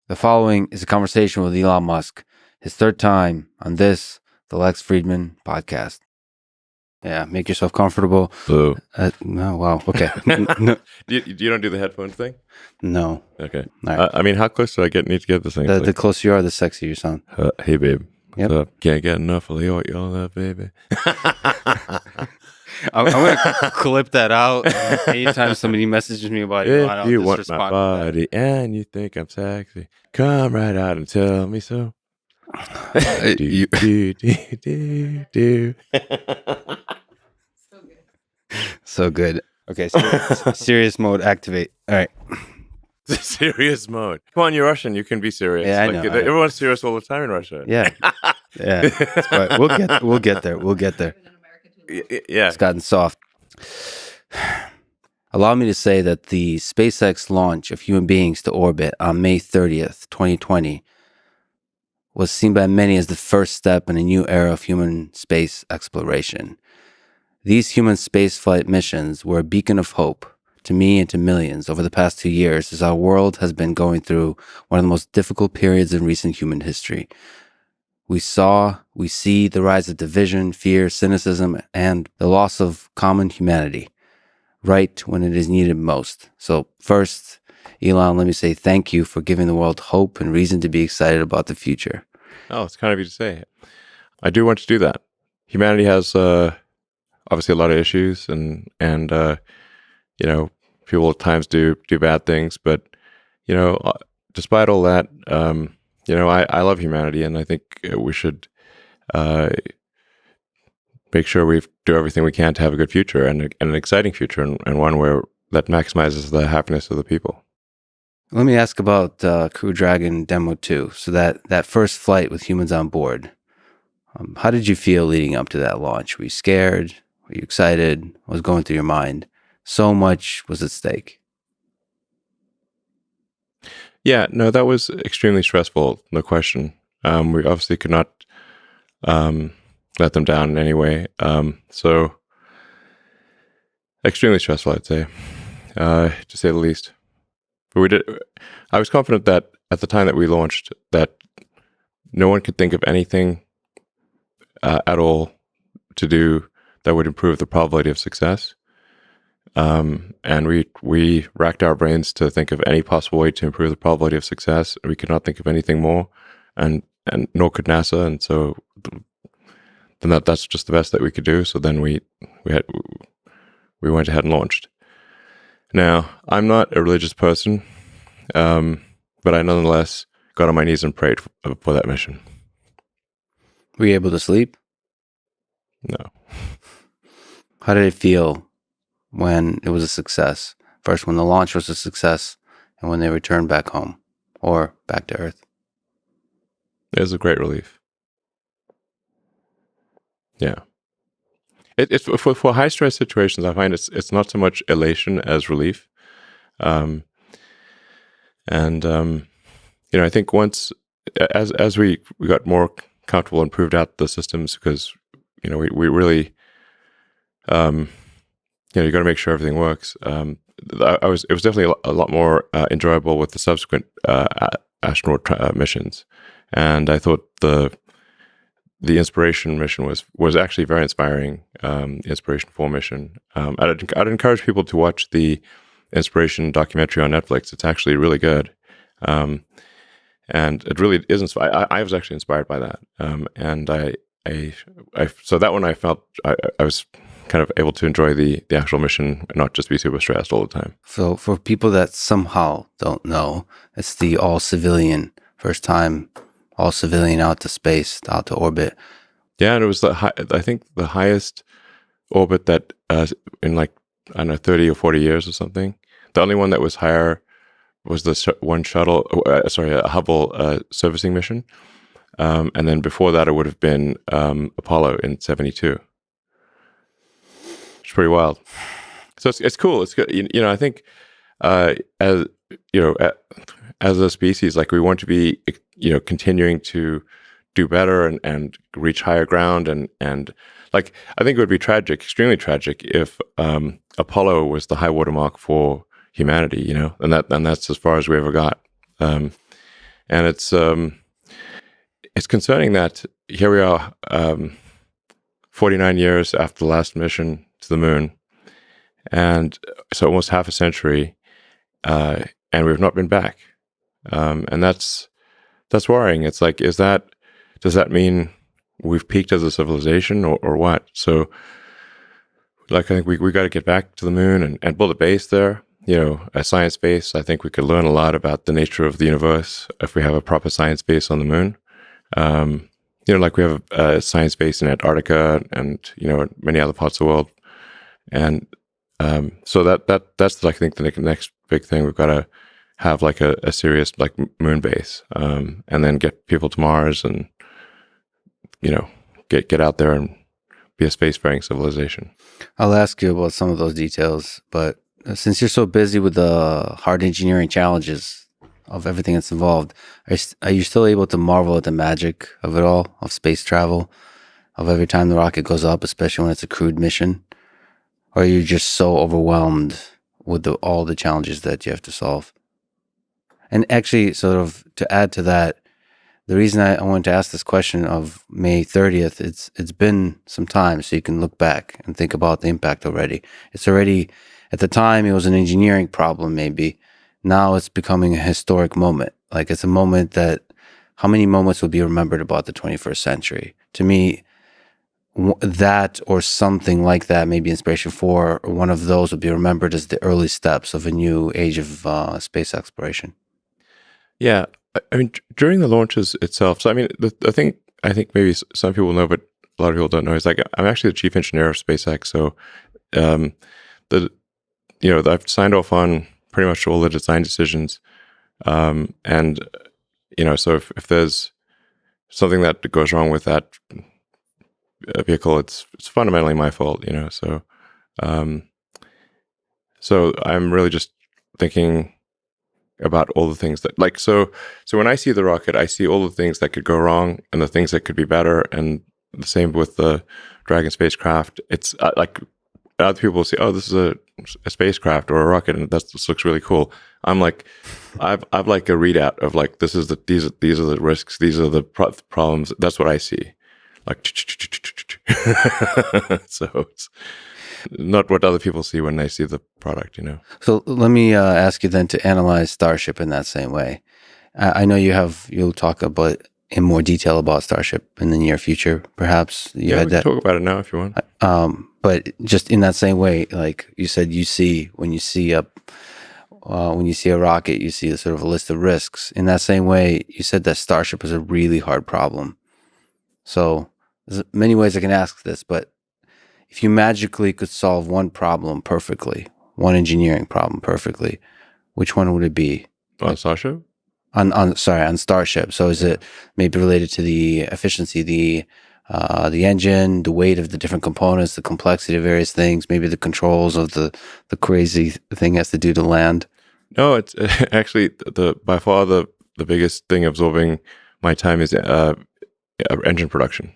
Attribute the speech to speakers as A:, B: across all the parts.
A: The following is a conversation with Elon Musk, his third time on the Lex Fridman podcast. Yeah, make yourself comfortable.
B: Boo.
A: No, wow, okay.
B: No. You don't do the headphone thing?
A: No.
B: Okay.
A: Right.
B: I mean, how close do I need to get this thing?
A: The closer you are, the sexier you sound.
B: Hey, babe.
A: Yep.
B: What's up? Can't get enough of your love, baby.
A: I'm going to clip that out. Anytime somebody messages me about it,
B: If you want my body and you think I'm sexy, come right out and tell me so. do.
A: So good. Okay, serious mode activate. All right.
B: Serious mode. Come on, you're Russian. You can be serious.
A: Yeah, I know.
B: Everyone's serious all the time in Russia.
A: Yeah. But we'll get there.
B: Yeah.
A: It's gotten soft. Allow me to say that the SpaceX launch of human beings to orbit on May 30th, 2020 was seen by many as the first step in a new era of human space exploration. These human spaceflight missions were a beacon of hope to me and to millions over the past 2 years as our world has been going through one of the most difficult periods in recent human history. We see the rise of division, fear, cynicism, and the loss of common humanity right when it is needed most. So first, Elon, let me say thank you for giving the world hope and reason to be excited about the future.
B: Oh, it's kind of you to say. I do want to do that. Humanity has obviously a lot of issues, and people at times do bad things, but despite all that, I love humanity, and I think we should make sure we do everything we can to have a good future and an exciting future, and one where that maximizes the happiness of the people.
A: Let me ask about Crew Dragon Demo 2. So that first flight with humans on board, how did you feel leading up to that launch? Were you scared? Were you excited? What was going through your mind? So much was at stake.
B: Yeah, no, that was extremely stressful, no question. We obviously could not let them down in any way. So extremely stressful, I'd say, to say the least. But I was confident that at the time that we launched, that no one could think of anything at all to do that would improve the probability of success. And we racked our brains to think of any possible way to improve the probability of success. We could not think of anything more, and nor could NASA. And so then that's just the best that we could do. So then we went ahead and launched. Now, I'm not a religious person, but I nonetheless got on my knees and prayed for that mission.
A: Were you able to sleep?
B: No.
A: How did it feel when it was a success? First, when the launch was a success, and when they returned back home or back to Earth?
B: It was a great relief. Yeah. It's for high stress situations, I find it's not so much elation as relief. I think once as we got more comfortable and proved out the systems, because we really you got to make sure everything works. It was definitely a lot more enjoyable with the subsequent astronaut missions, and I thought the Inspiration mission was actually very inspiring. Inspiration 4 mission. I'd encourage people to watch the Inspiration documentary on Netflix. It's actually really good, and it really is inspiring. I was actually inspired by that, and so that one I felt I was kind of able to enjoy the actual mission and not just be super stressed all the time.
A: So for people that somehow don't know, it's the all-civilian, first time all-civilian out to space, out to orbit.
B: Yeah, and it was I think the highest orbit that in 30 or 40 years or something. The only one that was higher was the one shuttle, a Hubble servicing mission. And then before that, it would have been Apollo in 1972. It's pretty wild. So it's cool. It's good. I think as a species, we want to be continuing to do better and reach higher ground, and I think it would be tragic, extremely tragic, if Apollo was the high watermark for humanity, and that's as far as we ever got. And it's concerning that here we are, 49 years after the last mission to the moon, and so almost half a century, and we've not been back. And that's worrying. It's like, does that mean we've peaked as a civilization, or what? So, like, I think we got to get back to the moon and build a base there. A science base. I think we could learn a lot about the nature of the universe if we have a proper science base on the moon. Like we have a science base in Antarctica and, many other parts of the world. And so that's I think the next big thing. We've got to have like a serious like moon base, and then get people to Mars and, get out there and be a spacefaring civilization.
A: I'll ask you about some of those details, but since you're so busy with the hard engineering challenges of everything that's involved, are you still able to marvel at the magic of it all, of space travel, of every time the rocket goes up, especially when it's a crewed mission? Or are you just so overwhelmed with all the challenges that you have to solve? And actually, sort of to add to that, the reason I wanted to ask this question of May 30th, it's been some time, so you can look back and think about the impact already. It's already, at the time, it was an engineering problem, maybe. Now it's becoming a historic moment. Like, it's a moment that, how many moments will be remembered about the 21st century? To me, that or something like that, maybe Inspiration 4, or one of those will be remembered as the early steps of a new age of space exploration.
B: Yeah. I mean, during the launches itself, so I mean, the thing I think maybe some people know, but a lot of people don't know, is like, I'm actually the chief engineer of SpaceX. So, I've signed off on pretty much all the design decisions. And, so if there's something that goes wrong with that vehicle, it's fundamentally my fault, so I'm really just thinking about all the things that, like, so when I see the rocket, I see all the things that could go wrong and the things that could be better. And the same with the Dragon spacecraft. It's like, other people say, "Oh, this is a spacecraft or a rocket, and this looks really cool." I'm like, I've like a readout of like, these are the risks, these are the problems. That's what I see. Like, so it's not what other people see when they see the product,
A: So let me ask you then to analyze Starship in that same way. I know you'll talk about in more detail about Starship in the near future, perhaps.
B: We can talk about it now if you want.
A: But just in that same way, like you said, when you see a rocket, you see a sort of a list of risks. In that same way, you said that Starship is a really hard problem. So there's many ways I can ask this, but if you magically could solve one problem perfectly, one engineering problem perfectly, which one would it be?
B: On Starship?
A: On Starship. So is it maybe related to the efficiency, the engine, the weight of the different components, the complexity of various things, maybe the controls of the crazy thing it has to do to land?
B: No, it's actually by far the biggest thing absorbing my time is engine production.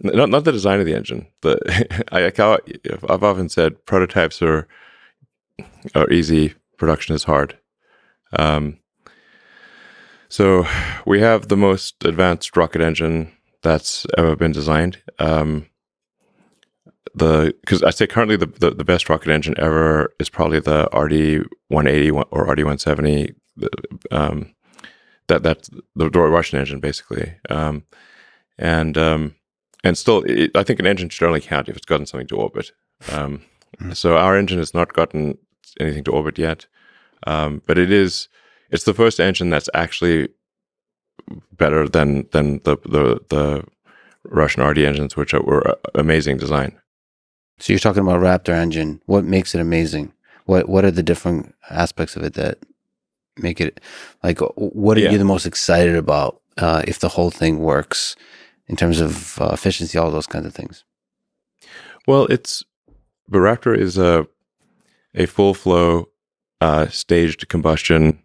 B: Not the design of the engine. I've often said prototypes are easy, production is hard. So we have the most advanced rocket engine that's ever been designed. Because I say currently the best rocket engine ever is probably the RD-180 or RD-170. That's the Russian engine, basically. And still, I think an engine should only count if it's gotten something to orbit. So our engine has not gotten anything to orbit yet, but it's the first engine that's actually better than the Russian RD engines, which were amazing design.
A: So you're talking about Raptor engine. What makes it amazing? What are the different aspects of it that make it, like, what are you the most excited about if the whole thing works in terms of efficiency, all those kinds of things?
B: Well, Raptor is a full flow staged combustion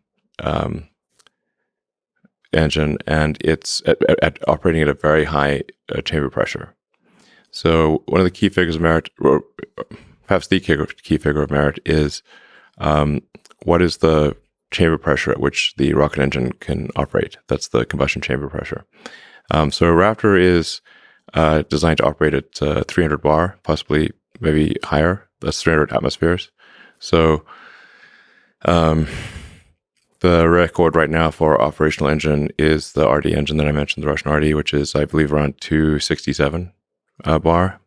B: engine, and it's operating at a very high chamber pressure. So one of the key figures of merit, or perhaps the key figure of merit, is what is the chamber pressure at which the rocket engine can operate. That's the combustion chamber pressure. So a Raptor is designed to operate at 300 bar, possibly maybe higher. That's 300 atmospheres. So the record right now for operational engine is the RD engine that I mentioned, the Russian RD, which is, I believe, around 267 bar.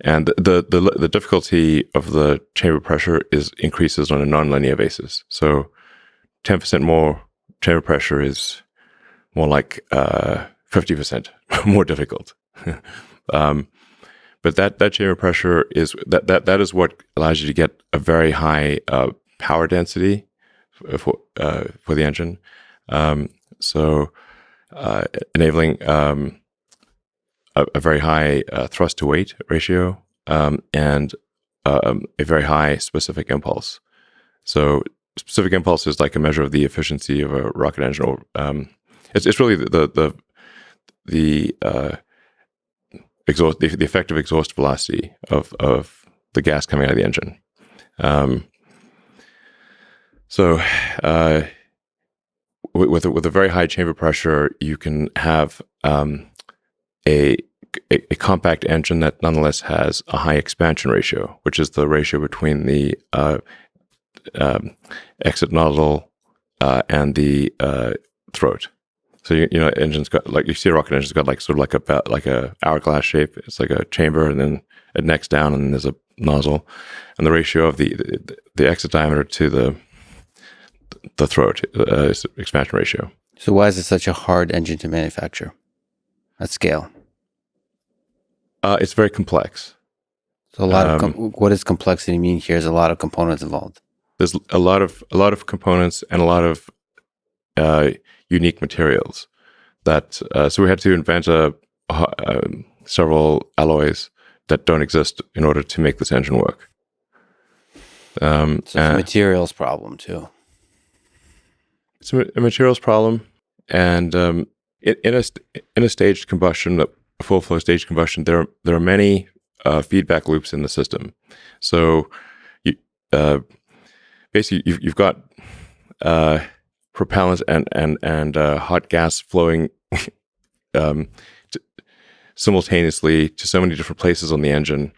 B: And the difficulty of the chamber pressure increases on a nonlinear basis. So 10% more chamber pressure is more like 50% more difficult. But that chamber pressure is that is what allows you to get a very high power density for the engine. So enabling a very high thrust to weight ratio and a very high specific impulse. So specific impulse is like a measure of the efficiency of a rocket engine. Or it's really the exhaust, the effective exhaust velocity of the gas coming out of the engine. So with a very high chamber pressure, you can have a compact engine that nonetheless has a high expansion ratio, which is the ratio between the exit nozzle and the throat. So you know, engine's got, like, you see a rocket engine's got like sort of like a hourglass shape. It's like a chamber, and then it necks down, and then there's a nozzle, and the ratio of the exit diameter to the throat is expansion ratio.
A: So why is it such a hard engine to manufacture at scale?
B: It's very complex.
A: So a lot of what does complexity mean here? Is a lot of components involved.
B: There's a lot of components and a lot of unique materials that so we had to invent several alloys that don't exist in order to make this engine work.
A: So it's a materials problem too.
B: It's a materials problem, and in a staged combustion, a full flow staged combustion, there are many feedback loops in the system. So you basically you've got propellant and hot gas flowing simultaneously to so many different places on the engine,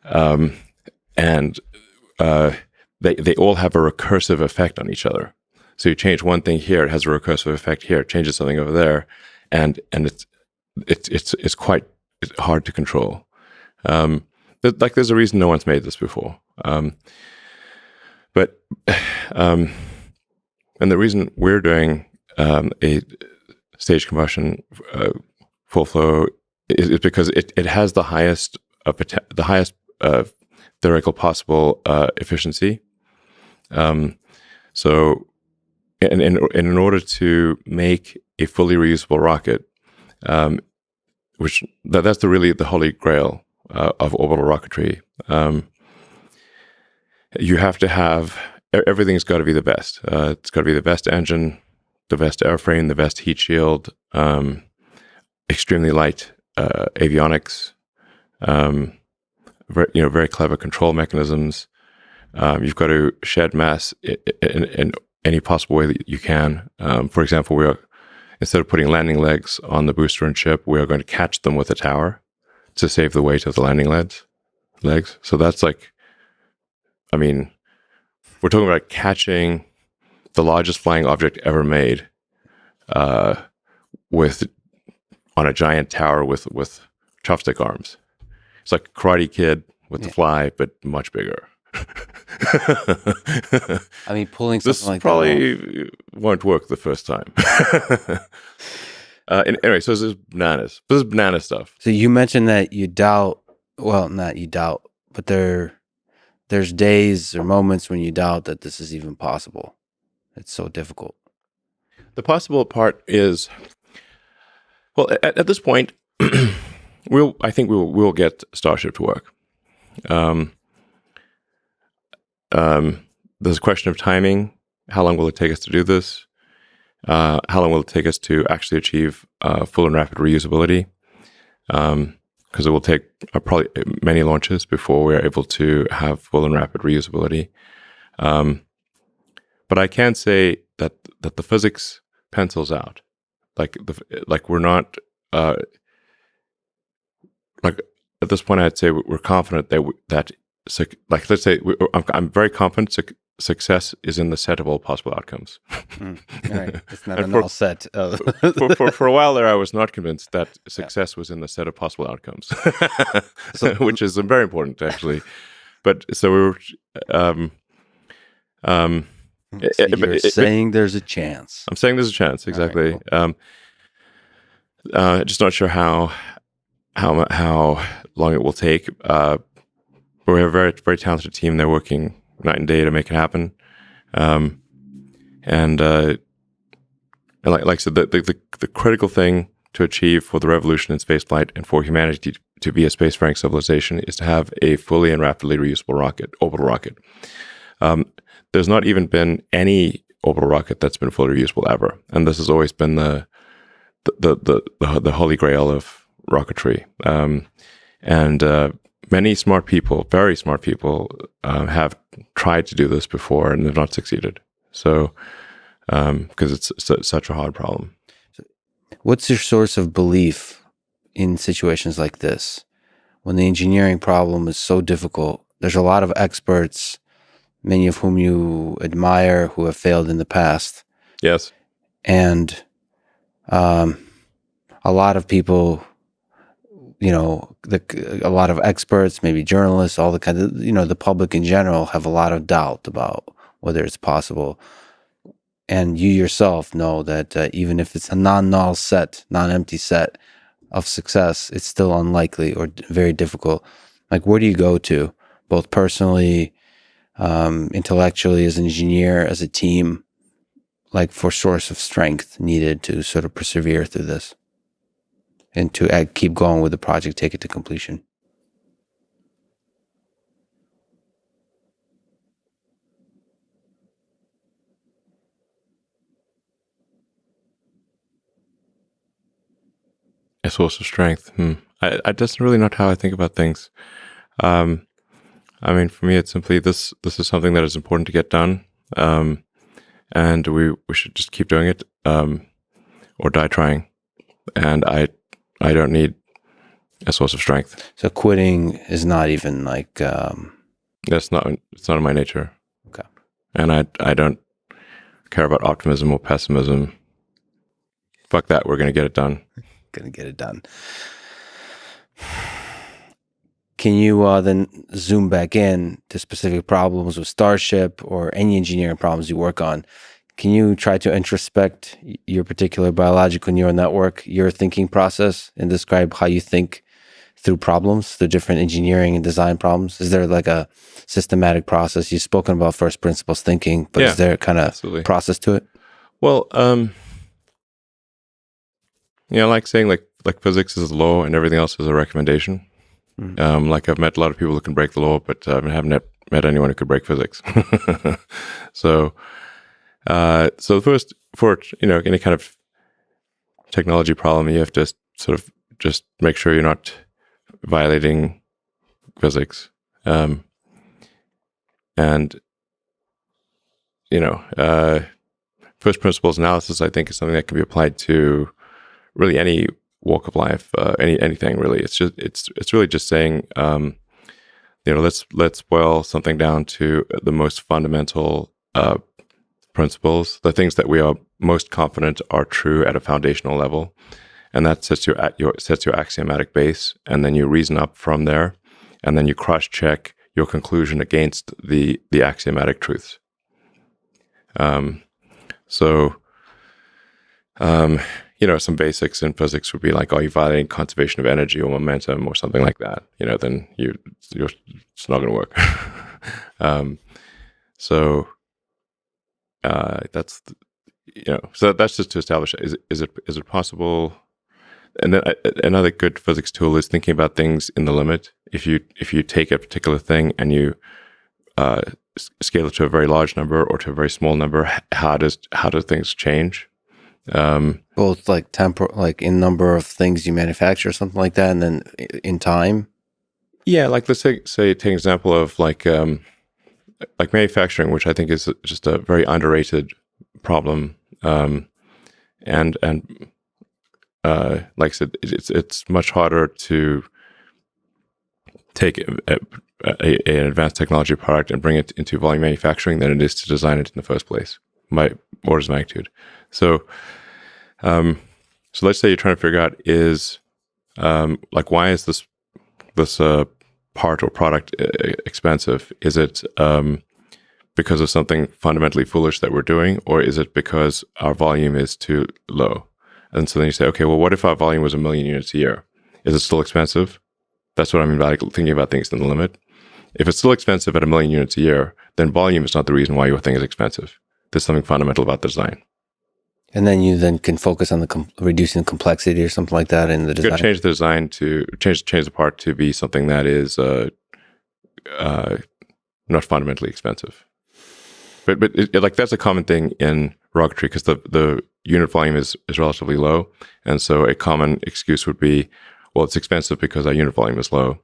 B: and they all have a recursive effect on each other. So you change one thing here, it has a recursive effect here. It changes something over there, and it's quite hard to control. There's a reason no one's made this before. But and the reason we're doing a staged combustion full flow is because it has the highest theoretical possible efficiency. So, in order to make a fully reusable rocket, which that's really the holy grail of orbital rocketry, you have to have everything's got to be the best. It's got to be the best engine, the best airframe, the best heat shield, extremely light avionics, very clever control mechanisms. You've got to shed mass in any possible way that you can. For example, instead of putting landing legs on the booster and ship, we are going to catch them with a tower to save the weight of the landing legs. So that's like, I mean, we're talking about catching the largest flying object ever made on a giant tower with chopstick arms. It's like Karate Kid with the fly, but much bigger.
A: I mean, pulling something like
B: that. This
A: probably
B: won't work the first time. Anyway, so this is bananas. This is banana stuff.
A: So you mentioned that you doubt, well, not you doubt, but there's days or moments when you doubt that this is even possible. It's so difficult.
B: The possible part is, well, at this point, I think we'll get Starship to work. There's a question of timing. How long will it take us to do this? How long will it take us to actually achieve full and rapid reusability? Because it will take probably many launches before we're able to have full and rapid reusability. But I can say that the physics pencils out. Like we're not like at this point. I'd say we're confident that like let's say I'm very confident success is in the set of all possible outcomes.
A: Right. It's not a null set.
B: For a while there, I was not convinced that success was in the set of possible outcomes, which is very important actually. But so we were.
A: So you're saying there's a chance.
B: I'm saying there's a chance, exactly.
A: Right,
B: cool. Just not sure how long it will take. But we have a very, very talented team. They're working night and day to make it happen. And like I said, the critical thing to achieve for the revolution in spaceflight and for humanity to be a spacefaring civilization is to have a fully and rapidly reusable orbital rocket. There's not even been any orbital rocket that's been fully reusable ever, and this has always been the holy grail of rocketry. Many smart people, very smart people, have tried to do this before and have not succeeded. So, because it's such a hard problem.
A: What's your source of belief in situations like this? When the engineering problem is so difficult, there's a lot of experts, many of whom you admire, who have failed in the past.
B: Yes.
A: And a lot of people, a lot of experts, maybe journalists, all the kind of, the public in general have a lot of doubt about whether it's possible. And you yourself know that even if it's a non-null set, non-empty set of success, it's still unlikely or very difficult. Like, where do you go to, both personally, intellectually, as an engineer, as a team, like for source of strength needed to sort of persevere through this and to keep going with the project, take it to completion?
B: A source of strength. I just really not how I think about things. I mean, for me, it's simply this is something that is important to get done, and we should just keep doing it, or die trying. And I don't need a source of strength.
A: So quitting is not even like
B: it's not in my nature.
A: Okay.
B: And I don't care about optimism or pessimism. Fuck that. We're gonna get it done.
A: Gonna get it done. Can you then zoom back in to specific problems with Starship or any engineering problems you work on? Can you try to introspect your particular biological neural network, your thinking process, and describe how you think through problems, the different engineering and design problems? Is there like a systematic process? You've spoken about first principles thinking, but is there kind of process to it?
B: Well, like saying like physics is a law and everything else is a recommendation. Mm-hmm. Like I've met a lot of people who can break the law, but I haven't met anyone who could break physics. So first, for any kind of technology problem, you have to sort of just make sure you're not violating physics, and first principles analysis, I think, is something that can be applied to really any walk of life, anything really. It's really just saying, let's boil something down to the most fundamental principles, the things that we are most confident are true at a foundational level, and that sets your axiomatic base, and then you reason up from there, and then you cross-check your conclusion against the axiomatic truths. Some basics in physics would be like, are you violating conservation of energy or momentum or something like that? Then it's not going to work. That's so that's just to establish is it possible. And then another good physics tool is thinking about things in the limit. If you take a particular thing and you scale it to a very large number or to a very small number, how do things change?
A: Both like like in number of things you manufacture or something like that, and then in time.
B: Yeah, like let's say take an example of like like manufacturing, which I think is just a very underrated problem, and like I said, it's much harder to take an advanced technology product and bring it into volume manufacturing than it is to design it in the first place, by orders of magnitude. So, so let's say you're trying to figure out is like, why is this part or product expensive? Is it because of something fundamentally foolish that we're doing, or is it because our volume is too low? And so then you say, okay, well, what if our volume was 1 million units a year? Is it still expensive? That's what I mean by like thinking about things in the limit. If it's still expensive at 1 million units a year, then volume is not the reason why your thing is expensive. There's something fundamental about the design.
A: And then you can focus on the reducing the complexity or something like that in the design.
B: You change the design to change the part to be something that is not fundamentally expensive. But like that's a common thing in rocketry because the unit volume is relatively low, and so a common excuse would be, well, it's expensive because our unit volume is low.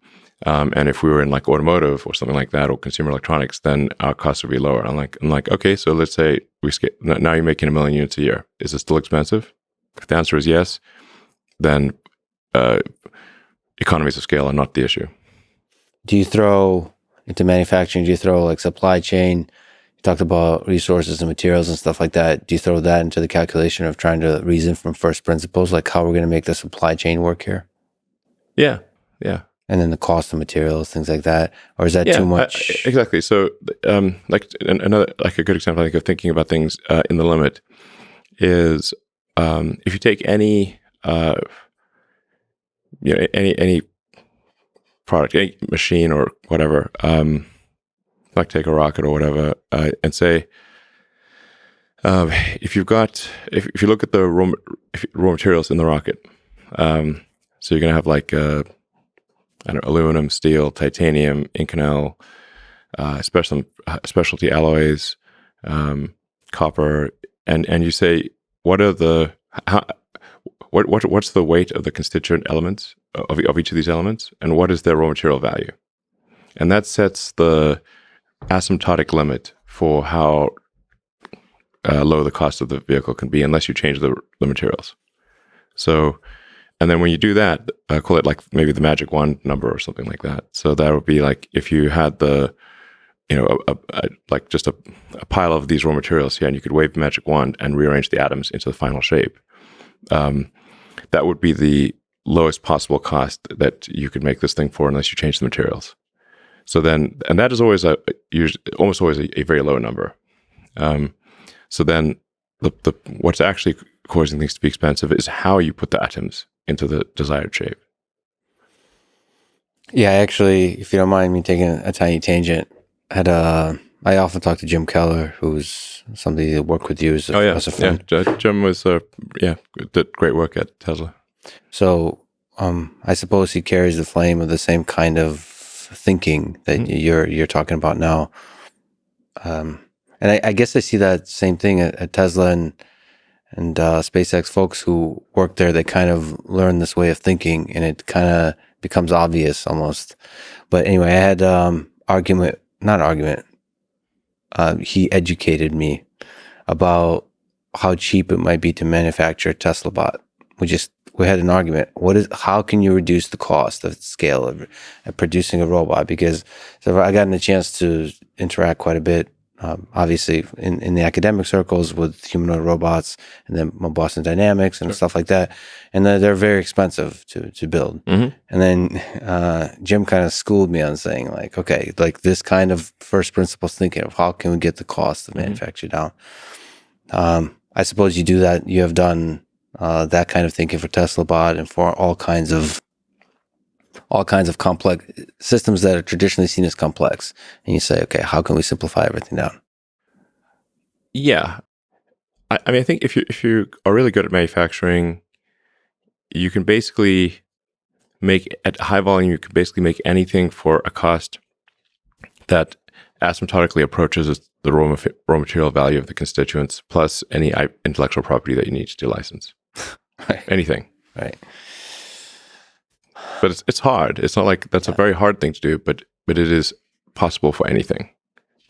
B: And if we were in like automotive or something like that, or consumer electronics, then our costs would be lower. I'm like, okay, so let's say now you're making 1 million units a year. Is it still expensive? If the answer is yes, then economies of scale are not the issue.
A: Do you throw into manufacturing? Do you throw like supply chain? You talked about resources and materials and stuff like that. Do you throw that into the calculation of trying to reason from first principles, like how we're going to make the supply chain work here?
B: Yeah.
A: And then the cost of materials, things like that, or is that too much?
B: Exactly. So, like another, like a good example, I think, of thinking about things in the limit is if you take any, any product, any machine or whatever, like take a rocket or whatever, and say, if you look at the raw materials in the rocket, so you're going to have like aluminum, steel, titanium, Inconel, specialty alloys, copper, and you say, what's the weight of the constituent elements of each of these elements, and what is their raw material value? And that sets the asymptotic limit for how low the cost of the vehicle can be unless you change the materials. So, and then when you do that, call it like maybe the magic wand number or something like that. So that would be like if you had like just a pile of these raw materials here, and you could wave the magic wand and rearrange the atoms into the final shape. That would be the lowest possible cost that you could make this thing for unless you change the materials. So then, and that is always almost always a very low number. So then what's actually causing things to be expensive is how you put the atoms into the desired shape.
A: Yeah, actually, if you don't mind me taking a tiny tangent, I often talk to Jim Keller, who's somebody that worked with you as a friend.
B: Yeah, Jim was did great work at Tesla.
A: So I suppose he carries the flame of the same kind of thinking that you're talking about now. And I guess I see that same thing at Tesla and SpaceX folks who work there. They kind of learn this way of thinking, and it kind of becomes obvious almost. But anyway, I had he educated me about how cheap it might be to manufacture a Tesla bot. We had an argument. How can you reduce the cost of scale of producing a robot? Because I gotten a chance to interact quite a bit, obviously in the academic circles with humanoid robots, and then Boston Dynamics and stuff like that. And they're very expensive to build. Mm-hmm. And then Jim kind of schooled me on saying like, okay, like this kind of first principles thinking of how can we get the cost of manufacture down. I suppose you do that. You have done that kind of thinking for Tesla bot and for all kinds of complex systems that are traditionally seen as complex. And you say, okay, how can we simplify everything down?
B: Yeah. I mean, I think if you are really good at manufacturing, you can basically at high volume, you can basically make anything for a cost that asymptotically approaches the raw material value of the constituents plus any intellectual property that you need to license.
A: Right.
B: Anything.
A: Right.
B: But it's hard. It's not like that's a very hard thing to do, but it is possible for anything.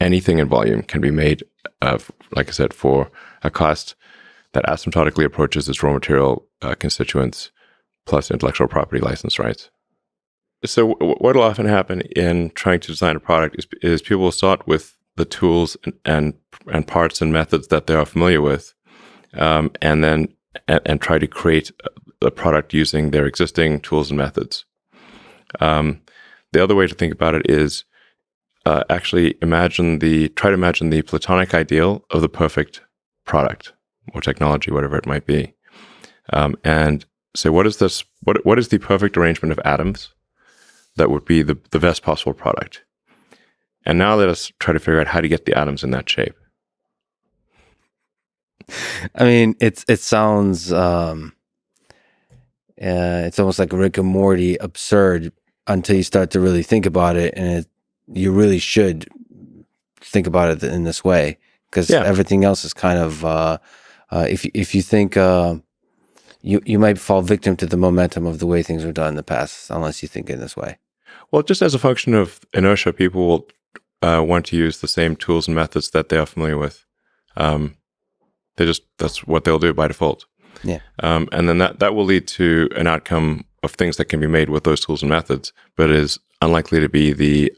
B: anything in volume can be made, like I said, for a cost that asymptotically approaches its raw material constituents plus intellectual property license rights. So what will often happen in trying to design a product is people will start with the tools and parts and methods that they are familiar with, and then try to create a product using their existing tools and methods. The other way to think about it is actually try to imagine the platonic ideal of the perfect product or technology, whatever it might be, and say what is the perfect arrangement of atoms that would be the best possible product. And now let us try to figure out how to get the atoms in that shape.
A: I mean, it sounds it's almost like Rick and Morty absurd until you start to really think about it, and you really should think about it in this way, because everything else is kind of if you think you might fall victim to the momentum of the way things were done in the past, unless you think in this way.
B: Well, just as a function of inertia, people will want to use the same tools and methods that they are familiar with. That's what they'll do by default.
A: Yeah.
B: And then that will lead to an outcome of things that can be made with those tools and methods, but is unlikely to be the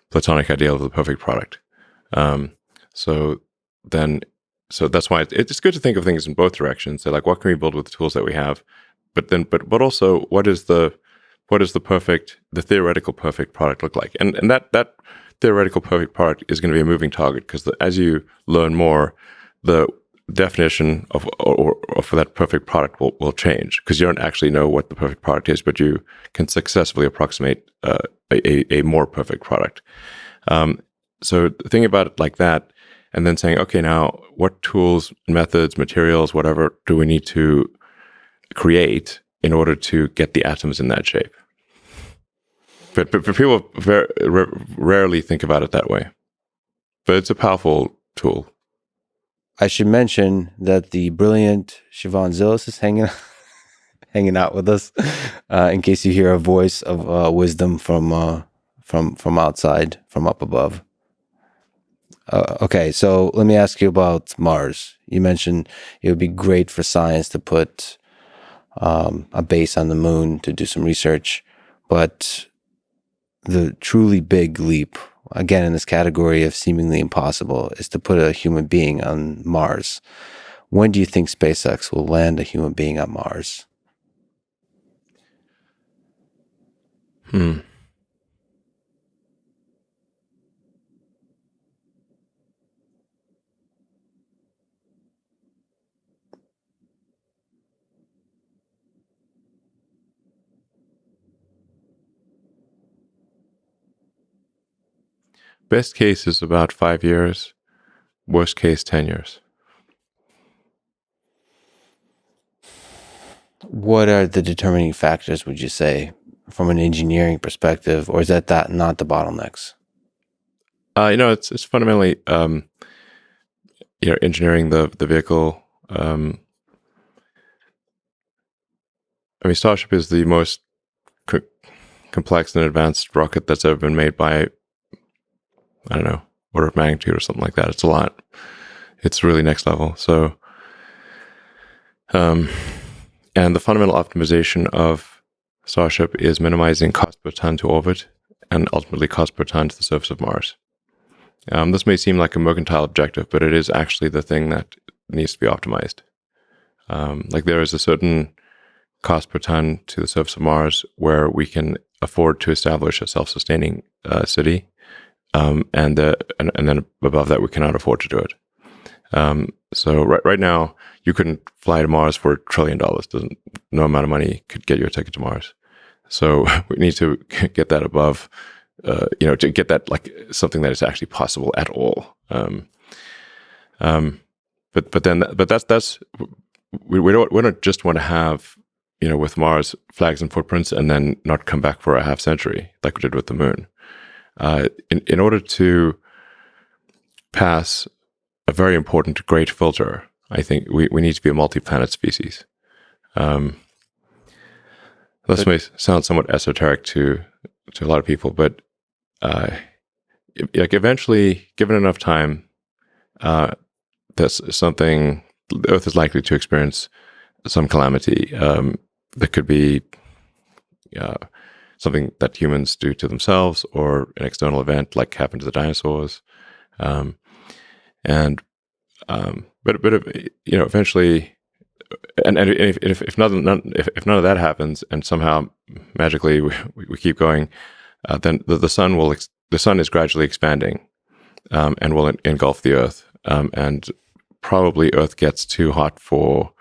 B: platonic ideal of the perfect product. So that's why it's good to think of things in both directions. So like, what can we build with the tools that we have? But also, what is the theoretical perfect product look like? And that theoretical perfect product is going to be a moving target, because as you learn more, the definition of for that perfect product will change, because you don't actually know what the perfect product is, but you can successfully approximate a more perfect product. So thinking about it like that, and then saying, okay, now what tools, methods, materials, whatever, do we need to create in order to get the atoms in that shape? But people rarely think about it that way. But it's a powerful tool.
A: I should mention that the brilliant Siobhan Zillis is hanging out with us, in case you hear a voice of wisdom from outside, from up above. Okay, so let me ask you about Mars. You mentioned it would be great for science to put a base on the moon to do some research, but the truly big leap, again in this category of seemingly impossible, is to put a human being on Mars. When do you think SpaceX will land a human being on Mars?
B: Best case is about 5 years. Worst case, 10 years.
A: What are the determining factors, would you say, from an engineering perspective, or is that not the bottlenecks?
B: It's fundamentally engineering the vehicle. Starship is the most complex and advanced rocket that's ever been made by, I don't know, order of magnitude or something like that. It's a lot. It's really next level. So, and the fundamental optimization of Starship is minimizing cost per ton to orbit and ultimately cost per ton to the surface of Mars. This may seem like a mercantile objective, but it is actually the thing that needs to be optimized. Like there is a certain cost per ton to the surface of Mars where we can afford to establish a self-sustaining city, and then above that we cannot afford to do it. So right now you couldn't fly to Mars for $1 trillion. No amount of money could get you a ticket to Mars. So we need to get that above, to get that like something that is actually possible at all. But that's we don't just want to have, with Mars flags and footprints and then not come back for a half century like we did with the moon. In order to pass a very important great filter, I think we need to be a multi-planet species. This may sound somewhat esoteric to a lot of people, but like eventually, given enough time, there's something, the Earth is likely to experience some calamity. That could be something that humans do to themselves, or an external event like happened to the dinosaurs. And eventually, and if none of that happens, and somehow magically we keep going, then the sun is gradually expanding, and will engulf the Earth, and probably Earth gets too hot for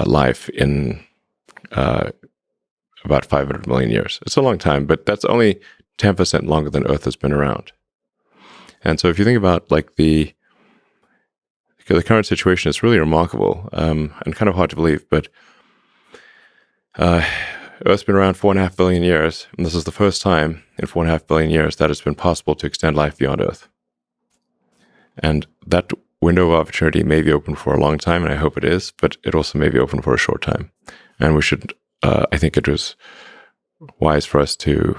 B: life in about 500 million years. It's a long time, but that's only 10% longer than Earth has been around. And so if you think about like the current situation, it's really remarkable, and kind of hard to believe, but Earth's been around 4.5 billion years, and this is the first time in 4.5 billion years that it's been possible to extend life beyond Earth. And that window of opportunity may be open for a long time, and I hope it is, but it also may be open for a short time. And we should, I think it was wise for us to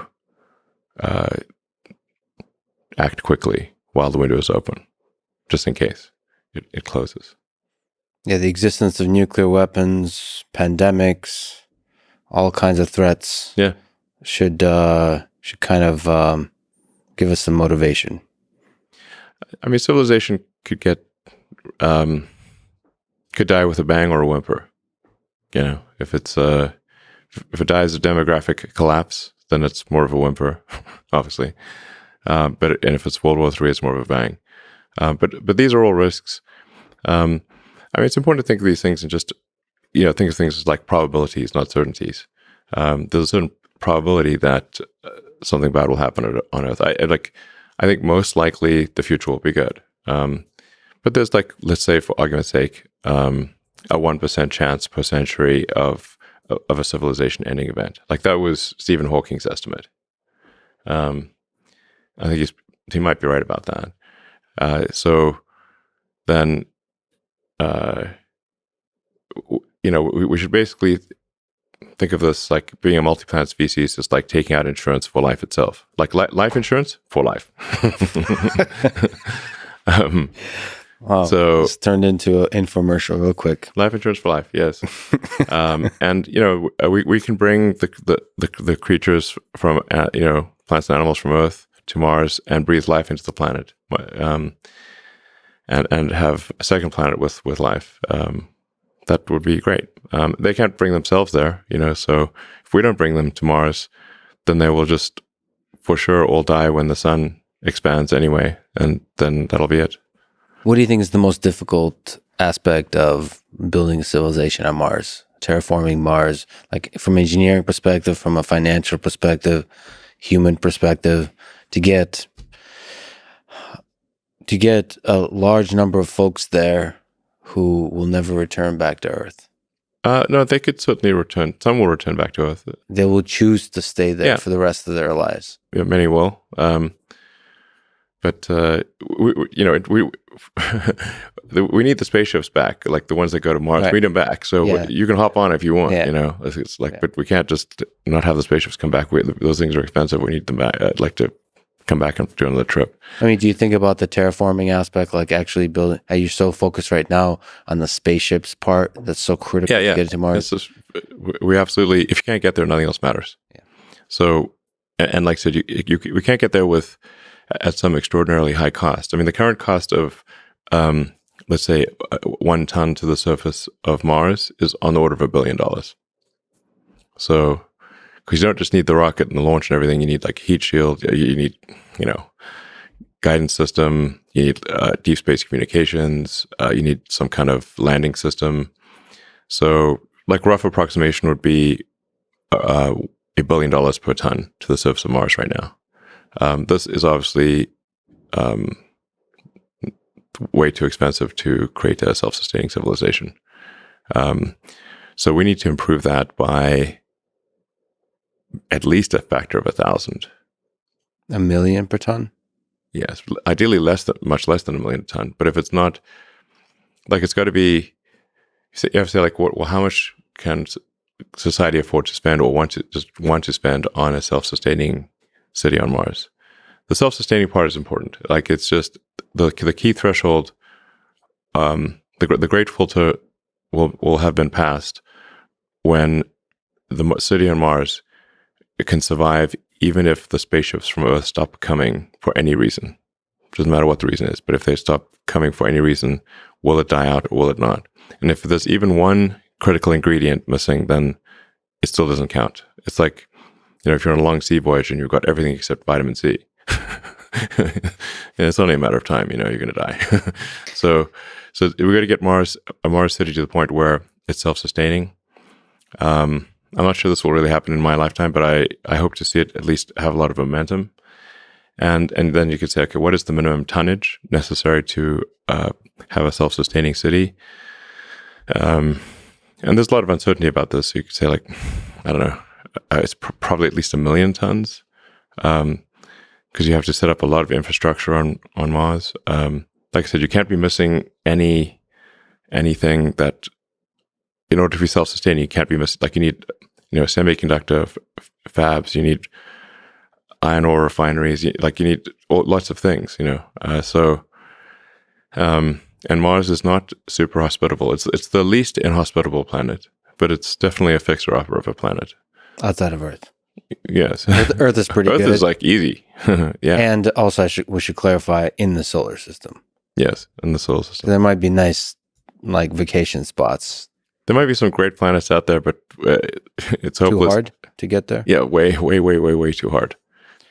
B: act quickly while the window is open, just in case it closes.
A: Yeah, the existence of nuclear weapons, pandemics, all kinds of threats.
B: Yeah,
A: should kind of give us some motivation.
B: I mean, civilization could die with a bang or a whimper. You know, if it dies of demographic collapse, then it's more of a whimper, obviously. And if it's World War III, it's more of a bang. But these are all risks. I mean, it's important to think of these things and just, think of things as like probabilities, not certainties. There's a certain probability that something bad will happen on Earth. I think most likely the future will be good. But there's like, let's say for argument's sake, a 1% chance per century of a civilization ending event. Like that was Stephen Hawking's estimate. I think he might be right about that. So then, we should basically think of this like being a multi-planet species is like taking out insurance for life itself, like life insurance for life.
A: Wow,
B: so
A: it's turned into an infomercial real quick.
B: Life insurance for life, yes. And we can bring the creatures from plants and animals from Earth to Mars and breathe life into the planet, and have a second planet with life. That would be great. They can't bring themselves there, so if we don't bring them to Mars, then they will just for sure all die when the sun expands anyway, and then that'll be it.
A: What do you think is the most difficult aspect of building a civilization on Mars, terraforming Mars, like from an engineering perspective, from a financial perspective, human perspective, to get a large number of folks there who will never return back to Earth?
B: No, they could certainly return. Some will return back to Earth.
A: They will choose to stay there for the rest of their lives.
B: Yeah, many will. But we need the spaceships back, like the ones that go to Mars. Right. We need them back, so you can hop on if you want. Yeah. It's like, but we can't just not have the spaceships come back. Those things are expensive. We need them back. I'd like to come back and do another trip.
A: I mean, do you think about the terraforming aspect, like actually building? Are you so focused right now on the spaceships part that's so critical to get to Mars?
B: We absolutely. If you can't get there, nothing else matters. Yeah. So, and like I said, we can't get there at some extraordinarily high cost. I mean, the current cost of, let's say, 1 ton to the surface of Mars is on the order of $1 billion. So, because you don't just need the rocket and the launch and everything, you need like heat shield, you need, guidance system, you need deep space communications, you need some kind of landing system. So, like rough approximation would be $1 billion per ton to the surface of Mars right now. This is obviously way too expensive to create a self-sustaining civilization. So we need to improve that by at least a factor of 1,000.
A: $1 million per ton?
B: Yes, ideally much less than $1 million a ton. But if it's not, like, it's got to be. You have to say, like, how much can society afford to spend, or want to spend on a self-sustaining city on Mars? the self-sustaining part is important. Like, it's just the key threshold. The great filter will have been passed when the city on Mars can survive, even if the spaceships from Earth stop coming for any reason. It doesn't matter what the reason is, but if they stop coming for any reason, will it die out or will it not? And if there's even one critical ingredient missing, then it still doesn't count. It's like, if you're on a long sea voyage and you've got everything except vitamin C, it's only a matter of time, you're going to die. So we got to get a Mars city to the point where it's self-sustaining. I'm not sure this will really happen in my lifetime, but I hope to see it at least have a lot of momentum. And then you could say, okay, what is the minimum tonnage necessary to have a self-sustaining city? And there's a lot of uncertainty about this. So you could say, like, I don't know, it's probably at least 1 million tons, because you have to set up a lot of infrastructure on Mars. Like I said, you can't be missing anything that, in order to be self-sustaining, you can't be missing. Like, you need, semiconductor fabs, you need iron ore refineries, you need lots of things, and Mars is not super hospitable. It's the least inhospitable planet, but it's definitely a fixer-upper of a planet.
A: Outside of Earth.
B: Yes.
A: Earth is pretty good.
B: Earth is like easy. Yeah.
A: And also, we should clarify, in the solar system.
B: Yes, in the solar system.
A: There might be nice, like, vacation spots.
B: There might be some great planets out there, but it's hopeless.
A: Too hard to get there?
B: Yeah, way too hard,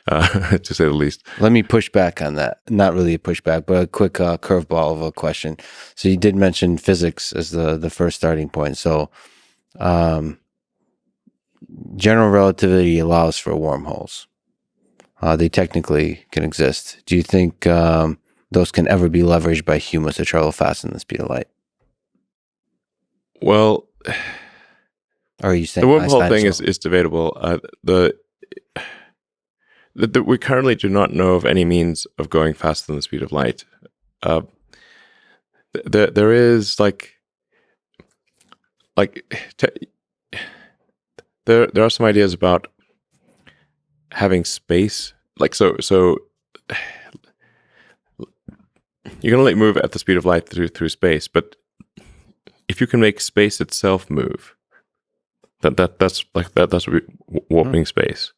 B: to say the least.
A: Let me push back on that. Not really a pushback, but a quick curveball of a question. So you did mention physics as the first starting point. So general relativity allows for wormholes. They technically can exist. Do you think those can ever be leveraged by humans to travel faster than the speed of light?
B: Well,
A: or are you saying
B: the wormhole thing is debatable. We currently do not know of any means of going faster than the speed of light. There is there are some ideas about having space, so you can only move at the speed of light through space, but if you can make space itself move, that's warping space.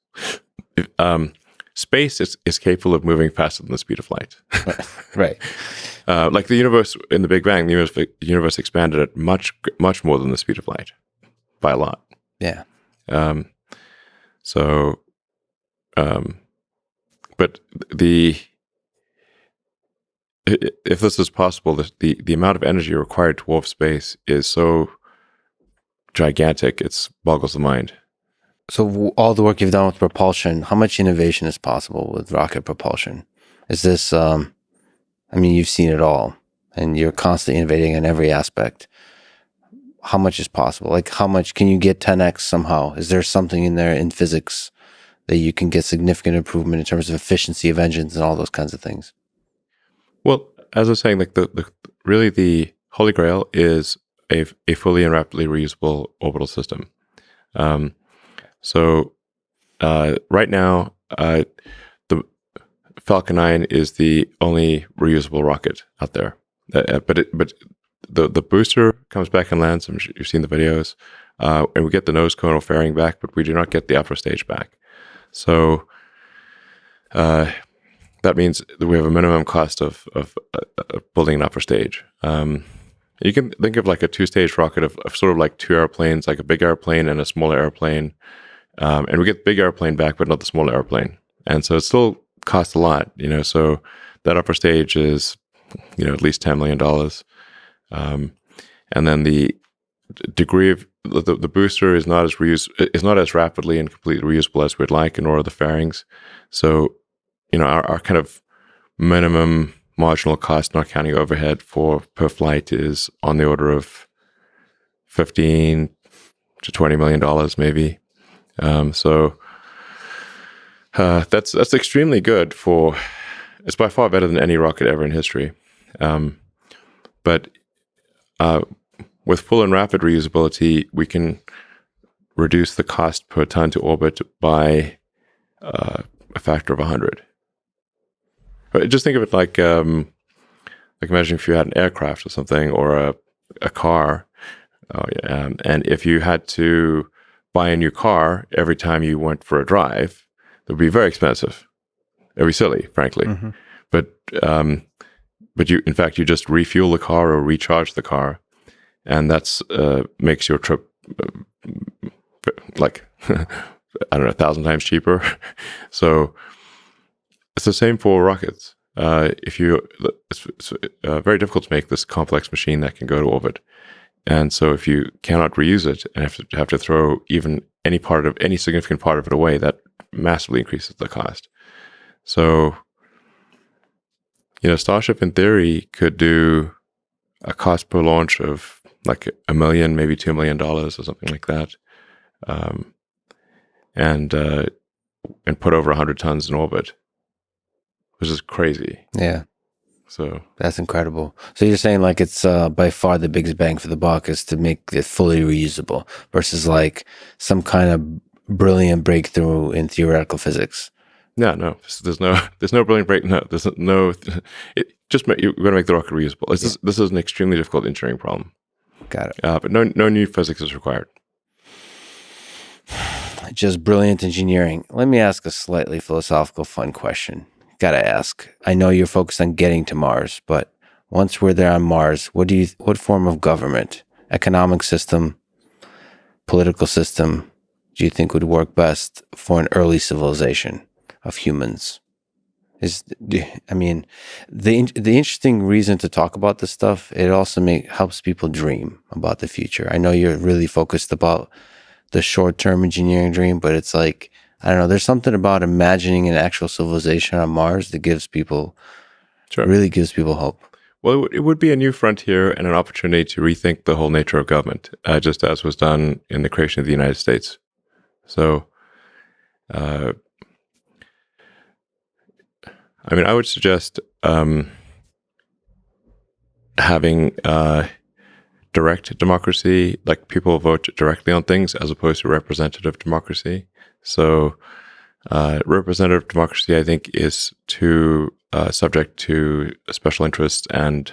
B: Space is capable of moving faster than the speed of light.
A: Right.
B: Like the universe in the Big Bang, the universe expanded at much more than the speed of light, by a lot.
A: Yeah.
B: But if this is possible, the amount of energy required to warp space is so gigantic, it boggles the mind.
A: So all the work you've done with propulsion, how much innovation is possible with rocket propulsion? Is this, you've seen it all, and you're constantly innovating in every aspect. How much is possible? Like, how much can you get 10x somehow? Is there something in there in physics that you can get significant improvement in terms of efficiency of engines and all those kinds of things?
B: Well, as I was saying, like really the holy grail is a fully and rapidly reusable orbital system. So right now, the Falcon 9 is the only reusable rocket out there. But the booster comes back and lands. I'm sure you've seen the videos, and we get the nose cone or fairing back, but we do not get the upper stage back. So that means that we have a minimum cost of building an upper stage. You can think of like a two-stage rocket of sort of like two airplanes, like a big airplane and a smaller airplane. And we get the big airplane back, but not the smaller airplane. And so it still costs a lot, so that upper stage is, at least $10 million. And then the degree of the booster is not as rapidly and completely reusable as we'd like, nor are the fairings. So, our kind of minimum marginal cost, not counting overhead per flight, is on the order of $15 to $20 million, maybe. So that's extremely good it's by far better than any rocket ever in history. But with full and rapid reusability, we can reduce the cost per ton to orbit by a factor of 100. But just think of it like imagine if you had an aircraft or something, or a car, and if you had to buy a new car every time you went for a drive, it would be very expensive. It would be silly, frankly.
A: Mm-hmm.
B: But you, in fact, you just refuel the car or recharge the car, and that's makes your trip like I don't know, 1,000 times cheaper. So it's the same for rockets. It's very difficult to make this complex machine that can go to orbit, and so if you cannot reuse it and have to throw even any significant part of it away, that massively increases the cost. So, Starship in theory could do a cost per launch of like $1 million, maybe $2 million or something like that, and put over 100 tons in orbit, which is crazy.
A: Yeah.
B: So
A: that's incredible. So you're saying like it's by far the biggest bang for the buck is to make it fully reusable versus like some kind of brilliant breakthrough in theoretical physics.
B: No. There's no brilliant break. No, there's no. You're going to make the rocket reusable. This is an extremely difficult engineering problem.
A: Got it.
B: But no new physics is required.
A: Just brilliant engineering. Let me ask a slightly philosophical, fun question. Gotta ask. I know you're focused on getting to Mars, but once we're there on Mars, what form of government, economic system, political system do you think would work best for an early civilization of humans? The interesting reason to talk about this stuff, it also helps people dream about the future. I know you're really focused about the short-term engineering dream, but it's like, I don't know, there's something about imagining an actual civilization on Mars that really gives people hope.
B: Well, it would be a new frontier and an opportunity to rethink the whole nature of government, just as was done in the creation of the United States. So, I would suggest having direct democracy, like people vote directly on things, as opposed to representative democracy. So, representative democracy, I think, is too subject to special interests and,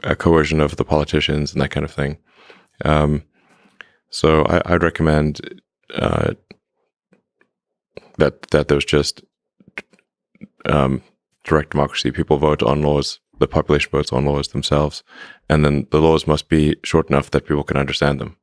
B: a coercion of the politicians and that kind of thing. So, I'd recommend that there's just direct democracy. People vote on laws. The population votes on laws themselves, and then the laws must be short enough that people can understand them.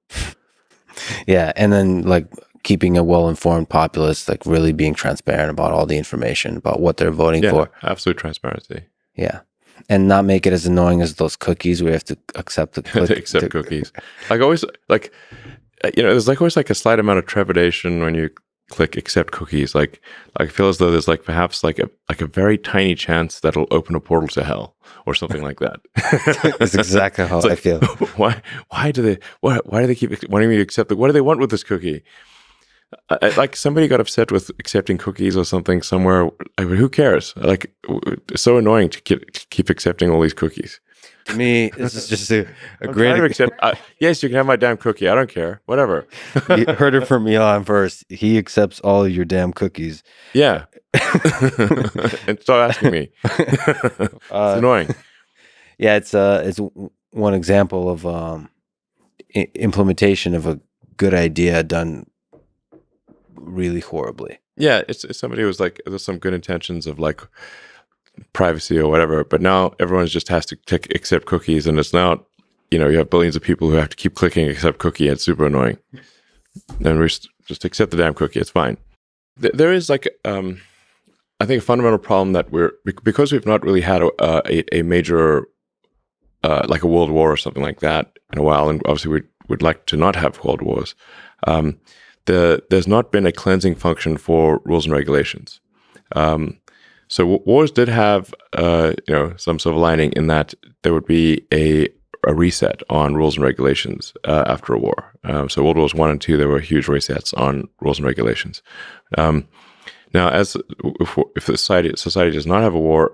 A: Yeah, and then like keeping a well-informed populace, like really being transparent about all the information about what they're voting for.
B: Absolute transparency.
A: Yeah, and not make it as annoying as those cookies where you have to accept the
B: cookies. Like always, there's like always like a slight amount of trepidation when you click accept cookies. Like I feel as though there's like perhaps like a very tiny chance that it'll open a portal to hell or something like that.
A: That's exactly how I feel.
B: Why do they keep wanting me to accept it? What do they want with this cookie? Like somebody got upset with accepting cookies or something somewhere. Who cares? Like it's so annoying to keep accepting all these cookies.
A: To me, this is just a great.
B: Yes, you can have my damn cookie. I don't care. Whatever.
A: You heard it from Elon first. He accepts all of your damn cookies.
B: Yeah. And stop asking me. It's annoying.
A: Yeah, it's one example of implementation of a good idea done really horribly.
B: Yeah, it's somebody who was like, there's some good intentions of like privacy or whatever, but now everyone just has to click accept cookies, and it's now, you have billions of people who have to keep clicking accept cookie. It's super annoying. And we just accept the damn cookie. It's fine. There is like, I think a fundamental problem that because we've not really had a major, like a world war or something like that in a while, and obviously we would like to not have world wars. There's not been a cleansing function for rules and regulations. So wars did have, some silver lining in that there would be a reset on rules and regulations after a war. So World Wars I and II, there were huge resets on rules and regulations. Now, if the society does not have a war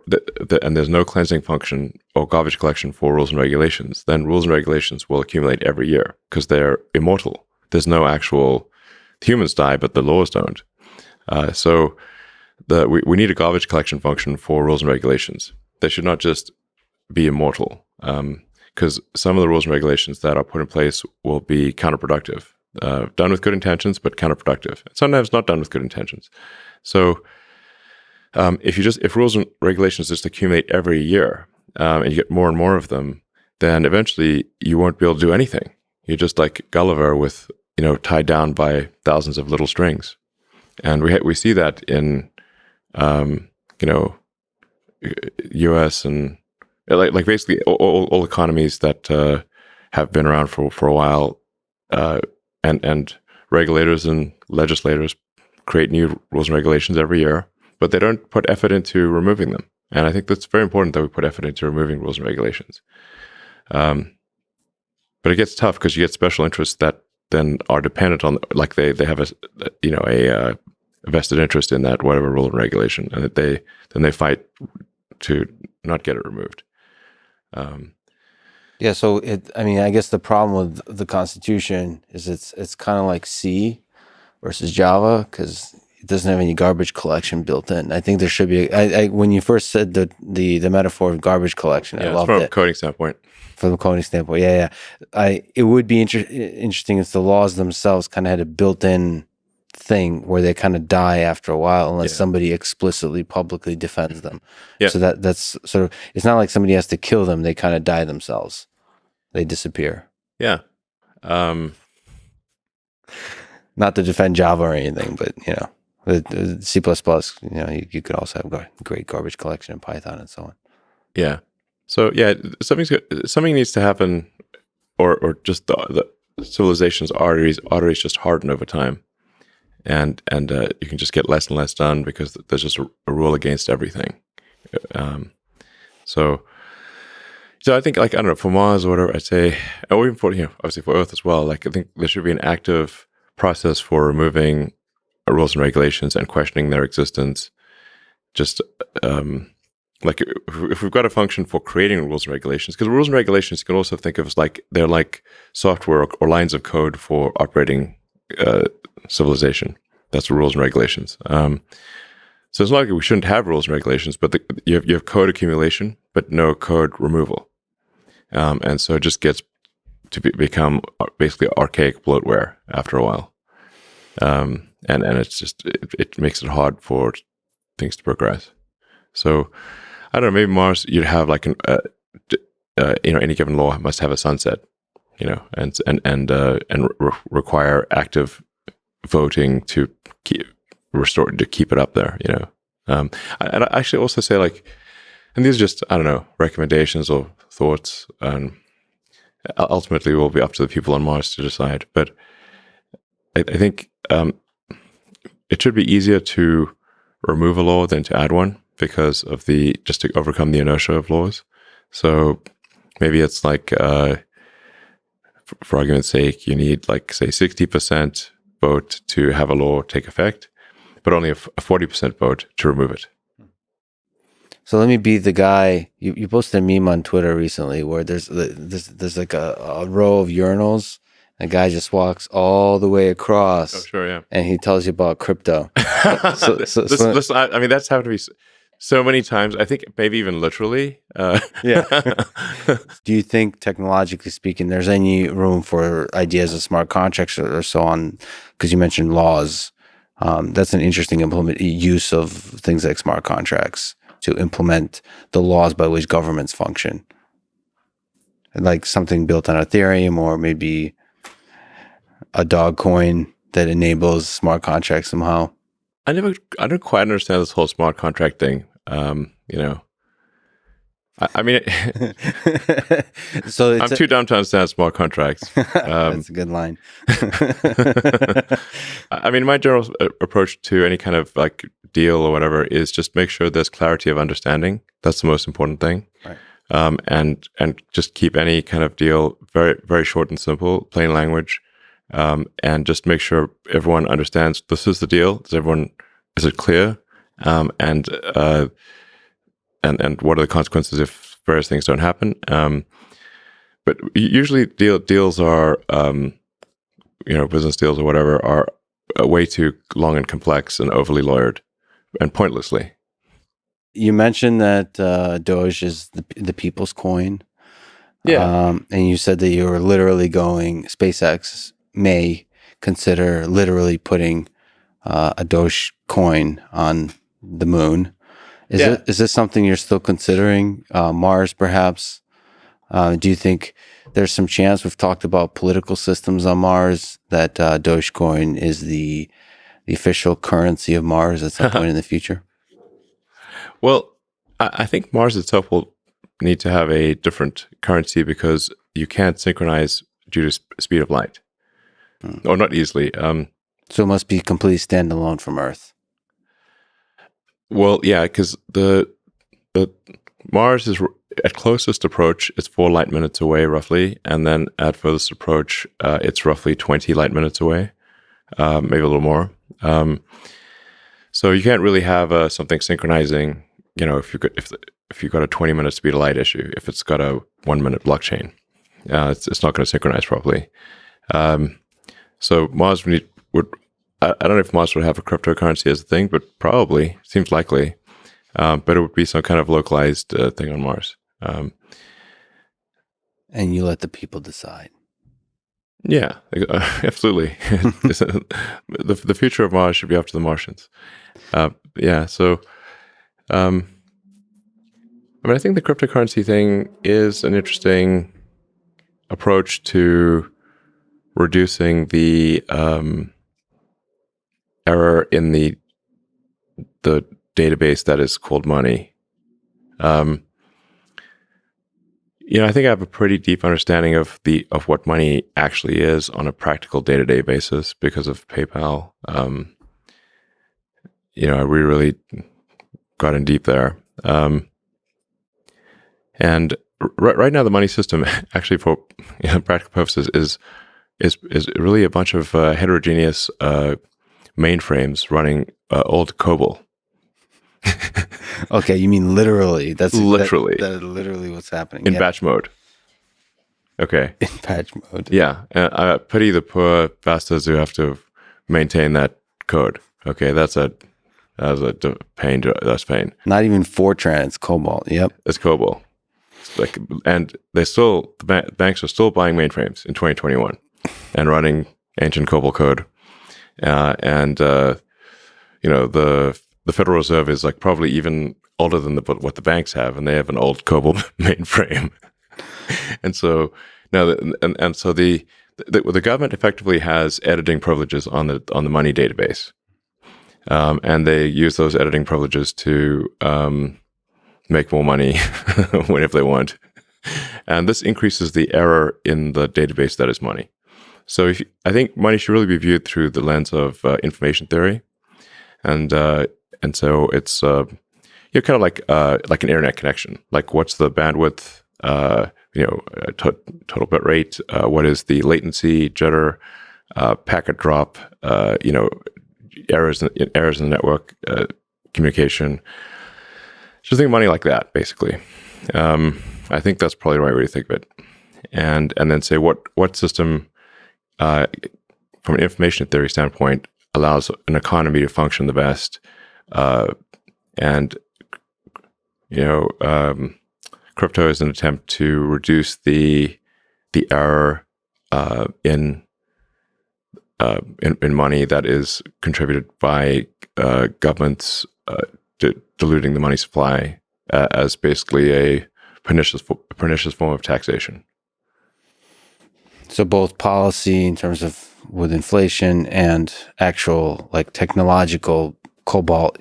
B: and there's no cleansing function or garbage collection for rules and regulations, then rules and regulations will accumulate every year because they're immortal. There's no actual humans die, but the laws don't. So we need a garbage collection function for rules and regulations. They should not just be immortal, because some of the rules and regulations that are put in place will be counterproductive, done with good intentions, but counterproductive. Sometimes not done with good intentions. So if rules and regulations just accumulate every year, and you get more and more of them, then eventually you won't be able to do anything. You're just like Gulliver with, tied down by thousands of little strings. And we see that in, U.S. and like basically all economies that have been around for a while, and regulators and legislators create new rules and regulations every year, but they don't put effort into removing them. And I think that's very important that we put effort into removing rules and regulations. But it gets tough because you get special interests that then are dependent on, like they have a vested interest in that whatever rule and regulation, and that they fight to not get it removed.
A: Yeah, so I guess the problem with the Constitution is it's kind of like C versus Java, because it doesn't have any garbage collection built in. I think there should be. When you first said the metaphor of garbage collection, I loved
B: from
A: it.
B: a coding standpoint.
A: From a coding standpoint, yeah. It would be interesting if the laws themselves kind of had a built-in thing where they kind of die after a while unless somebody explicitly publicly defends them.
B: Yeah.
A: So that's sort of, it's not like somebody has to kill them, they kind of die themselves. They disappear.
B: Yeah.
A: Not to defend Java or anything, but the C++, you could also have great garbage collection in Python and so on.
B: Yeah. So something needs to happen, or just the civilization's arteries just harden over time. And you can just get less and less done because there's just a rule against everything. So I think, like, I don't know, for Mars or whatever, I'd say, or even for, obviously for Earth as well, like, I think there should be an active process for removing rules and regulations and questioning their existence. Just like if we've got a function for creating rules and regulations, because rules and regulations you can also think of as like they're like software or lines of code for operating civilization. That's rules and regulations. So it's not like we shouldn't have rules and regulations, but you have code accumulation, but no code removal, and so it just gets to become basically archaic bloatware after a while, and it's just it makes it hard for things to progress. So I don't know, maybe Mars you'd have like any given law must have a sunset, and require active voting to keep it up there, and I actually also say, like, and these are just, I don't know, recommendations or thoughts, and ultimately it will be up to the people on Mars to decide, but I think it should be easier to remove a law than to add one, because of just to overcome the inertia of laws. So maybe it's like, for argument's sake, you need, like, say 60% vote to have a law take effect, but only a 40% vote to remove it.
A: So let me be the guy. You posted a meme on Twitter recently where there's like a row of urinals. A guy just walks all the way across.
B: Oh, sure, yeah.
A: And he tells you about crypto.
B: Listen, I mean, that's happened to me so many times. I think maybe even literally.
A: Yeah. Do you think, technologically speaking, there's any room for ideas of smart contracts or so on? Because you mentioned laws. That's an interesting use of things like smart contracts to implement the laws by which governments function. Like something built on Ethereum, or maybe a Dogecoin that enables smart contracts somehow.
B: I don't quite understand this whole smart contract thing. I mean,
A: so
B: I'm too dumb to understand smart contracts.
A: That's a good line.
B: I mean, my general approach to any kind of like deal or whatever is just make sure there's clarity of understanding. That's the most important thing.
A: Right.
B: And just keep any kind of deal very, very short and simple, plain language, and just make sure everyone understands this is the deal. Is it clear? And what are the consequences if various things don't happen? But usually deals are, business deals or whatever are way too long and complex and overly lawyered and pointlessly.
A: You mentioned that Doge is the people's coin.
B: Yeah.
A: And you said that you were literally going, SpaceX may consider literally putting a Dogecoin on the moon. Is this something you're still considering? Mars, perhaps? Do you think there's some chance, we've talked about political systems on Mars, that Dogecoin is the official currency of Mars at some point in the future?
B: Well, I think Mars itself will need to have a different currency because you can't synchronize due to speed of light, or not easily.
A: So it must be completely standalone from Earth.
B: Well, yeah, because the Mars is at closest approach, it's 4 light minutes away roughly, and then at furthest approach, it's roughly 20 light minutes away, maybe a little more. So you can't really have something synchronizing. You know, if you've got a 20-minute speed of light issue, if it's got a 1-minute blockchain, it's not going to synchronize properly. So Mars would I don't know if Mars would have a cryptocurrency as a thing, but probably seems likely. But it would be some kind of localized thing on Mars.
A: And you let the people decide.
B: Yeah, absolutely. The future of Mars should be up to the Martians. Yeah, so I mean, I think the cryptocurrency thing is an interesting approach to reducing the error in the database that is called money. I think I have a pretty deep understanding of what money actually is on a practical day-to-day basis because of PayPal. We really got in deep there. And right now, the money system, actually, for practical purposes, is really a bunch of heterogeneous mainframes running old COBOL.
A: Okay, you mean literally? That's
B: literally
A: that's literally what's happening
B: in batch mode. Okay,
A: in batch mode.
B: Yeah, I pity the poor bastards who have to maintain that code. Okay, that's a pain. That's pain.
A: Not even Fortran. It's COBOL. Yep,
B: it's COBOL. And the banks are still buying mainframes in 2021 and running ancient COBOL code. The Federal Reserve is probably even older than what the banks have, and they have an old COBOL mainframe. And so now, so the government effectively has editing privileges on the money database, and they use those editing privileges to make more money whenever they want, and this increases the error in the database that is money. So I think money should really be viewed through the lens of information theory, and so it's kind of like an internet connection. Like, what's the bandwidth? Total bit rate. What is the latency, jitter, packet drop? Errors in the network communication. Just think of money like that, basically. I think that's probably the right way to think of it, and then say what system, from an information theory standpoint, allows an economy to function the best, crypto is an attempt to reduce the error in money that is contributed by governments diluting the money supply as basically a pernicious form of taxation.
A: So both policy in terms of with inflation and actual technological cobalt,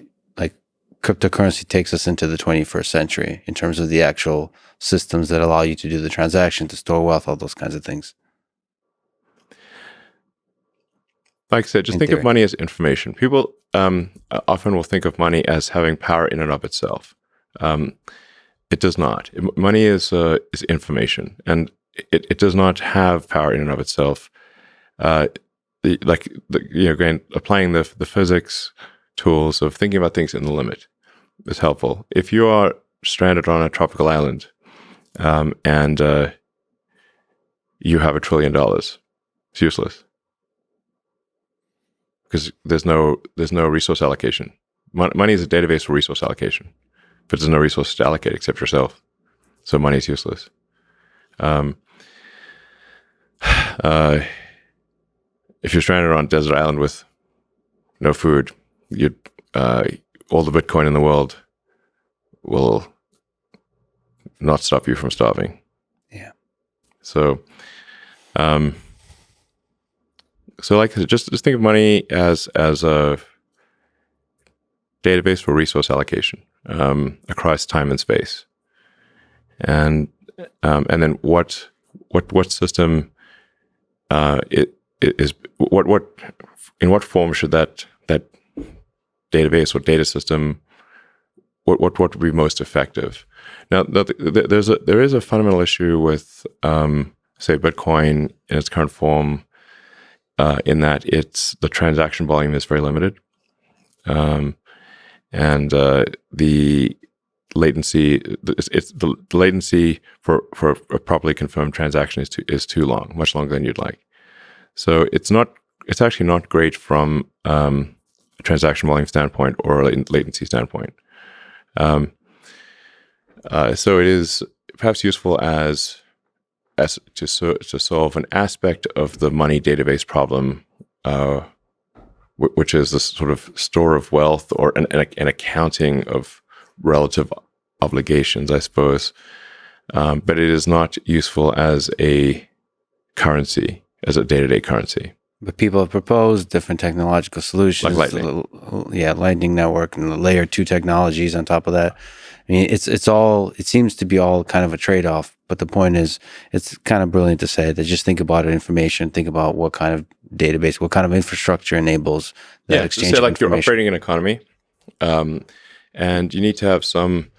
A: cryptocurrency takes us into the 21st century in terms of the actual systems that allow you to do the transaction, to store wealth, all those kinds of things.
B: Like I said, just think of money as information. People often will think of money as having power in and of itself. It does not. Money is information, and it does not have power in and of itself. Again, applying the physics tools of thinking about things in the limit is helpful. If you are stranded on a tropical island and you have $1 trillion, it's useless because there's no resource allocation. money is a database for resource allocation, but there's no resources to allocate except yourself. So money is useless. If you're stranded on a desert island with no food, all the Bitcoin in the world will not stop you from starving.
A: Yeah.
B: So, like just think of money as a database for resource allocation across time and space, and then what system it is what in what form should that database or data system what would be most effective? Now, there is a fundamental issue with say Bitcoin in its current form, in that the transaction volume is very limited, and the latency the latency for a properly confirmed transaction is too long, much longer than you'd like. So it's actually not great from a transaction volume standpoint or a latency standpoint. So it is perhaps useful as to solve an aspect of the money database problem, which is this sort of store of wealth or an accounting of relative obligations, I suppose. But it is not useful as a currency, as a day-to-day currency.
A: But people have proposed different technological solutions,
B: like Lightning.
A: Lightning Network and the layer 2 technologies on top of that. I mean, it seems to be all kind of a trade-off, but the point is, it's kind of brilliant to say that just think about information, think about what kind of database, what kind of infrastructure enables that exchange of
B: like
A: information.
B: You're operating an economy, and you need to have something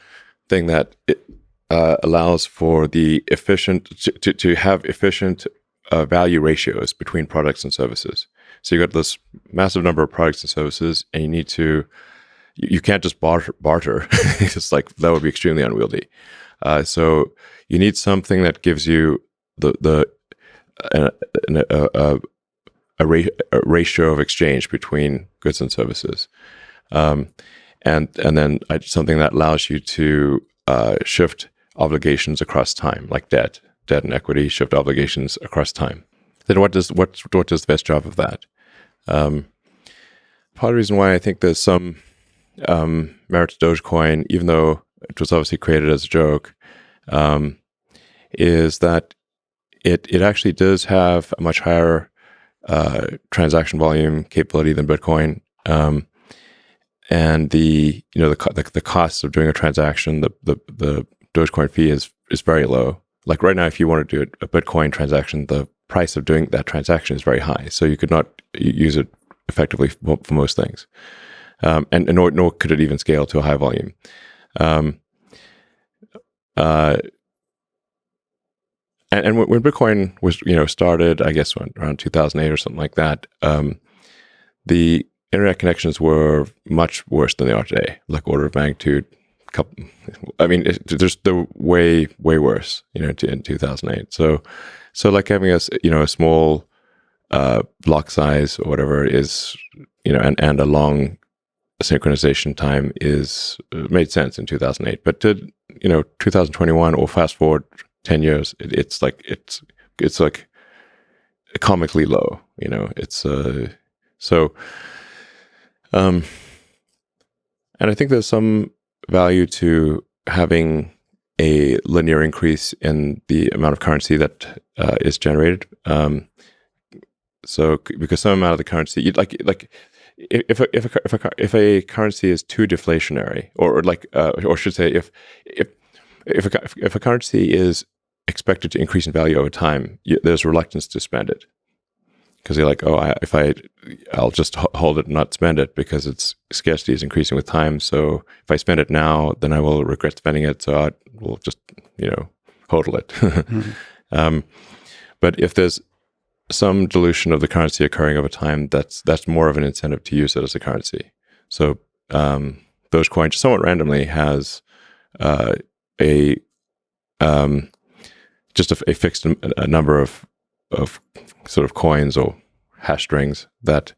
B: that allows for the to have efficient value ratios between products and services. So you got this massive number of products and services, and you need to. You can't just barter. It's like that would be extremely unwieldy. So you need something that gives you a ratio of exchange between goods and services, and then something that allows you to shift obligations across time, like debt and equity, shift obligations across time. Then what does the best job of that? Part of the reason why I think there's some merit to Dogecoin, even though it was obviously created as a joke, is that it actually does have a much higher transaction volume capability than Bitcoin, and the cost of doing a transaction, the Dogecoin fee is very low. Like right now, if you want to do a Bitcoin transaction, the price of doing that transaction is very high, so you could not use it effectively for most things. And nor could it even scale to a high volume. And when Bitcoin was started, I guess around 2008 or something like that, the internet connections were much worse than they are today, like order of magnitude. They're way worse, in 2008. So like having a small block size or whatever is, and a long synchronization time made sense in 2008, but to 2021 or fast forward 10 years, it's like comically low. And I think there's some value to having a linear increase in the amount of currency that is generated. So because some amount of the currency, if a currency is too deflationary, or should say, if a currency is expected to increase in value over time, there's reluctance to spend it, because you're like, I'll just hold it and not spend it because its scarcity is increasing with time. So if I spend it now, then I will regret spending it. So I will just hodl it. Mm-hmm. But if there's some dilution of the currency occurring over time, that's more of an incentive to use it as a currency. So Dogecoin, somewhat randomly, has just a fixed number of sort of coins or hash strings that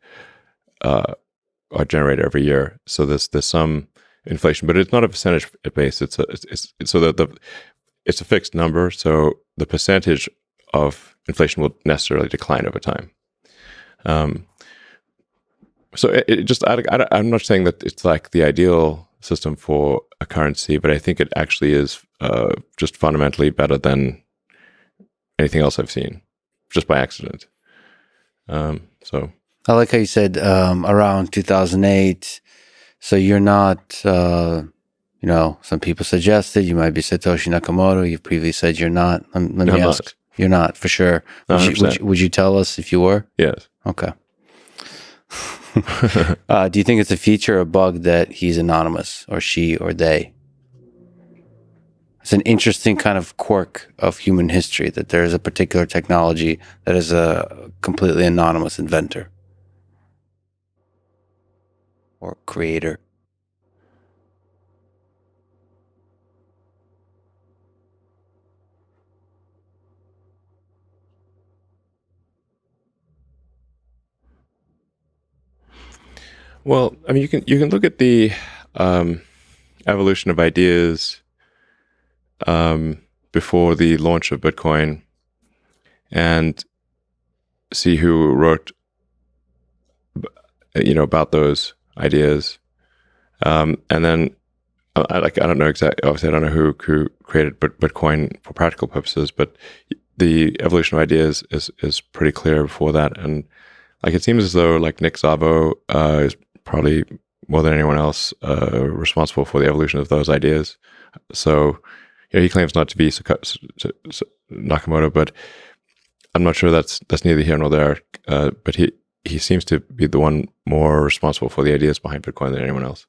B: are generated every year. So there's some inflation, but it's not a percentage base. It's so that it's a fixed number. So the percentage of inflation will necessarily decline over time. So I'm not saying that it's like the ideal system for a currency, but I think it actually is just fundamentally better than anything else I've seen, just by accident. So
A: I like how you said around 2008. So you're not, some people suggested you might be Satoshi Nakamoto. You've previously said you're not. Let me ask.
B: Not.
A: You're not, for sure. Would you tell us if you were?
B: Yes.
A: Okay. Do you think it's a feature or a bug that he's anonymous, or she, or they? It's an interesting kind of quirk of human history that there is a particular technology that is a completely anonymous inventor or creator.
B: Well, I mean, you can look at the evolution of ideas before the launch of Bitcoin and see who wrote, about those ideas, and then I don't know exactly. Obviously, I don't know who created Bitcoin for practical purposes, but the evolution of ideas is pretty clear before that, and like it seems as though like Nick Szabo is probably more than anyone else responsible for the evolution of those ideas. So, he claims not to be Nakamoto, but I'm not sure that's neither here nor there. But he seems to be the one more responsible for the ideas behind Bitcoin than anyone else.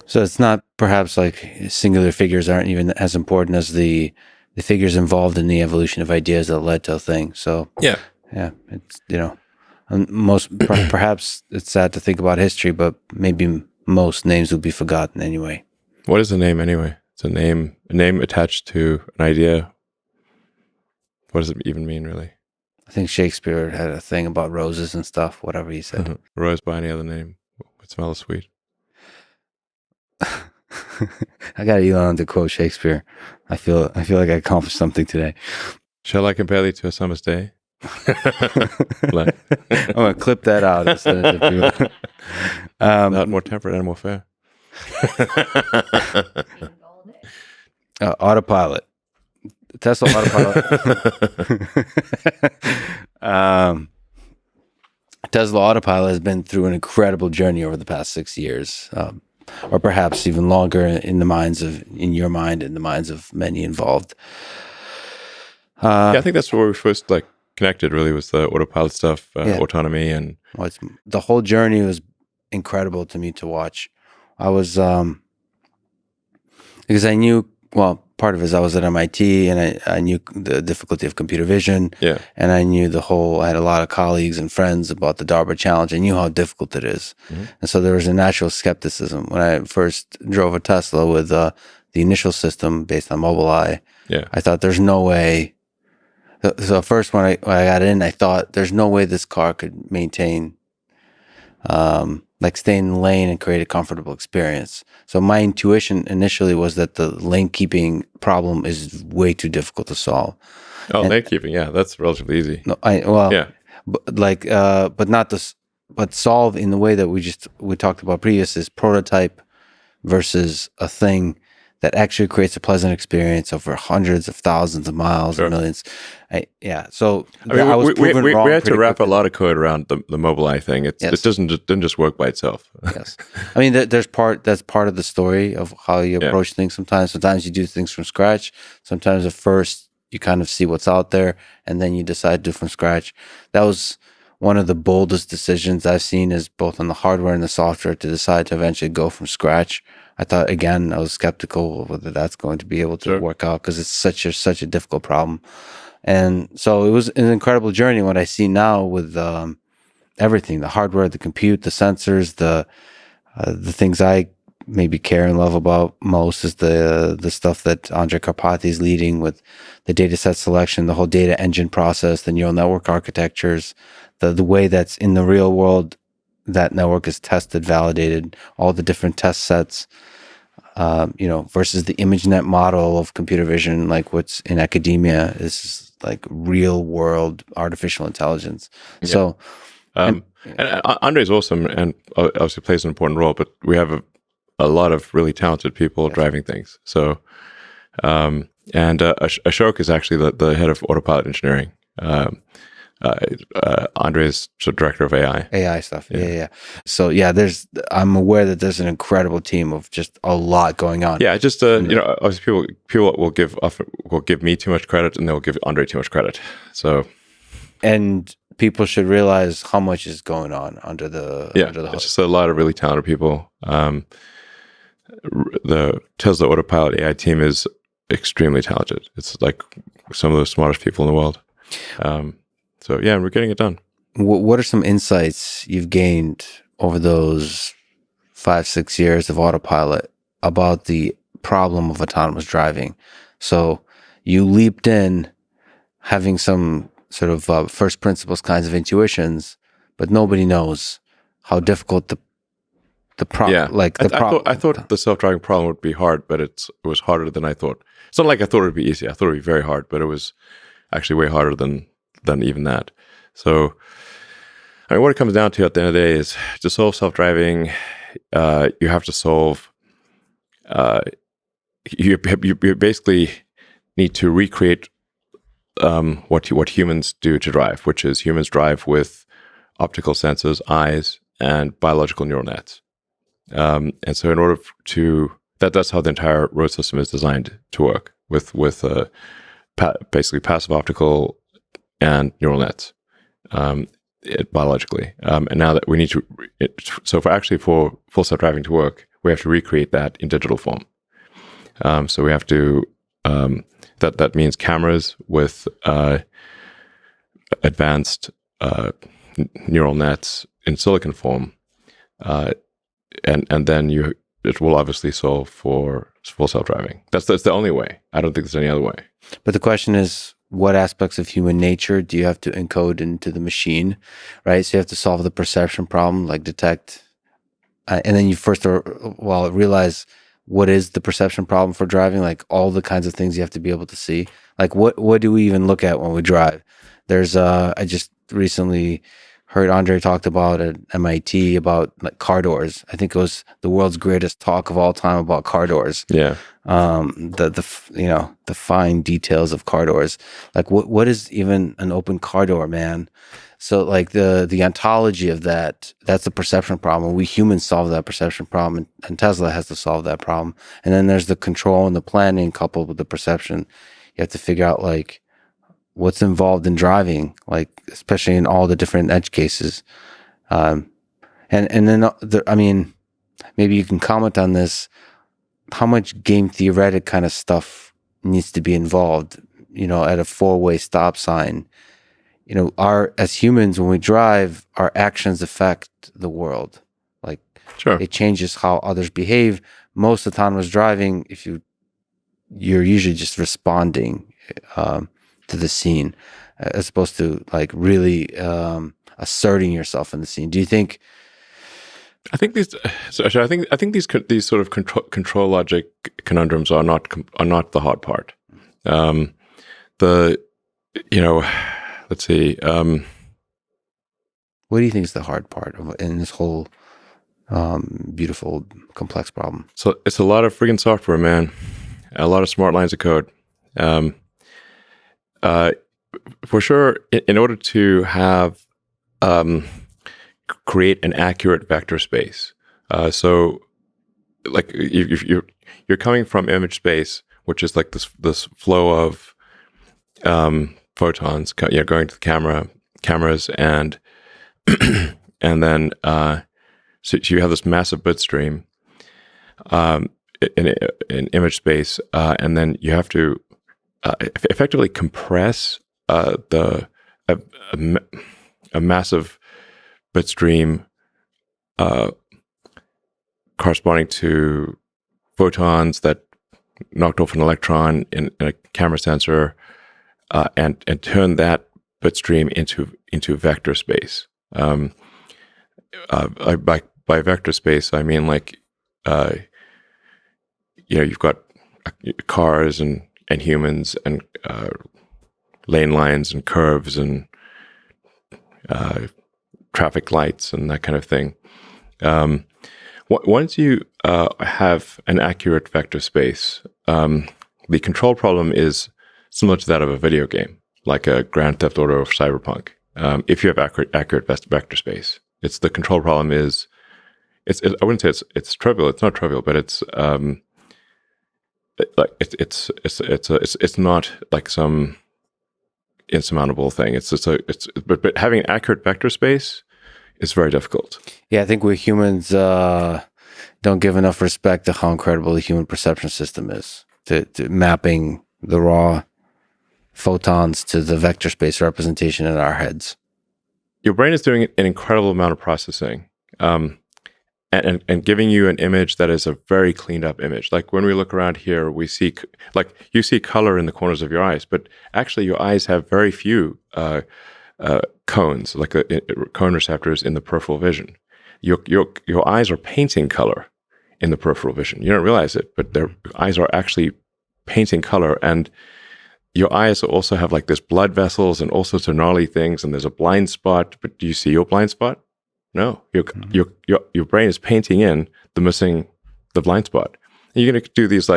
A: So it's not perhaps like singular figures aren't even as important as the figures involved in the evolution of ideas that led to a thing. So
B: yeah,
A: it's perhaps it's sad to think about history, but maybe most names will be forgotten anyway.
B: What is a name anyway? It's a name attached to an idea. What does it even mean, really?
A: I think Shakespeare had a thing about roses and stuff, whatever he said.
B: Rose by any other name would smell sweet.
A: I got Elon to quote Shakespeare. I feel like I accomplished something today.
B: Shall I compare thee to a summer's day?
A: I'm gonna clip that out instead of
B: not more temperate and more fair.
A: Autopilot. Tesla Autopilot. Tesla Autopilot has been through an incredible journey over the past 6 years, or perhaps even longer in your mind, in the minds of many involved.
B: I think that's where we first connected. Really, was the autopilot stuff, autonomy, and
A: the whole journey was incredible to me to watch. I was because I knew, part of it is I was at MIT and I knew the difficulty of computer vision.
B: Yeah.
A: And I knew I had a lot of colleagues and friends about the DARPA challenge. I knew how difficult it is. Mm-hmm. And so there was a natural skepticism. When I first drove a Tesla with the initial system based on Mobileye, I thought there's no way. So first when I got in, I thought there's no way this car could maintain stay in the lane and create a comfortable experience. So my intuition initially was that the lane keeping problem is way too difficult to solve.
B: Lane keeping, that's relatively easy.
A: No, but solve in the way that we talked about previous is prototype versus a thing that actually creates a pleasant experience over hundreds of thousands of miles or millions. So I was proven wrong.
B: We had to wrap a lot of code around the Mobileye thing. It didn't just work by itself.
A: Yes, I mean that's part of the story of how you approach things. Sometimes you do things from scratch. Sometimes at first you kind of see what's out there, and then you decide to do from scratch. That was one of the boldest decisions I've seen, is both on the hardware and the software, to decide to eventually go from scratch. I thought, again, I was skeptical of whether that's going to be able to work out, because it's such a difficult problem. And so it was an incredible journey. What I see now with everything, the hardware, the compute, the sensors, the things I maybe care and love about most is the stuff that Andrej Karpathy is leading with the data set selection, the whole data engine process, the neural network architectures, the way that's in the real world that network is tested, validated, all the different test sets, versus the ImageNet model of computer vision, like what's in academia, is like real world artificial intelligence.
B: Yeah.
A: So,
B: and Andre's awesome and obviously plays an important role, but we have a lot of really talented people driving things. So, Ashok is actually the head of Autopilot engineering. Andre's sort of director of AI
A: stuff. Yeah. So I'm aware that there's an incredible team of just a lot going on.
B: Yeah, just obviously people will give me too much credit, and they'll give Andre too much credit. So, and
A: people should realize how much is going on under the hood.
B: It's just a lot of really talented people. The Tesla Autopilot AI team is extremely talented. It's like some of the smartest people in the world. So yeah, we're getting it done.
A: What are some insights you've gained over those 5-6 years of Autopilot about the problem of autonomous driving? So you leaped in having some sort of first principles kinds of intuitions, but nobody knows how difficult the problem.
B: I thought the self-driving problem would be hard, but it was harder than I thought. It's not like I thought it would be easy. I thought it would be very hard, but it was actually way harder than even that. So, I mean, what it comes down to at the end of the day is to solve self-driving, you have to solve. You basically need to recreate what humans do to drive, which is humans drive with optical senses, eyes, and biological neural nets. And so, in order to that's how the entire road system is designed to work with basically passive optical and neural nets, biologically. And now that we need to, for full self-driving to work, we have to recreate that in digital form. So we have to, that means cameras with advanced neural nets in silicon form. And then it will obviously solve for full self-driving. That's the only way. I don't think there's any other way.
A: But the question is, what aspects of human nature do you have to encode into the machine, right? So you have to solve the perception problem, like detect, and then you first realize what is the perception problem for driving, like all the kinds of things you have to be able to see. Like what do we even look at when we drive? There's I just recently heard Andre talked about at MIT about like car doors. I think it was the world's greatest talk of all time about car doors.
B: Yeah.
A: The fine details of car doors. Like what is even an open car door, man? So like the ontology of that's the perception problem. We humans solve that perception problem, and Tesla has to solve that problem. And then there's the control and the planning coupled with the perception. You have to figure out like what's involved in driving, like especially in all the different edge cases. And then maybe you can comment on this. How much game theoretic kind of stuff needs to be involved, at a 4-way stop sign? As humans, when we drive, our actions affect the world. Like,
B: sure,
A: it changes how others behave. Most autonomous driving, you're usually just responding to the scene, as opposed to like really asserting yourself in the scene. Do you think?
B: I think these sort of control logic conundrums are not the hard part. Let's see.
A: What do you think is the hard part in this whole beautiful, complex problem?
B: So it's a lot of friggin' software, man. A lot of smart lines of code. For sure, in order to have create an accurate vector space. So, like if you're coming from image space, which is like this flow of photons, going to the cameras, and and then so you have this massive bit stream in image space, and then you have to effectively compress a massive bit stream corresponding to photons that knocked off an electron in a camera sensor, and turn that bit stream into vector space. by vector space, I mean like you've got cars and humans and lane lines and curves and traffic lights and that kind of thing. Once you have an accurate vector space, the control problem is similar to that of a video game, like a Grand Theft Auto or Cyberpunk. If you have accurate vector space, it's the control problem is I wouldn't say it's trivial. It's not trivial, but it's not like some insurmountable thing. But having accurate vector space is very difficult.
A: Yeah, I think we humans don't give enough respect to how incredible the human perception system is, to mapping the raw photons to the vector space representation in our heads.
B: Your brain is doing an incredible amount of processing, and giving you an image that is a very cleaned up image. Like when we look around here, we see, like you see color in the corners of your eyes, but actually your eyes have very few cones, like cone receptors in the peripheral vision. Your eyes are painting color in the peripheral vision. You don't realize it, but their eyes are actually painting color, and your eyes also have like this blood vessels and all sorts of gnarly things, and there's a blind spot. But do you see your blind spot? No, your brain is painting in the blind spot. And you're going to do these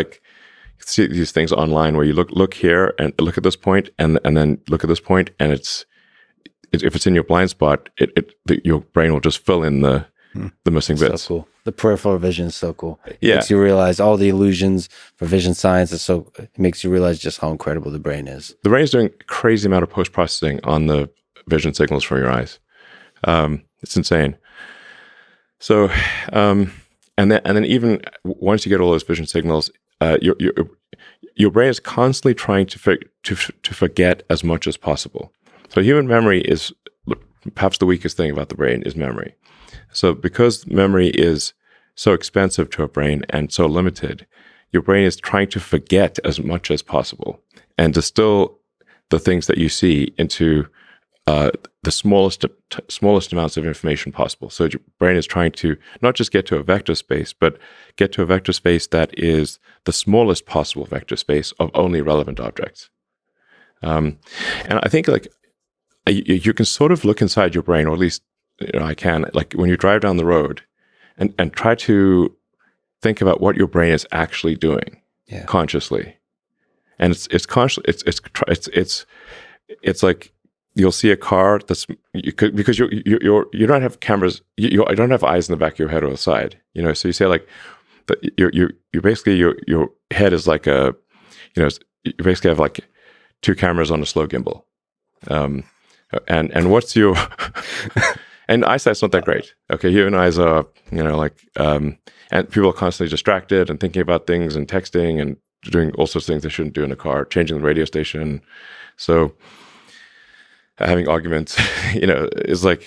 B: see these things online where you look here and look at this point and then look at this point, and if it's in your blind spot, your brain will just fill in the missing bits.
A: So cool. The peripheral vision is so cool. It
B: Yeah.
A: makes you realize all the illusions for vision science. It makes you realize just how incredible the brain is.
B: The brain is doing a crazy amount of post-processing on the vision signals from your eyes. It's insane. So, and then even once you get all those vision signals, your brain is constantly trying to forget as much as possible. So human memory is perhaps the weakest thing about the brain is memory. So because memory is so expensive to a brain and so limited, your brain is trying to forget as much as possible and distill the things that you see into the smallest amounts of information possible. So your brain is trying to not just get to a vector space, but get to a vector space that is the smallest possible vector space of only relevant objects. And I think like you can sort of look inside your brain, or at least I can, like when you drive down the road and try to think about what your brain is actually doing consciously. And it's like you'll see a car because you don't have cameras, you don't have eyes in the back of your head or the side, so you say like you basically your head is like you basically have like two cameras on a slow gimbal. And what's your and eyesight's not that great. Okay, human eyes are, and people are constantly distracted and thinking about things and texting and doing all sorts of things they shouldn't do in a car, changing the radio station. So having arguments, is like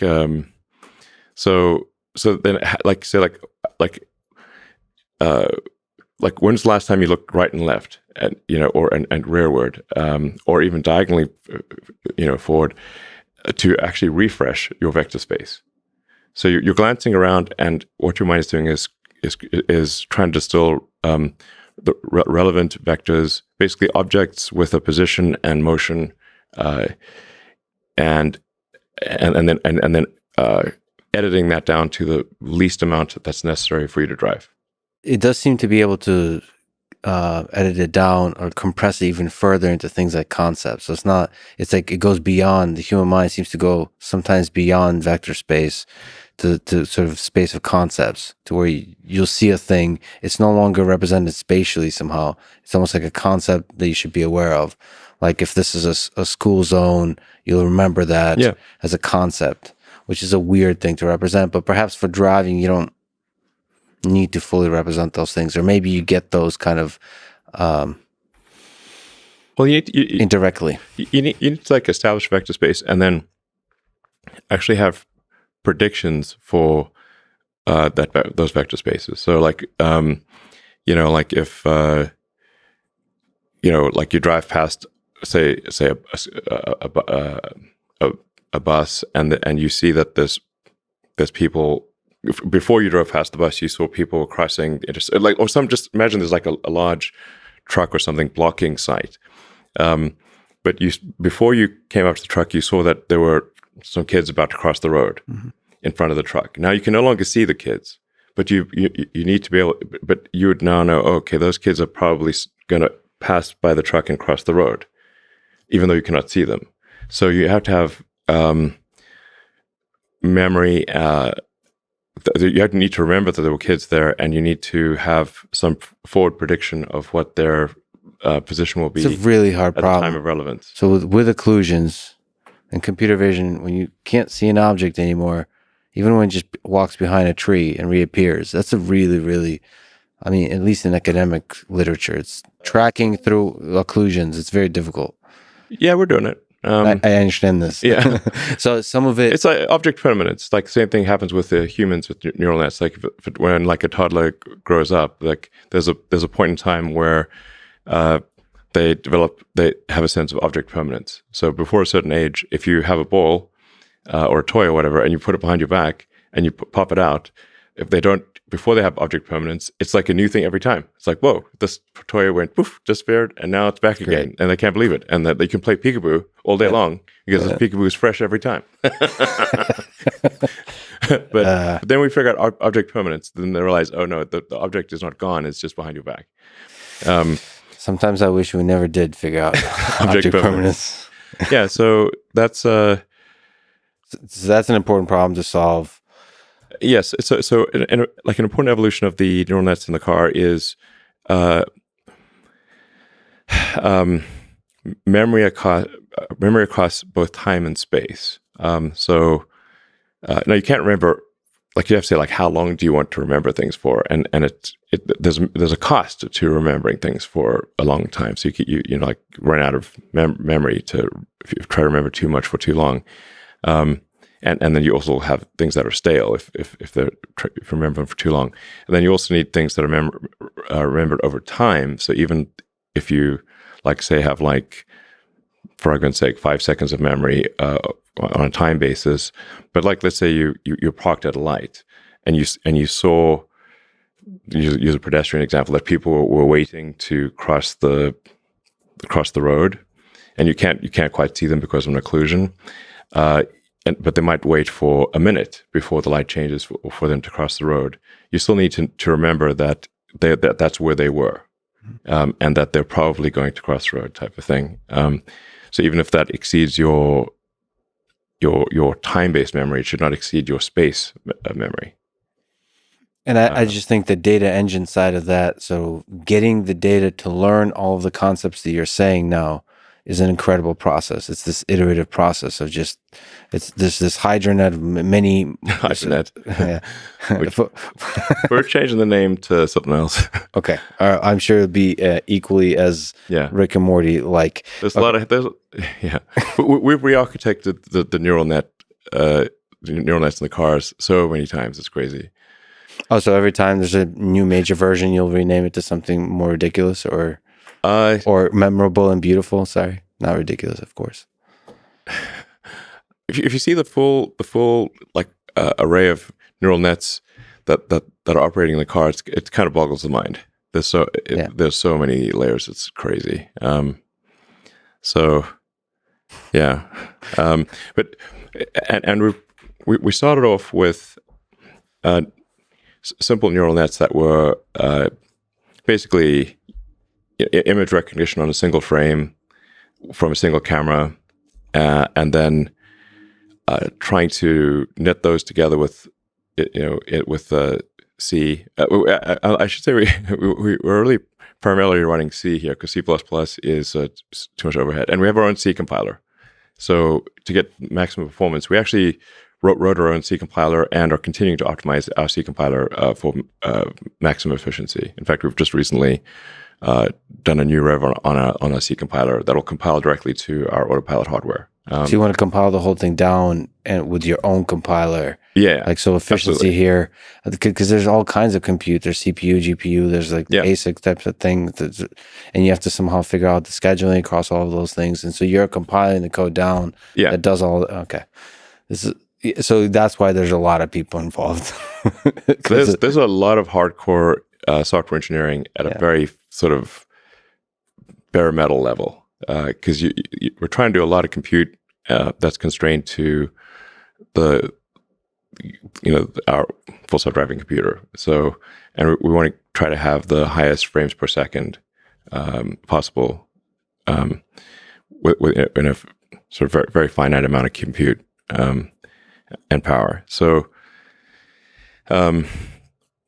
B: so then like say like when's the last time you looked right and left and and rearward, or even diagonally forward, to actually refresh your vector space. So you're glancing around, and what your mind is doing is trying to distill the relevant vectors, basically objects with a position and motion, and then editing that down to the least amount that's necessary for you to drive.
A: It does seem to be able to edit it down or compress it even further into things like concepts. So it's like it goes beyond, the human mind seems to go sometimes beyond vector space to sort of space of concepts, to where you'll see a thing, it's no longer represented spatially somehow. It's almost like a concept that you should be aware of. Like if this is a school zone, you'll remember that as a concept, which is a weird thing to represent. But perhaps for driving, you don't need to fully represent those things, or maybe you get those kind of indirectly.
B: You need to like establish vector space and then actually have predictions for those vector spaces. So like like if like you drive past say a bus and you see that there's people before you drove past the bus, you saw people crossing, or just imagine there's like a large truck or something blocking sight. But before you came up to the truck, you saw that there were some kids about to cross the road in front of the truck. Now you can no longer see the kids, but you need to be able. But you would now know, okay, those kids are probably going to pass by the truck and cross the road, even though you cannot see them. So you have to have memory. You need to remember that there were kids there, and you need to have some forward prediction of what their position will be.
A: It's a really hard
B: at
A: problem.
B: The time of relevance.
A: So with occlusions and computer vision, when you can't see an object anymore, even when it just walks behind a tree and reappears, that's a really, really, I mean, at least in academic literature, it's tracking through occlusions. It's very difficult.
B: Yeah, we're doing it.
A: I understand this.
B: Yeah.
A: So some of it,
B: it's like object permanence. Like the same thing happens with the humans with neural nets. Like when like a toddler grows up, like there's a point in time where they have a sense of object permanence. So before a certain age, if you have a ball or a toy or whatever, and you put it behind your back and you pop it out, if they don't, before they have object permanence, it's like a new thing every time. It's like, whoa, this toy went poof, disappeared, and now it's back again, and they can't believe it. And that they can play peekaboo all day long because the peekaboo is fresh every time. But then we figure out object permanence. Then they realize, oh no, the object is not gone; it's just behind your back.
A: Sometimes I wish we never did figure out object permanence.
B: Yeah, so that's
A: an important problem to solve.
B: Yes, so like an important evolution of the neural nets in the car is memory across both time and space. So now you can't remember. Like you have to say, like, how long do you want to remember things for? And there's a cost to remembering things for a long time. So you like run out of memory if you try to remember too much for too long. And then you also have things that are stale if you remember them for too long. And then you also need things that are remembered over time. So even if you, like, say, have, like, for argument's sake, 5 seconds of memory on a time basis, but, like, let's say you're parked at a light and you saw, use a pedestrian example, that people were waiting to cross the road, and you can't quite see them because of an occlusion. But they might wait for a minute before the light changes for them to cross the road. You still need to remember that that's where they were, and that they're probably going to cross the road, type of thing. So even if that exceeds your time-based memory, it should not exceed your space memory.
A: And I just think the data engine side of that, so getting the data to learn all of the concepts that you're saying now, is an incredible process. It's this iterative process of just, it's this hydronet of many...
B: Hydronet.
A: Yeah.
B: We're changing the name to something else.
A: Okay. I'm sure it'll be equally as Rick and Morty like.
B: There's a lot of... We've re-architected the neural net, neural nets in the cars so many times. It's crazy.
A: Oh, so every time there's a new major version, you'll rename it to something more ridiculous or memorable and beautiful. Sorry, not ridiculous, of course.
B: If you see the full like array of neural nets that are operating in the car, it kind of boggles the mind. There's so many layers. It's crazy. But we started off with simple neural nets that were basically image recognition on a single frame from a single camera, and then trying to knit those together with C. I should say we're really primarily running C here because C++ is too much overhead, and we have our own C compiler. So to get maximum performance, we actually wrote our own C compiler and are continuing to optimize our C compiler for maximum efficiency. In fact, we've just recently done a new rev on a C compiler that'll compile directly to our Autopilot hardware.
A: So you want to compile the whole thing down and with your own compiler.
B: Yeah.
A: Like, so efficiency absolutely. Here, because there's all kinds of compute. There's CPU, GPU, there's like basic types of things. And you have to somehow figure out the scheduling across all of those things. And so you're compiling the code down that does all, okay. So that's why there's a lot of people involved.
B: There's a lot of hardcore software engineering at a very sort of bare metal level, because we're trying to do a lot of compute that's constrained to our full self-driving computer. So, and we want to try to have the highest frames per second possible in a sort of very, very finite amount of compute and power. So we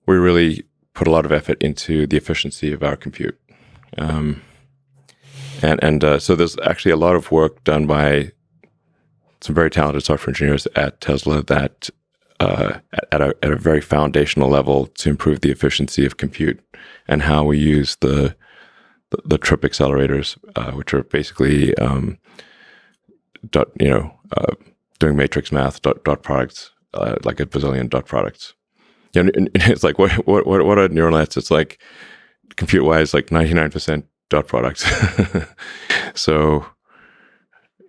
B: really put a lot of effort into the efficiency of our compute. So there's actually a lot of work done by some very talented software engineers at Tesla that at a very foundational level to improve the efficiency of compute and how we use the trip accelerators, which are basically doing matrix math, dot products, like a bazillion dot products. And it's like, what are neural nets? It's like, compute-wise, like 99% dot products. So,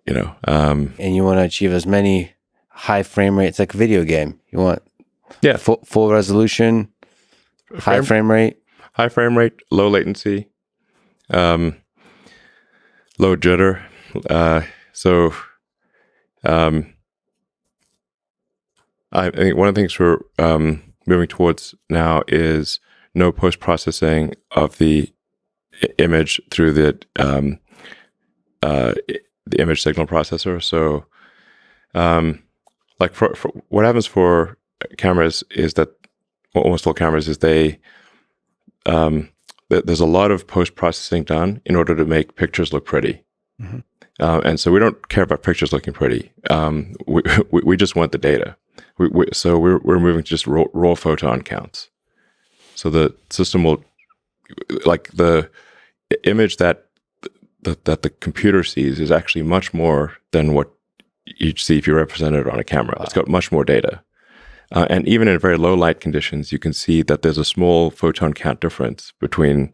B: and
A: you want to achieve as many high frame rates, like a video game. You want full resolution, high frame rate,
B: low latency, low jitter. I think one of the things we're moving towards now is no post-processing of the image through the image signal processor. So, like for what happens for cameras is that almost all cameras is there's a lot of post-processing done in order to make pictures look pretty. Mm-hmm. And so we don't care about pictures looking pretty. We just want the data. So we're moving to just raw photon counts. So the system will, like the image that the computer sees is actually much more than what you'd see if you represented it on a camera. Wow. It's got much more data. And even in very low light conditions, you can see that there's a small photon count difference between,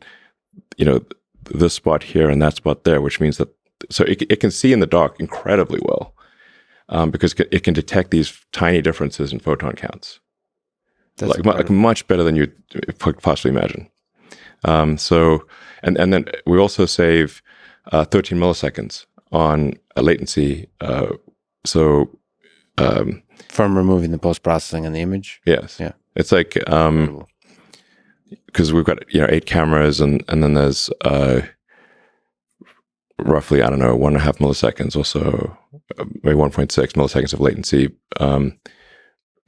B: this spot here and that spot there, which means that, so it can see in the dark incredibly well, because it can detect these tiny differences in photon counts. That's like much better than you could possibly imagine. And then we also save 13 milliseconds on latency.
A: From removing the post-processing in the image?
B: Yes.
A: Yeah.
B: It's like, because we've got, 8 cameras and then there's roughly, 1.5 milliseconds or so, maybe 1.6 milliseconds of latency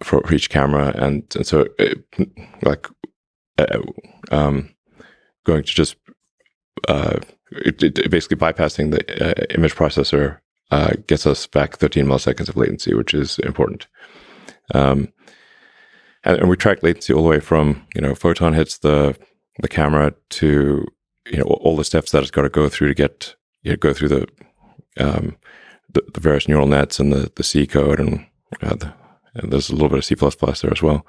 B: for each camera. And so going to just basically bypassing the image processor gets us back 13 milliseconds of latency, which is important. And we track latency all the way from, photon hits the camera to, all the steps that it's got to go through to get, go through the various neural nets and the C code and there's a little bit of C++ there as well.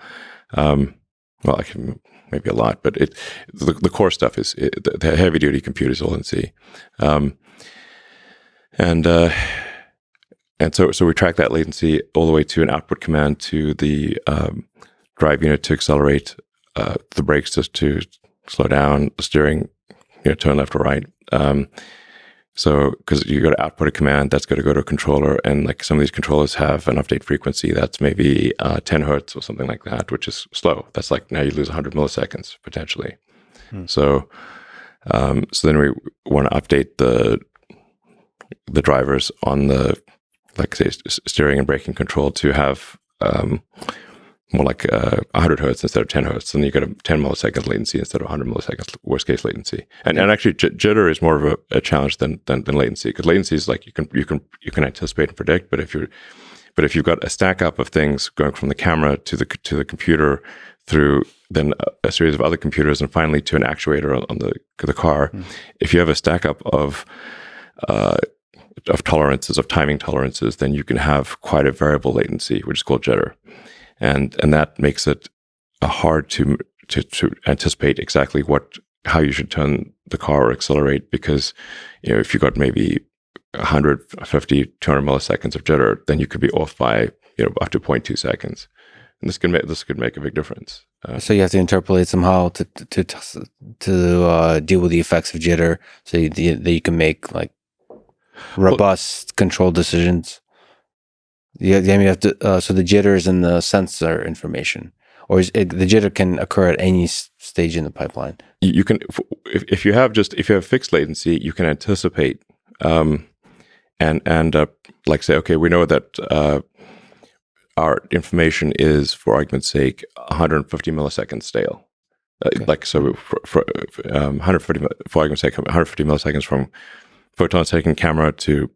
B: Maybe a lot, but the core stuff is the heavy duty compute is all in C. And so we track that latency all the way to an output command to the drive unit to accelerate, the brakes to slow down, the steering, turn left or right. So because you got to output a command that's going to go to a controller, and like some of these controllers have an update frequency that's maybe 10 hertz or something like that, which is slow. That's like now you lose 100 milliseconds potentially. So then we want to update the drivers on the, like say, steering and braking control to have more like 100 hertz instead of 10 hertz, and you get a 10 millisecond latency instead of 100 milliseconds worst case latency. And actually, jitter is more of a challenge than latency, because latency is like you can anticipate and predict, but if you've got a stack up of things going from the camera to the computer through then a series of other computers and finally to an actuator on the car, if you have a stack up of tolerances, of timing tolerances, then you can have quite a variable latency, which is called jitter. And that makes it hard to anticipate exactly how you should turn the car or accelerate, because if you got maybe 150, 200 milliseconds of jitter, then you could be off by up to 0.2 seconds, and this could make a big difference.
A: So you have to interpolate somehow to deal with the effects of jitter, so that you can make like robust control decisions. You have to. So the jitter is in the sensor information, or the jitter can occur at any stage in the pipeline.
B: You can, if you have fixed latency, you can anticipate, and like say, okay, we know that our information is, for argument's sake, 150 milliseconds stale. Okay. Like so, for 150 for argument's sake, 150 milliseconds from photon taken camera to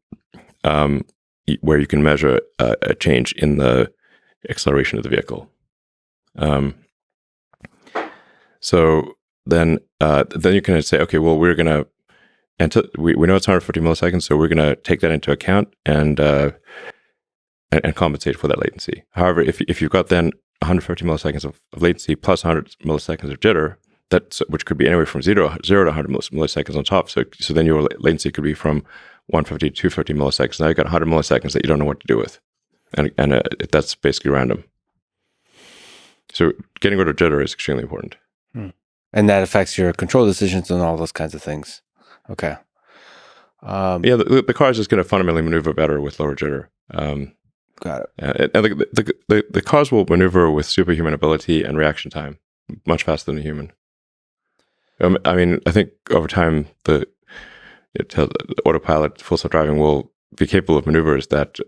B: where you can measure a change in the acceleration of the vehicle. So then you can say, okay, well, we're going to, we know it's 150 milliseconds, so we're going to take that into account and compensate for that latency. However, if you've got then 150 milliseconds of latency plus 100 milliseconds of jitter, which could be anywhere from 0 to 100 milliseconds on top. So then your latency could be from 150 to 250 milliseconds. Now you've got 100 milliseconds that you don't know what to do with, and that's basically random. So getting rid of jitter is extremely important.
A: And that affects your control decisions and all those kinds of things. Okay.
B: The car is just going to fundamentally maneuver better with lower jitter.
A: Got it.
B: And the cars will maneuver with superhuman ability and reaction time much faster than a human. I mean, I think over time, the autopilot, full self-driving will be capable of maneuvers that,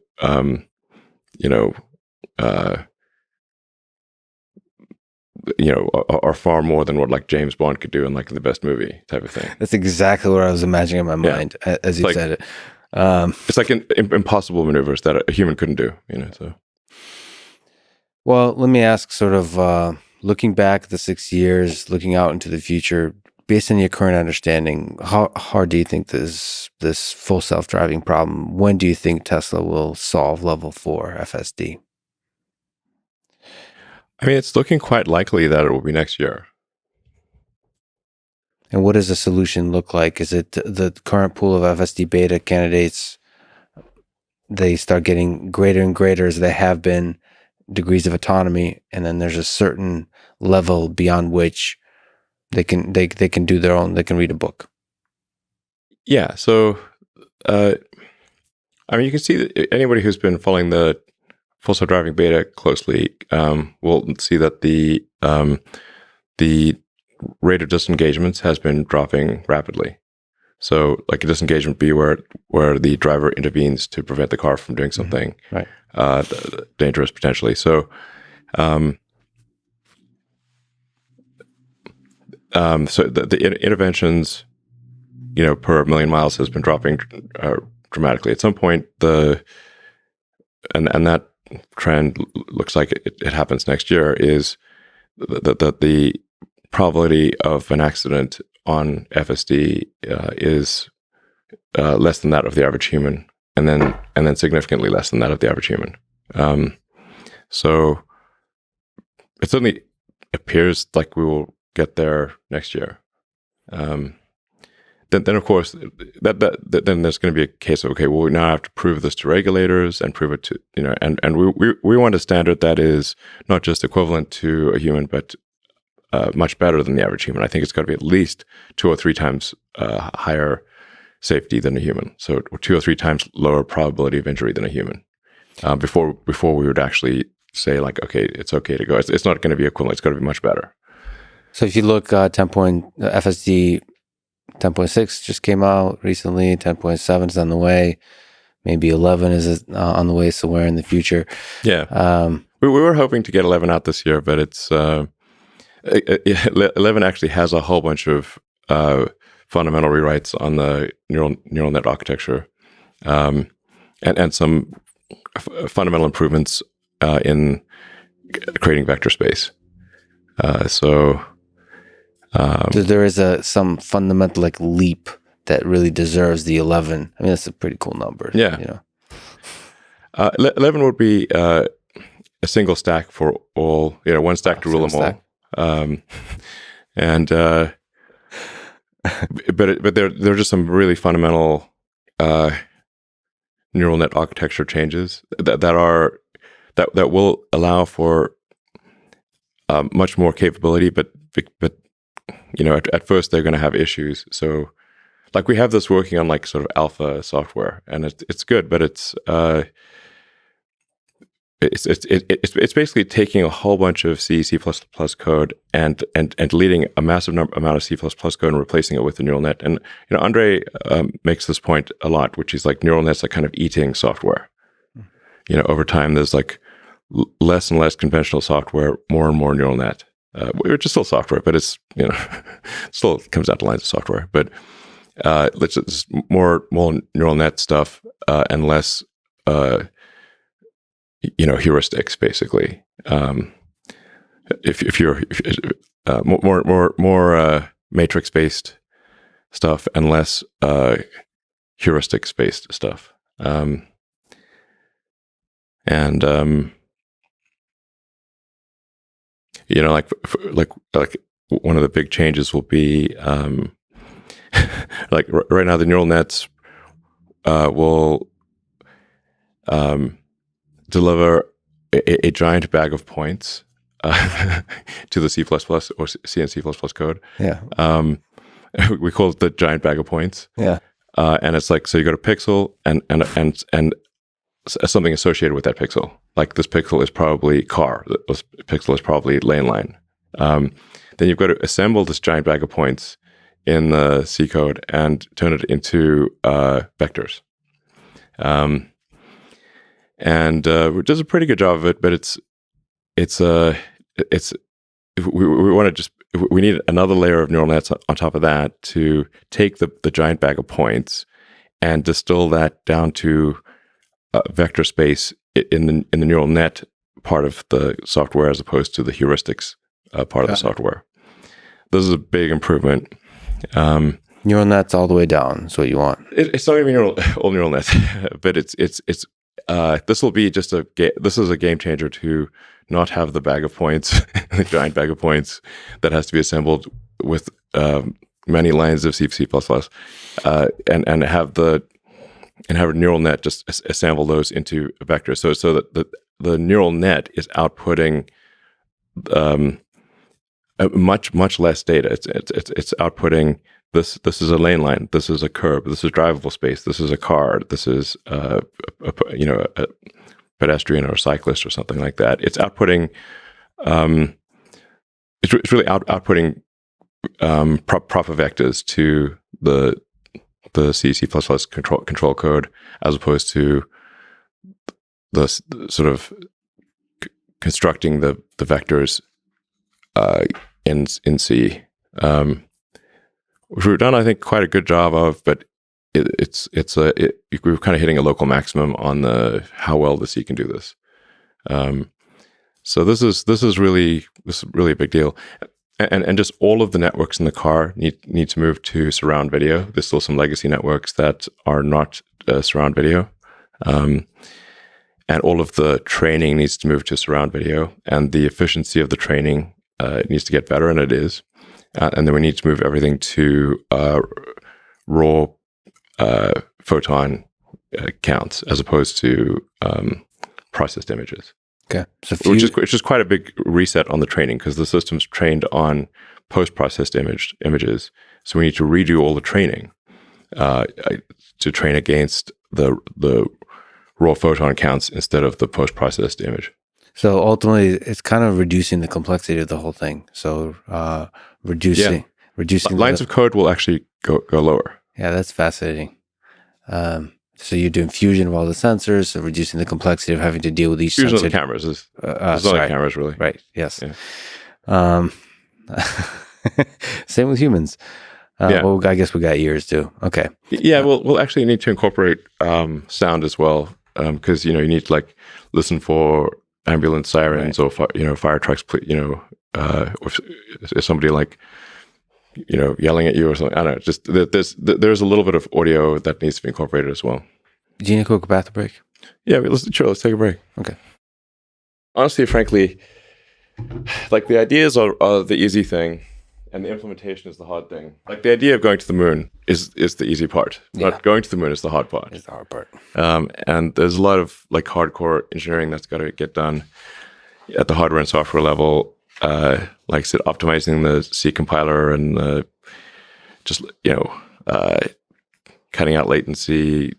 B: are far more than what like James Bond could do in like the best movie type of thing.
A: That's exactly what I was imagining in my mind as you said it.
B: It's like impossible maneuvers that a human couldn't do. So.
A: Well, let me ask, sort of looking back at the 6 years, looking out into the future, based on your current understanding, how hard do you think this full self-driving problem? When do you think Tesla will solve level 4 FSD?
B: I mean, it's looking quite likely that it will be next year.
A: And what does the solution look like? Is it the current pool of FSD beta candidates, they start getting greater and greater as they have been degrees of autonomy, and then there's a certain level beyond which they can do their own, they can read a book?
B: Yeah. So, I mean, you can see that anybody who's been following the full self-driving beta closely will see that the rate of disengagements has been dropping rapidly. So, like a disengagement be where the driver intervenes to prevent the car from doing something dangerous potentially. So, the interventions, per million miles has been dropping dramatically. At some point, and that trend looks like it happens next year, is that the probability of an accident on FSD is less than that of the average human, and then significantly less than that of the average human. So it certainly appears like we will get there next year. Then of course then there's going to be a case of, okay, well, we now have to prove this to regulators and prove it to and we want a standard that is not just equivalent to a human, but much better than the average human. I think it's got to be at least 2 or 3 times higher safety than a human. So 2 or 3 times lower probability of injury than a human. Before we would actually say like, okay, it's okay to go. It's not going to be equivalent. It's got to be much better.
A: So if you look, FSD 10.6 just came out recently. 10.7 is on the way. Maybe 11 is on the way somewhere in the future.
B: Yeah. We were hoping to get 11 out this year, but it's 11 actually has a whole bunch of fundamental rewrites on the neural net architecture, and some fundamental improvements in creating vector space. So
A: there is some fundamental leap that really deserves the 11. I mean, that's a pretty cool number.
B: Yeah. 11 would be a single stack for all, one stack to rule them all. But there are just some really fundamental neural net architecture changes that that will allow for much more capability, but at first they're going to have issues. So, like, we have this working on like sort of alpha software, and it's good, but it's basically taking a whole bunch of C code and deleting a massive amount of C code and replacing it with the neural net. And Andre makes this point a lot, which is like neural nets are kind of eating software. Over time, there's like less and less conventional software, more and more neural net, which is still software, but it's still comes out to lines of software. But let's just more neural net stuff and less. Heuristics, basically. If you're more matrix based stuff and less heuristics based stuff, like one of the big changes will be like right now the neural nets will deliver a giant bag of points to the C++ or C and C++ code.
A: Yeah.
B: We call it the giant bag of points.
A: Yeah.
B: And it's like, so you got a pixel and something associated with that pixel. Like this pixel is probably car. This pixel is probably lane line. Then you've got to assemble this giant bag of points in the C code and turn it into vectors. And it does a pretty good job of it, but we need another layer of neural nets on top of that to take the giant bag of points and distill that down to vector space in the neural net part of the software as opposed to the heuristics part of the software. This is a big improvement.
A: Neural nets all the way down is what you want.
B: It's not even all neural nets, but it's this will be just this is a game changer to not have the bag of points, the giant bag of points that has to be assembled with many lines of C++, and have a neural net just assemble those into a vector. So that the neural net is outputting much less data. It's outputting this is a lane line, this is a curb, this is drivable space, this is a car, this is a pedestrian or a cyclist or something like that. It's outputting it's really outputting proper vectors to the C control code, as opposed to the sort of constructing the vectors in C, which we've done, I think, quite a good job of. But we're kind of hitting a local maximum on how well the C can do this. So this is really a big deal. And just all of the networks in the car need to move to surround video. There's still some legacy networks that are not surround video. And all of the training needs to move to surround video. And the efficiency of the training needs to get better, and it is. And then we need to move everything to raw photon counts as opposed to processed images.
A: Okay, so
B: which is quite a big reset on the training, because the system's trained on post-processed images. So we need to redo all the training to train against the raw photon counts instead of the post-processed image.
A: So ultimately, it's kind of reducing the complexity of the whole thing. So reducing
B: lines of code will actually go lower.
A: Yeah, that's fascinating. So you're doing fusion of all the sensors, so reducing the complexity of having to deal with each
B: fusion
A: sensor.
B: Of the cameras is not like cameras, really.
A: Right. Yes.
B: Yeah.
A: Same with humans. Well, I guess we got ears too. Okay.
B: Yeah. We'll actually need to incorporate sound as well, because you need to like listen for ambulance sirens, right, or fire trucks. Or if somebody like yelling at you or something. I don't know. Just there's a little bit of audio that needs to be incorporated as well.
A: Do you need a quick bathroom break?
B: Yeah, let's take a break.
A: Okay.
B: Honestly, frankly, like the ideas are the easy thing. and the implementation is the hard thing. Like the idea of going to the moon is the easy part, but going to the moon is the hard part.
A: It's the hard part.
B: And there's a lot of like hardcore engineering that's got to get done at the hardware and software level. Like I said, optimizing the C compiler and just cutting out latency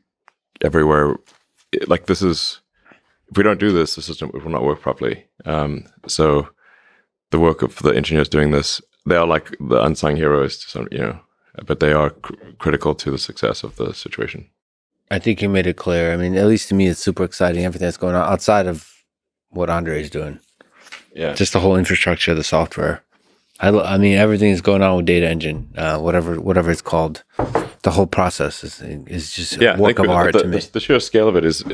B: everywhere. Like this is, if we don't do this, the system will not work properly. So the work of the engineers doing this, they are like the unsung heroes to some, but they are critical to the success of the situation.
A: I think you made it clear. I mean, at least to me, it's super exciting. Everything that's going on outside of what Andre is doing.
B: Yeah.
A: Just the whole infrastructure, the software. I mean, everything is going on with data engine, whatever it's called. The whole process is just a work of art to me.
B: The sheer scale of it is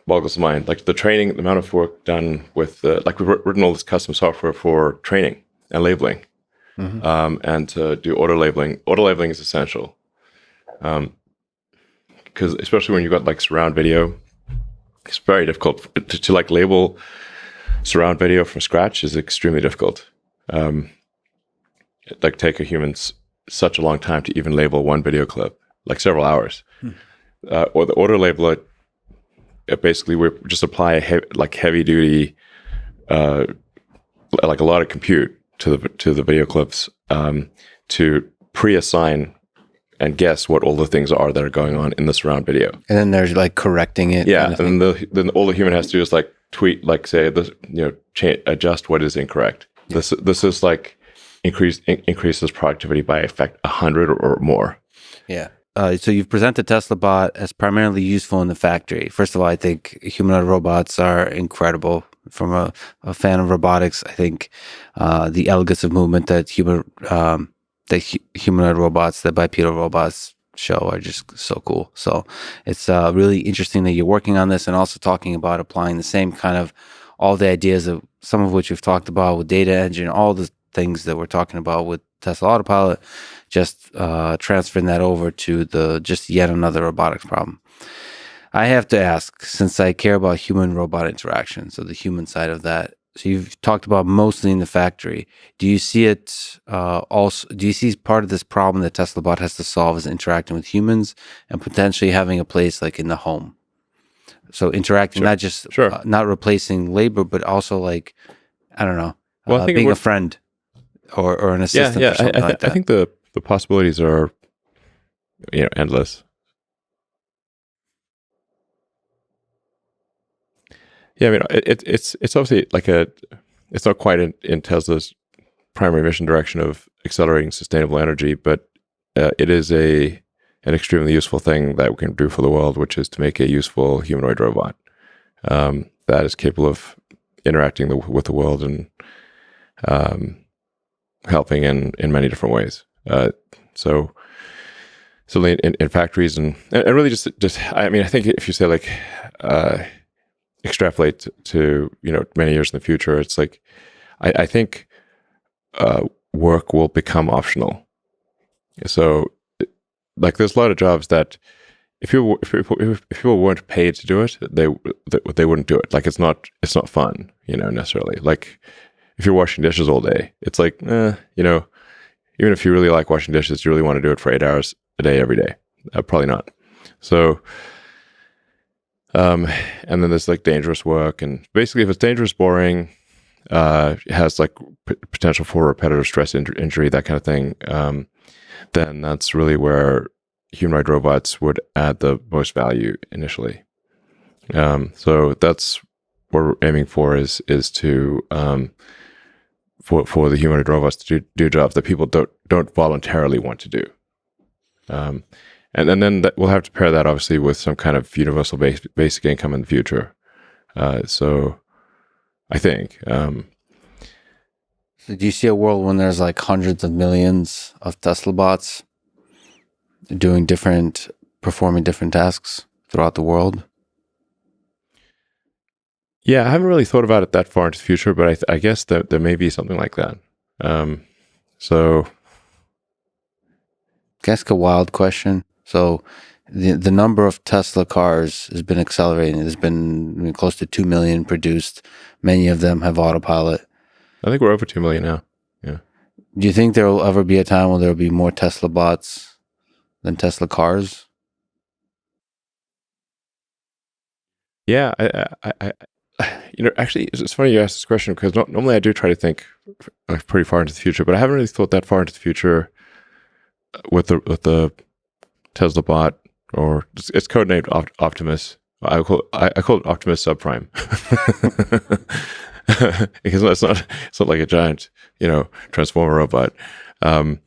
B: boggles the mind. Like the training, the amount of work done with, like we've written all this custom software for training and labeling. And to do auto labeling. Auto labeling is essential. Because especially when you've got like surround video, it's very difficult to like label surround video from scratch is extremely difficult. Like take a human such a long time to even label one video clip, like several hours. Or the auto labeler, basically we just apply heavy duty, like a lot of compute to the video clips to pre-assign and guess what all the things are that are going on in the surround video.
A: And then there's like correcting it.
B: Yeah, and then all the human has to do is like tweet, like say this, adjust what is incorrect. This is like increases productivity by effect 100 or more.
A: Yeah. So you've presented Tesla Bot as primarily useful in the factory. First of all, I think humanoid robots are incredible. From a fan of robotics, I think the elegance of movement that humanoid robots, the bipedal robots show are just so cool. So it's really interesting that you're working on this and also talking about applying the same kind of all the ideas of some of which we've talked about with data engine, all the things that we're talking about with Tesla Autopilot, just transferring that over to just yet another robotics problem. I have to ask, since I care about human-robot interaction, so the human side of that. So you've talked about mostly in the factory. Do you see it also? Do you see part of this problem that Tesla Bot has to solve is interacting with humans and potentially having a place like in the home? So interacting, not just not replacing labor, but also like I don't know, being a friend or an assistant.
B: Yeah,
A: or something like that.
B: I think the possibilities are endless. Yeah, I mean, it's obviously like it's not quite in Tesla's primary mission direction of accelerating sustainable energy, but it is an extremely useful thing that we can do for the world, which is to make a useful humanoid robot that is capable of interacting with the world and helping in many different ways. So in factories and really just I mean, I think if you say like extrapolate to many years in the future, it's like I think work will become optional. So like there's a lot of jobs that if people weren't paid to do it, they wouldn't do it. Like it's not fun, necessarily. Like if you're washing dishes all day, it's like even if you really like washing dishes, you really want to do it for 8 hours a day every day? Probably not. So and then there's like dangerous work, and basically if it's dangerous, boring, it has like potential for repetitive stress injury, that kind of thing, then that's really where humanoid robots would add the most value initially. So that's what we're aiming for is to for the humanoid robots to do jobs that people don't voluntarily want to do. And then we'll have to pair that obviously with some kind of universal basic income in the future. So I think. So
A: do you see a world when there's like hundreds of millions of Tesla bots performing different tasks throughout the world?
B: Yeah, I haven't really thought about it that far into the future, but I guess that there may be something like that. So,
A: ask a wild question. So, the number of Tesla cars has been accelerating. There's been close to 2 million produced. Many of them have autopilot.
B: I think we're over 2 million now. Yeah.
A: Do you think there will ever be a time when there will be more Tesla bots than Tesla cars?
B: Yeah, actually, it's funny you ask this question because normally I do try to think pretty far into the future, but I haven't really thought that far into the future with the Tesla bot, or it's codenamed Optimus. I call it Optimus Subprime because it's not like a giant transformer robot. But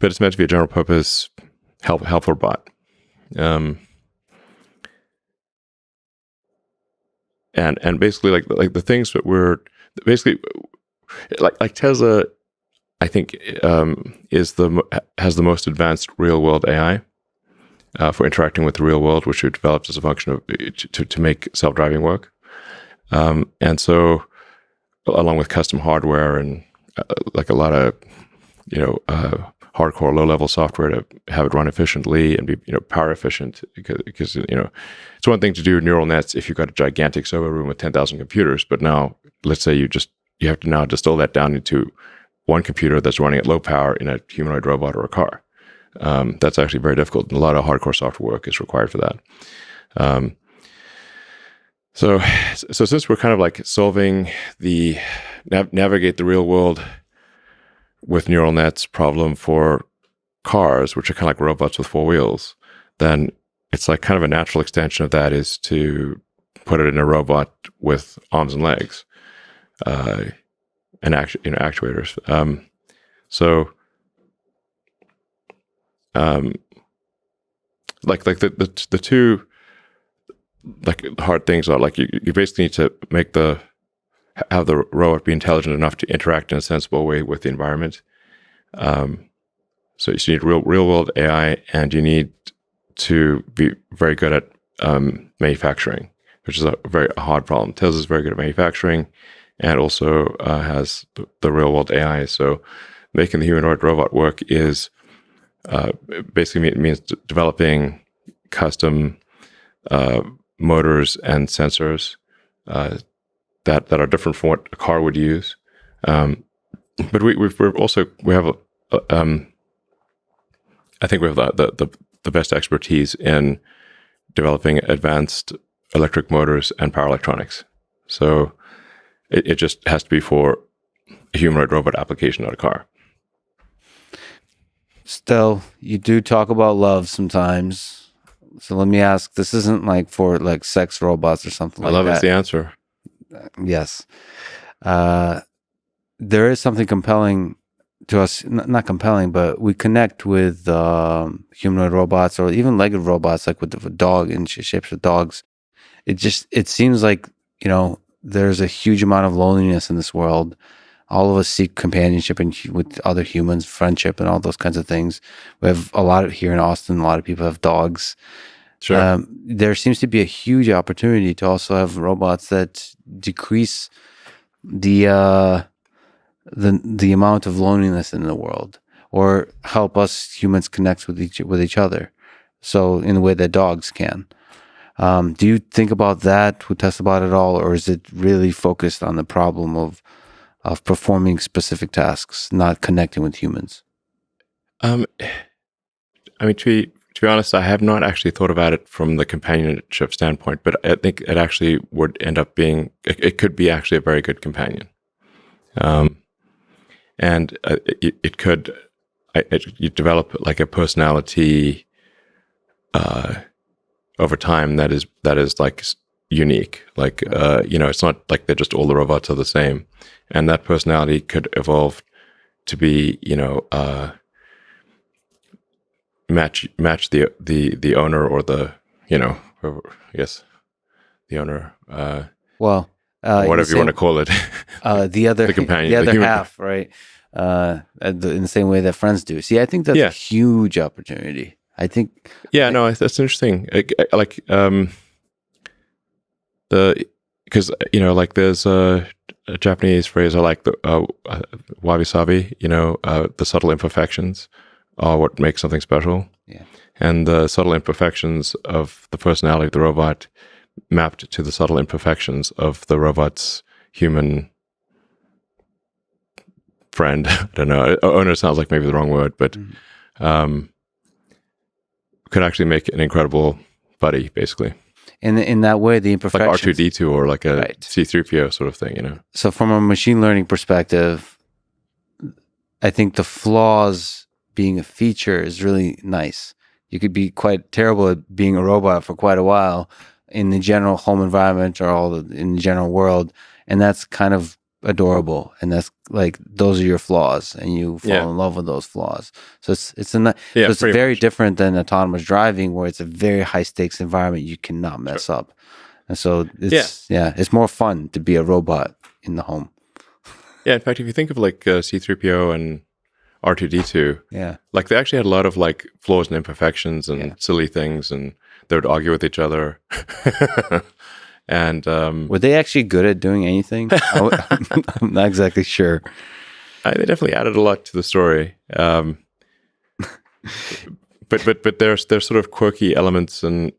B: it's meant to be a general purpose helper bot. And basically like the things that we're basically like Tesla, I think has the most advanced real world AI for interacting with the real world, which we developed as a function of to make self-driving work. And so along with custom hardware and like a lot of hardcore low-level software to have it run efficiently and be power efficient, because it's one thing to do neural nets if you've got a gigantic server room with 10,000 computers, but now let's say you have to now distill that down into one computer that's running at low power in a humanoid robot or a car. That's actually very difficult, and a lot of hardcore software work is required for that. So since we're kind of like solving the navigate the real world with neural nets problem for cars, which are kind of like robots with four wheels, then it's like kind of a natural extension of that is to put it in a robot with arms and legs, and actuators. Like the two like hard things are like you basically need to have the robot be intelligent enough to interact in a sensible way with the environment. So you need real world AI, and you need to be very good at manufacturing, which is a very hard problem. Tesla is very good at manufacturing, and also has the real world AI. So making the humanoid robot work is basically means developing custom motors and sensors that are different from what a car would use. But we have I think we have the best expertise in developing advanced electric motors and power electronics. So it just has to be for a humanoid robot application, not a car.
A: Still, you do talk about love sometimes. So let me ask, this isn't like for like sex robots or something like that.
B: Love is the answer.
A: Yes. There is something compelling to us, not compelling, but we connect with humanoid robots or even legged robots, like with the dog in shapes of dogs. It seems like, there's a huge amount of loneliness in this world. All of us seek companionship with other humans, friendship, and all those kinds of things. We have a lot here in Austin. A lot of people have dogs.
B: Sure.
A: There seems to be a huge opportunity to also have robots that decrease the amount of loneliness in the world, or help us humans connect with each other. So in the way that dogs can. Do you think about that with Tesla at all, or is it really focused on the problem of performing specific tasks, not connecting with humans?
B: I mean, to be honest, I have not actually thought about it from the companionship standpoint, but I think it actually would end up being, it could be actually a very good companion. And it could, you develop like a personality over time that is like unique. Like, it's not like they're just all the robots are the same. And that personality could evolve to be, match the owner, or the, I guess the owner,
A: well,
B: whatever you want to call it,
A: the companion, the other half, right? In the same way that friends do. See, I think that's a huge opportunity. I think.
B: Yeah, no, that's interesting. Because like there's a Japanese phrase I like, the wabi-sabi. The subtle imperfections are what makes something special.
A: Yeah.
B: And the subtle imperfections of the personality of the robot mapped to the subtle imperfections of the robot's human friend. I don't know. Owner sounds like maybe the wrong word, but could actually make an incredible buddy, basically.
A: In that way, the imperfections,
B: like R2D2 or like a
A: right.
B: C3PO sort of thing, you know.
A: So from a machine learning perspective, I think the flaws being a feature is really nice. You could be quite terrible at being a robot for quite a while in the general home environment or in the general world, and that's kind of adorable. And that's like those are your flaws, and you fall in love with those flaws. So it's very different than autonomous driving, where it's a very high stakes environment you cannot mess up. And so it's more fun to be a robot in the home.
B: Yeah, in fact, if you think of like C3PO and R2D2, like they actually had a lot of like flaws and imperfections and silly things, and they would argue with each other. And
A: were they actually good at doing anything? I'm not exactly sure.
B: They definitely added a lot to the story. But there's sort of quirky elements, and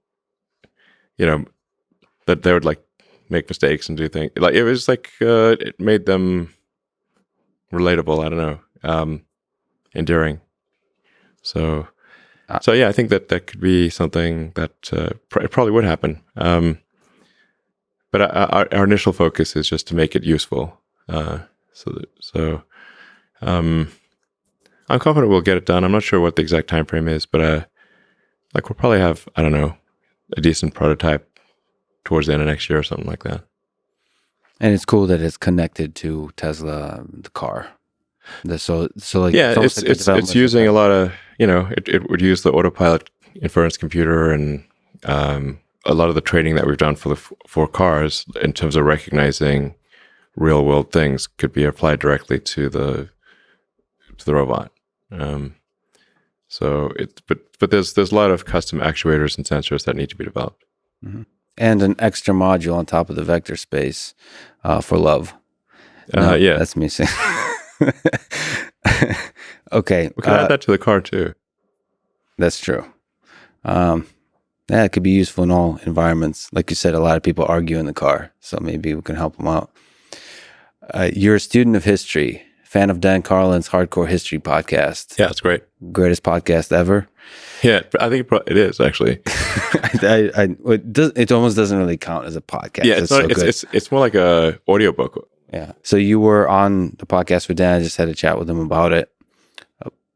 B: you know that they would like make mistakes and do things. Like it was like it made them relatable. I don't know, enduring. So yeah, I think that could be something that it probably would happen. But our initial focus is just to make it useful. So I'm confident we'll get it done. I'm not sure what the exact time frame is, but like we'll probably have, I don't know, a decent prototype towards the end of next year or something like that.
A: And it's cool that it's connected to Tesla, the car. So like
B: it's using a lot of, you know, it would use the Autopilot inference computer and a lot of the training that we've done for cars in terms of recognizing real world things could be applied directly to the robot. So but there's a lot of custom actuators and sensors that need to be developed.
A: Mm-hmm. And an extra module on top of the vector space for love. That's me saying. Okay.
B: We could add that to the car too.
A: That's true. It could be useful in all environments. Like you said, a lot of people argue in the car, so maybe we can help them out. You're a student of history, fan of Dan Carlin's Hardcore History podcast.
B: Yeah, it's great.
A: Greatest podcast ever.
B: Yeah, I think it is actually.
A: It almost doesn't really count as a podcast.
B: Yeah, it's more like a audiobook.
A: Yeah. So you were on the podcast with Dan. I just had a chat with him about it.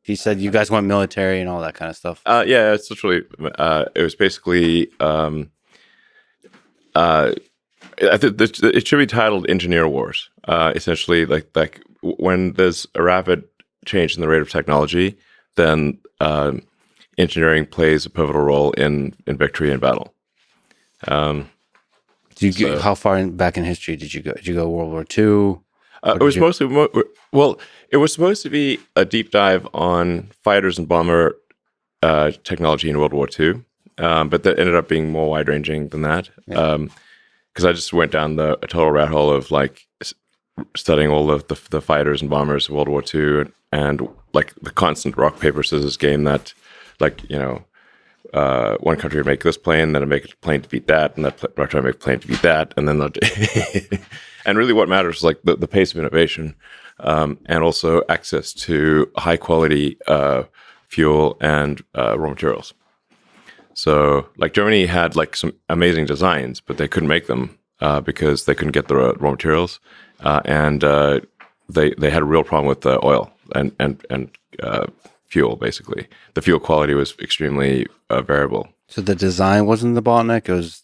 A: He said you guys went military and all that kind of stuff.
B: Yeah, it's literally. It was basically. I think it should be titled "Engineer Wars." Essentially, like when there's a rapid change in the rate of technology, then engineering plays a pivotal role in victory and battle.
A: How far back in history did you go? Did you go World War II?
B: It was mostly it was supposed to be a deep dive on fighters and bomber technology in World War II, but that ended up being more wide ranging than that. Because I just went down a total rat hole of like studying all of the fighters and bombers of World War II and like the constant rock paper scissors game that, like, you know, one country would make this plane, then it'd make a plane to beat that, and that try to make a plane to beat that, and then and really what matters is like the pace of innovation, and also access to high quality fuel and raw materials. So like Germany had like some amazing designs, but they couldn't make them because they couldn't get the raw materials, and they had a real problem with oil and fuel. Basically, the fuel quality was extremely variable. So
A: the design wasn't the bottleneck. It was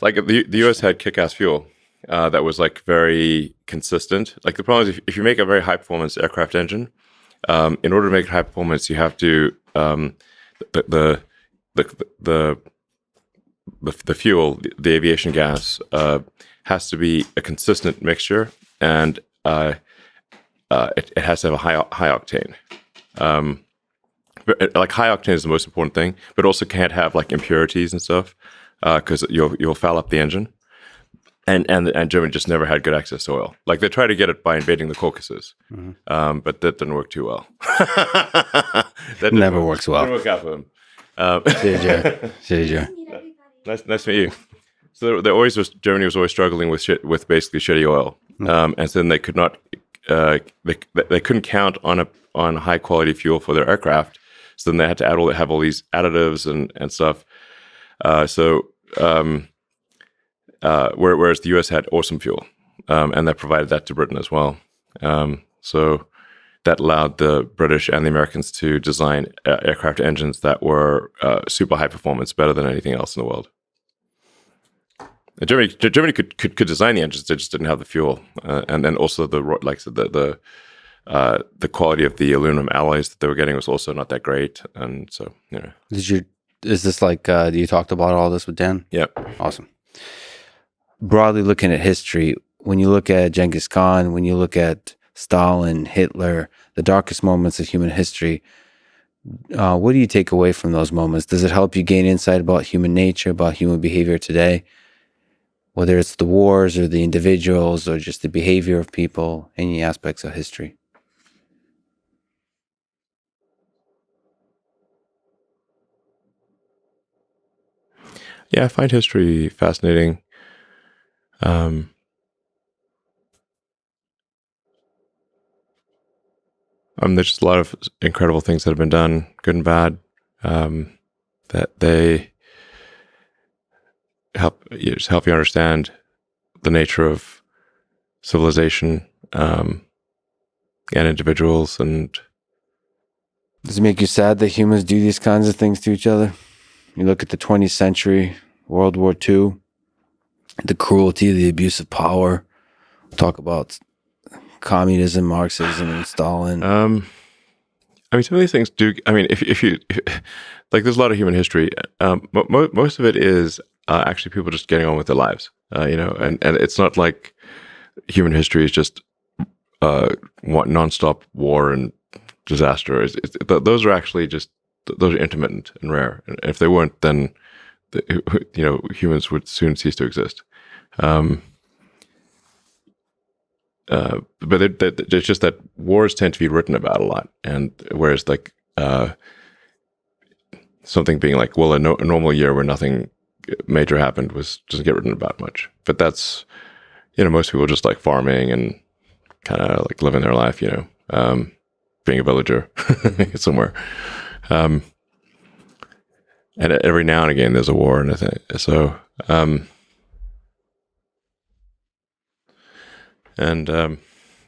B: like the U.S. had kick-ass fuel that was like very consistent. Like the problem is if you make a very high performance aircraft engine, in order to make it high performance, you have to the fuel, the aviation gas, has to be a consistent mixture, and it has to have a high octane. Like high octane is the most important thing, but also can't have like impurities and stuff because you'll foul up the engine. And Germany just never had good access to oil. Like they tried to get it by invading the Caucasus, but that didn't work too well.
A: That never works well.
B: Didn't work out for them.
A: Shitty Joe.
B: Nice to meet you. So Germany was always struggling with basically shitty oil, and so then they could not they couldn't count on high quality fuel for their aircraft, so then they had to have all these additives and stuff. Whereas the U.S. had awesome fuel, and they provided that to Britain as well. So that allowed the British and the Americans to design aircraft engines that were super high performance, better than anything else in the world. Germany could design the engines; they just didn't have the fuel, and then also the quality of the aluminum alloys that they were getting was also not that great. And so,
A: Is this like you talked about all this with Dan?
B: Yeah.
A: Awesome. Broadly looking at history, when you look at Genghis Khan, when you look at Stalin, Hitler, the darkest moments of human history, what do you take away from those moments? Does it help you gain insight about human nature, about human behavior today? Whether it's the wars or the individuals or just the behavior of people, any aspects of history?
B: Yeah, I find history fascinating. There's just a lot of incredible things that have been done, good and bad, that they help you understand the nature of civilization and individuals. And
A: does it make you sad that humans do these kinds of things to each other? You look at the 20th century, World War II, the cruelty, the abuse of power. Talk about communism, Marxism, and Stalin.
B: Some of these things do. If you like, there's a lot of human history. Most of it is actually people just getting on with their lives. And it's not like human history is just nonstop war and disaster. Those are actually those are intermittent and rare. And if they weren't, then humans would soon cease to exist. But it's just that wars tend to be written about a lot, and whereas like something being like, well, a normal year where nothing major happened doesn't get written about much. But that's most people just like farming and kind of like living their life, being a villager somewhere. And every now and again there's a war, and I think so. But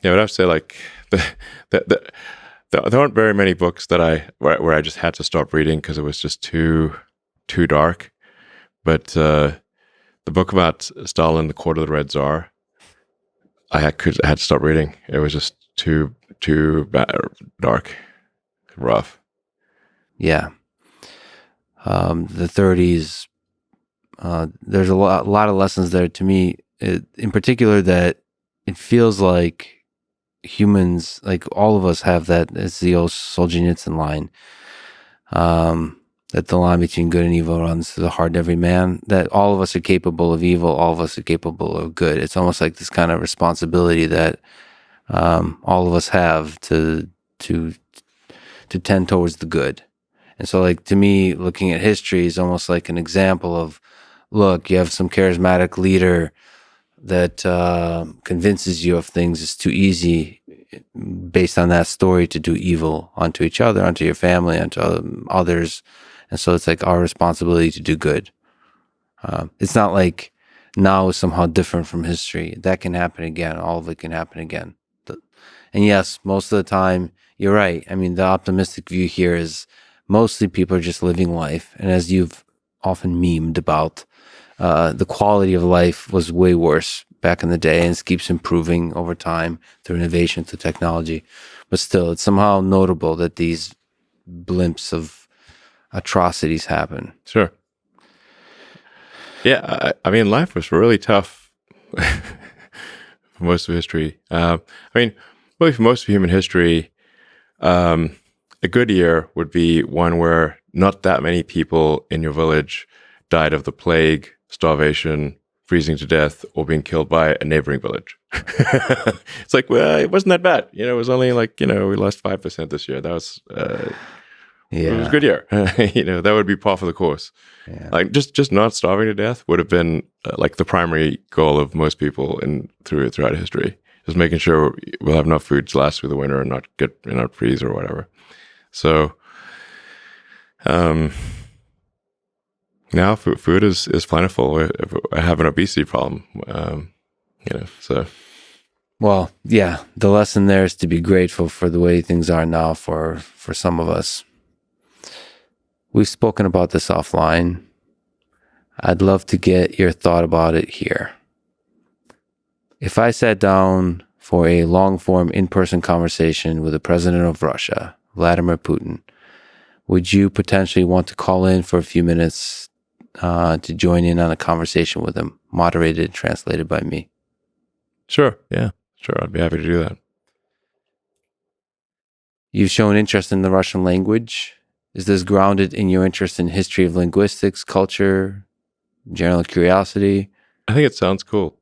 B: I would say like there aren't very many books that where I just had to stop reading because it was just too dark. But the book about Stalin, The Court of the Red Tsar, I had to stop reading. It was just too dark, rough.
A: Yeah. The 30s. There's a lot of lessons there to me, in particular that it feels like humans, like all of us have that. It's the old Solzhenitsyn line, that the line between good and evil runs through the heart of every man, that all of us are capable of evil, all of us are capable of good. It's almost like this kind of responsibility that all of us have to tend towards the good. And so, like, to me, looking at history is almost like an example of, look, you have some charismatic leader that convinces you of things is too easy based on that story to do evil onto each other, onto your family, onto others. And so it's like our responsibility to do good. It's not like now is somehow different from history. That can happen again. All of it can happen again. And yes, most of the time, you're right. I mean, the optimistic view here is mostly people are just living life. And as you've often memed about, the quality of life was way worse back in the day, and it keeps improving over time through innovation, through technology. But still, it's somehow notable that these blimps of atrocities happen.
B: Sure. Yeah, I mean, life was really tough for most of history. Really for most of human history, a good year would be one where not that many people in your village died of the plague, starvation, freezing to death, or being killed by a neighboring village. It's like, well, it wasn't that bad. It was only like, we lost 5% this year. That was, it was a good year. That would be par for the course.
A: Yeah.
B: Like just not starving to death would have been like the primary goal of most people throughout history. just making sure we'll have enough food to last through the winter and not freeze or whatever. So now food is plentiful. I have an obesity problem, so.
A: Well, yeah, the lesson there is to be grateful for the way things are now for some of us. We've spoken about this offline. I'd love to get your thought about it here. If I sat down for a long-form in-person conversation with the president of Russia, Vladimir Putin, would you potentially want to call in for a few minutes to join in on a conversation with him, moderated and translated by me?
B: Sure, yeah. Sure, I'd be happy to do that.
A: You've shown interest in the Russian language. Is this grounded in your interest in history of linguistics, culture, general curiosity?
B: I think it sounds cool.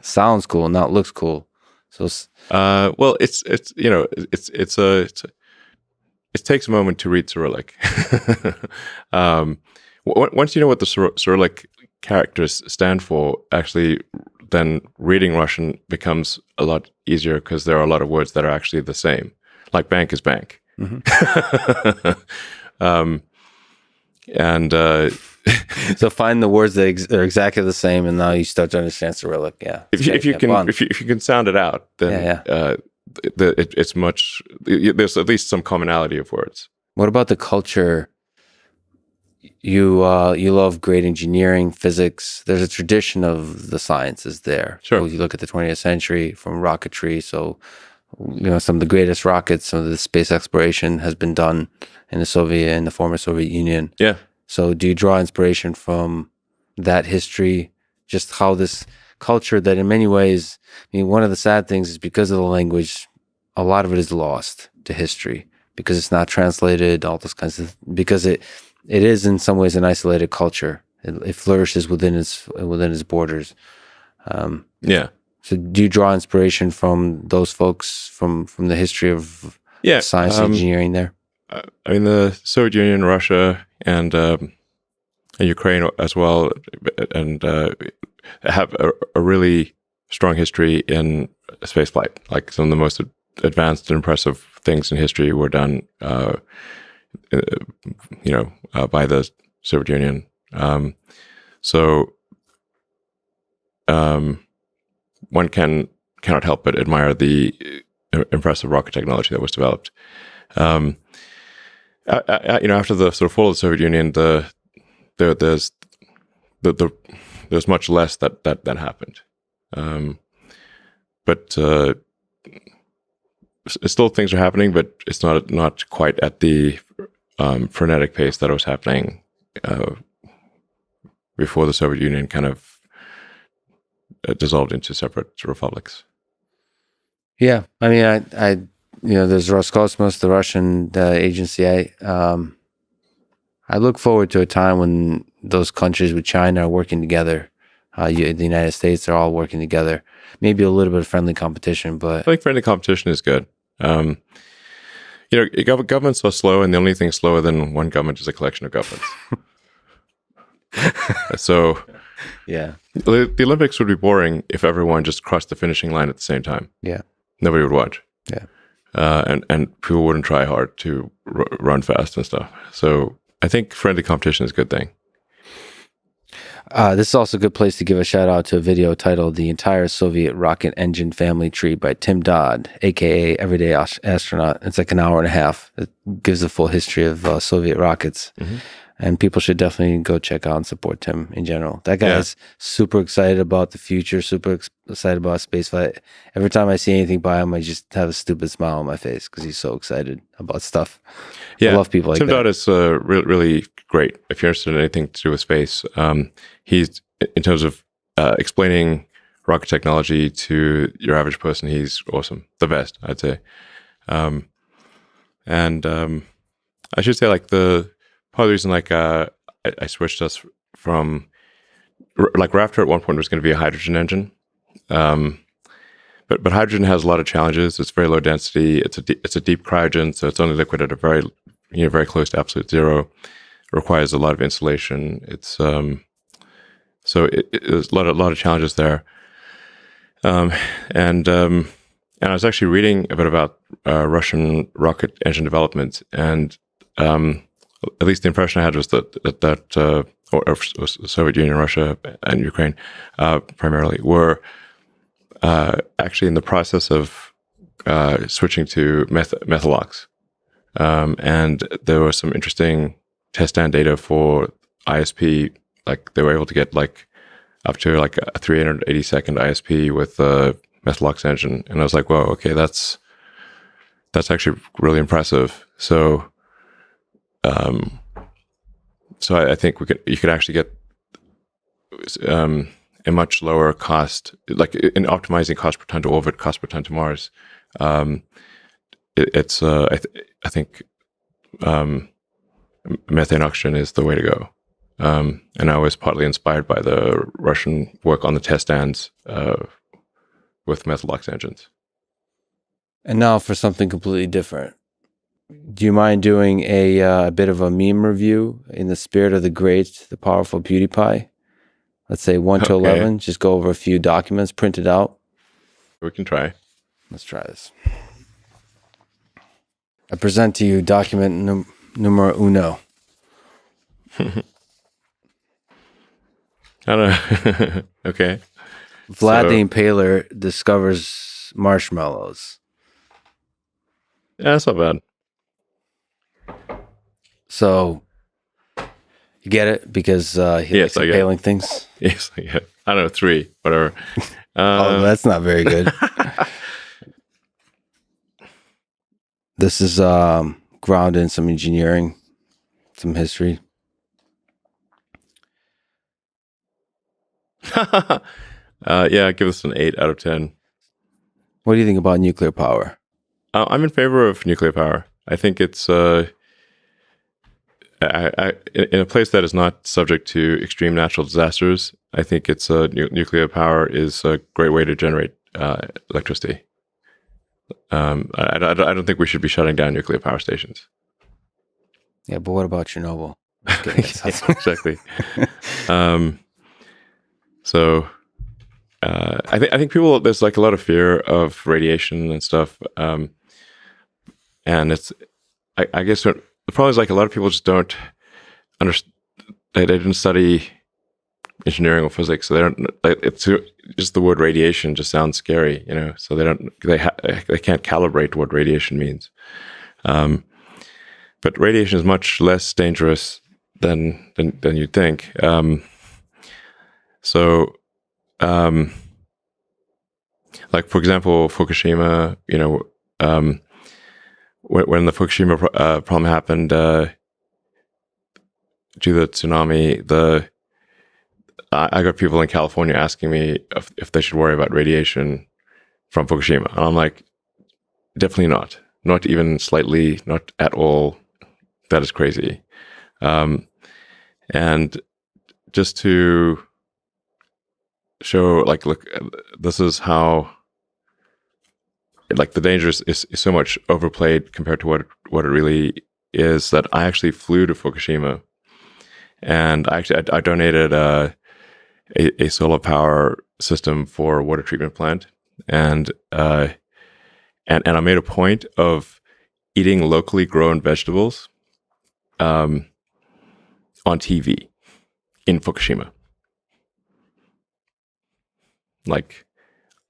A: Sounds cool, not looks cool. So,
B: well, it takes a moment to read Cyrillic. Once you know what the Cyrillic characters stand for, actually, then reading Russian becomes a lot easier because there are a lot of words that are actually the same. Like bank is bank.
A: mm-hmm.
B: And
A: so find the words that are exactly the same, and now you start to understand Cyrillic. Yeah.
B: If you can sound it out, then it's much. There's at least some commonality of words.
A: What about the culture? You love great engineering, physics. There's a tradition of the sciences there.
B: Sure.
A: So you look at the 20th century from rocketry. So, some of the greatest rockets, some of the space exploration has been done in the former Soviet Union.
B: Yeah.
A: So do you draw inspiration from that history? Just how this culture that in many ways, one of the sad things is because of the language, a lot of it is lost to history because it's not translated, all those kinds of, because it is in some ways an isolated culture. It flourishes within its borders.
B: Yeah.
A: So do you draw inspiration from those folks from the history of science and engineering there?
B: The Soviet Union, Russia, and Ukraine as well, and have a really strong history in spaceflight. Like some of the most advanced and impressive things in history were done by the Soviet Union. One cannot help but admire the impressive rocket technology that was developed. After the sort of fall of the Soviet Union, there's much less that happened. But still things are happening, but it's not quite at the frenetic pace that was happening before the Soviet Union kind of dissolved into separate republics.
A: Yeah, there's Roscosmos, the Russian agency. I look forward to a time when those countries with China are working together. The United States are all working together. Maybe a little bit of friendly competition, but
B: I think friendly competition is good. Governments are slow, and the only thing slower than one government is a collection of governments. So,
A: yeah,
B: the Olympics would be boring if everyone just crossed the finishing line at the same time.
A: Yeah,
B: nobody would watch.
A: Yeah,
B: and people wouldn't try hard to run fast and stuff. So I think friendly competition is a good thing.
A: This is also a good place to give a shout out to a video titled "The Entire Soviet Rocket Engine Family Tree" by Tim Dodd, aka Everyday Astronaut. It's like an hour and a half. It gives the full history of Soviet rockets. Mm-hmm. And people should definitely go check out and support Tim in general. That guy is super excited about the future, super excited about spaceflight. Every time I see anything by him, I just have a stupid smile on my face because he's so excited about stuff. Yeah. I love people like
B: Tim
A: that.
B: Dodd is really great. If you're interested in anything to do with space, he's, in terms of explaining rocket technology to your average person, he's awesome. The best, I'd say. And I should say, part of the reason, I switched us from, Raptor at one point was going to be a hydrogen engine, but hydrogen has a lot of challenges. It's very low density. It's a deep cryogen, so it's only liquid at a very close to absolute zero. It requires a lot of insulation. It's there's a lot of challenges there. And I was actually reading a bit about Russian rocket engine development, and at least the impression I had was that or Soviet Union, Russia, and Ukraine primarily were actually in the process of switching to methalox. And there was some interesting test stand data for ISP. Like they were able to get like up to like a 380-second ISP with a methalox engine, and I was like, "Whoa, okay, that's actually really impressive." So, I think you could actually get a much lower cost, like in optimizing cost per ton to orbit, cost per ton to Mars. I think methane oxygen is the way to go. And I was partly inspired by the Russian work on the test stands with methalox engines.
A: And now for something completely different. Do you mind doing a bit of a meme review in the spirit of the great, the powerful PewDiePie? Let's say 1 to 11. Just go over a few documents printed out.
B: We can try.
A: Let's try this. I present to you document numero uno.
B: I don't know. Okay.
A: Vlad the Impaler discovers marshmallows.
B: Yeah, that's not bad.
A: So, you get it? Because he likes impaling things?
B: Yes, I get it. I don't know, 3, whatever.
A: Oh, that's not very good. This is grounded in some engineering, some history.
B: Yeah, give us an 8 out of 10.
A: What do you think about nuclear power?
B: I'm in favor of nuclear power. I think it's in a place that is not subject to extreme natural disasters. I think it's nuclear power is a great way to generate electricity. I don't think we should be shutting down nuclear power stations.
A: Yeah, but what about Chernobyl?
B: Exactly. So I think people, there's like a lot of fear of radiation and stuff, and it's I guess the problem is like a lot of people just don't understand. They didn't study engineering or physics, so they don't. It's just the word radiation just sounds scary, you know. So they can't calibrate what radiation means. But radiation is much less dangerous than you'd think. Like for example, Fukushima. You know, when the Fukushima problem happened due to the tsunami, I got people in California asking me if they should worry about radiation from Fukushima, and I'm like, definitely not. Not even slightly. Not at all. That is crazy. And just to show, like, look, this is how, like, the danger is so much overplayed compared to what it really is, that I actually flew to Fukushima, and I donated a solar power system for a water treatment plant, and I made a point of eating locally grown vegetables on TV in Fukushima. Like,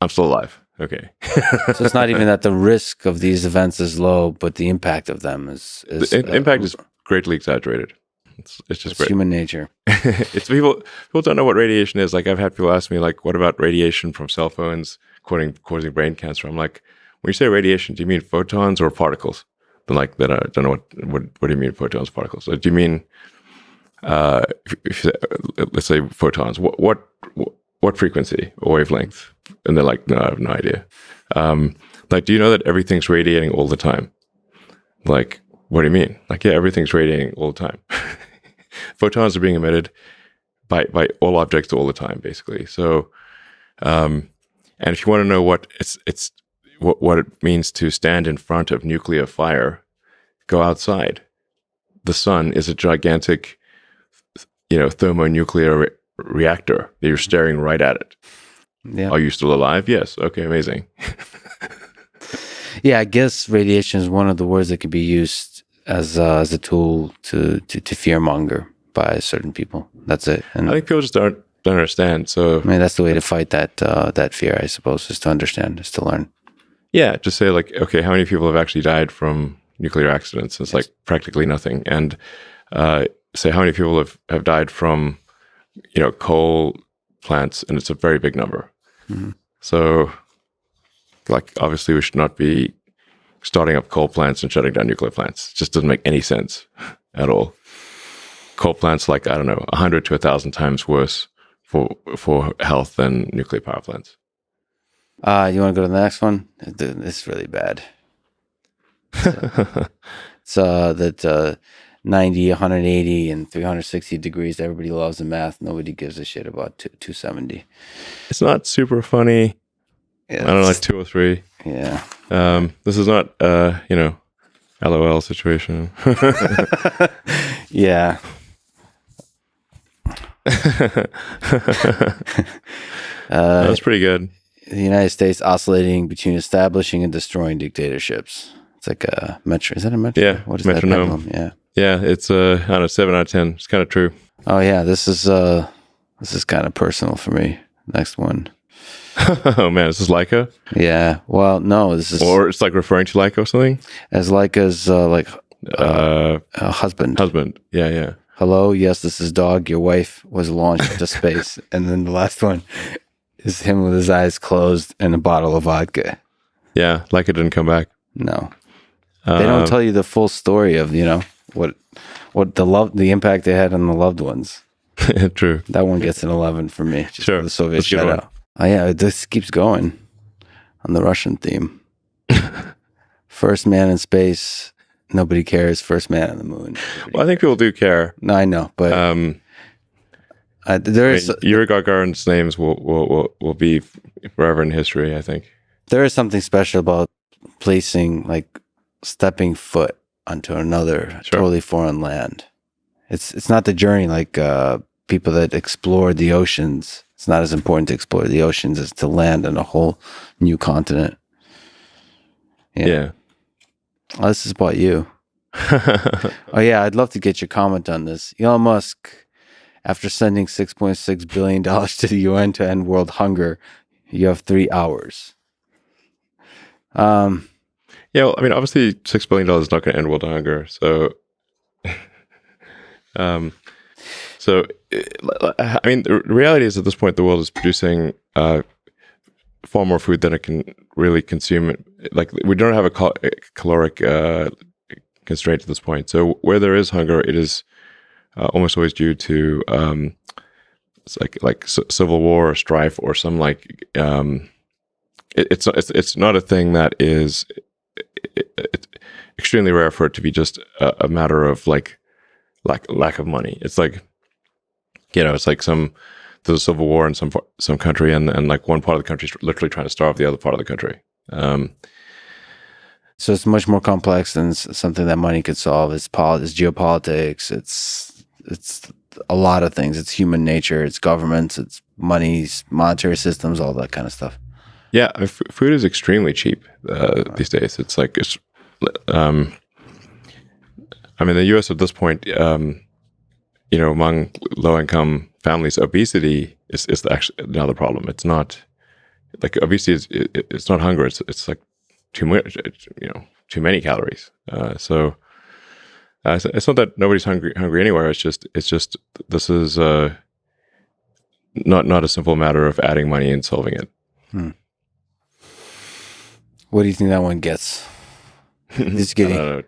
B: I'm still alive. Okay.
A: So it's not even that the risk of these events is low, but the impact of them is
B: the impact is greatly exaggerated. It's just
A: human nature.
B: It's people don't know what radiation is. Like, I've had people ask me, like, what about radiation from cell phones causing brain cancer? I'm like, when you say radiation, do you mean photons or particles? Then like, then I don't know what do you mean photons, particles? Do you mean if let's say photons? What frequency or wavelength? And they're like, no, I have no idea. Like, do you know that everything's radiating all the time? Like, what do you mean? Like, yeah, everything's radiating all the time. Photons are being emitted by all objects all the time, basically. So, and if you want to know what what it means to stand in front of nuclear fire, go outside. The sun is a gigantic, thermonuclear reactor. You're staring right at it.
A: Yeah.
B: Are you still alive? Yes. Okay, amazing.
A: Yeah, I guess radiation is one of the words that can be used as a tool to fearmonger by certain people. That's it. And
B: I think people just don't understand. So
A: I mean, that's the way to fight that fear, I suppose, is to understand, is to learn.
B: yeah, just say like, okay, how many people have actually died from nuclear accidents? It's like practically nothing. And say how many people have died from, coal plants, and it's a very big number.
A: Mm-hmm.
B: So, like, obviously, we should not be starting up coal plants and shutting down nuclear plants. It just doesn't make any sense at all. Coal plants, like, I don't know, 100 to 1,000 times worse for health than nuclear power plants.
A: You want to go to the next one? It's really bad. It's that 90, 180, and 360 degrees. Everybody loves the math. Nobody gives a shit about 270.
B: It's not super funny.
A: Yeah,
B: I don't know, like 203.
A: Yeah.
B: This is not, LOL situation.
A: Yeah.
B: That's pretty good.
A: The United States oscillating between establishing and destroying dictatorships. It's like a metro. Is that a metro?
B: Yeah,
A: What is
B: metronome.
A: that? Pendulum? Yeah.
B: Yeah, it's I don't know, 7 out of 10. It's kind of true.
A: Oh yeah, this is kind of personal for me. Next one.
B: Oh man, is this Leica?
A: Yeah. Well, no, this is
B: Or it's like referring to Leica or something?
A: as Leica's husband.
B: Husband. Yeah, yeah.
A: Hello, yes, this is Dog. Your wife was launched into space, and then the last one is him with his eyes closed and a bottle of vodka.
B: Yeah, Leica didn't come back.
A: No, they don't tell you the full story of what the impact they had on the loved ones.
B: True.
A: That one gets an 11 for me. Just
B: Sure.
A: for the Soviet
B: That's a good one.
A: shutout. Oh yeah, this keeps going on the Russian theme. First man in space. Nobody cares. First man on the moon.
B: Well, I think people do care.
A: No, I know, but there is
B: Yuri Gagarin's names will be forever in history, I think.
A: there is something special about stepping foot onto another totally foreign land. It's not the journey like people that explore the oceans. It's not as important to explore the oceans as to land on a whole new continent.
B: Yeah.
A: Oh, this is about you. Oh yeah, I'd love to get your comment on this. Elon Musk, after sending $6.6 billion to the UN to end world hunger, you have 3 hours.
B: Yeah, well, I mean, obviously, $6 billion is not going to end world hunger. So, I mean, the reality is at this point, the world is producing far more food than it can really consume. Like, we don't have a caloric constraint at this point. So, where there is hunger, it is almost always due to it's like civil war or strife or some it's not a thing that is. It's extremely rare for it to be just a matter of lack of money. It's like, it's like there's a civil war in some country, and like one part of the country is literally trying to starve the other part of the country.
A: So it's much more complex than something that money could solve. It's geopolitics. It's a lot of things. It's human nature. It's governments. It's monies, monetary systems, all that kind of stuff.
B: Yeah, food is extremely cheap these days. It's like I mean, the U.S. at this point, among low-income families, obesity is actually another problem. It's not like obesity it's not hunger. It's like too much, too many calories. So it's not that nobody's hungry anywhere. It's just this is not a simple matter of adding money and solving it.
A: What do you think that one gets? Just kidding.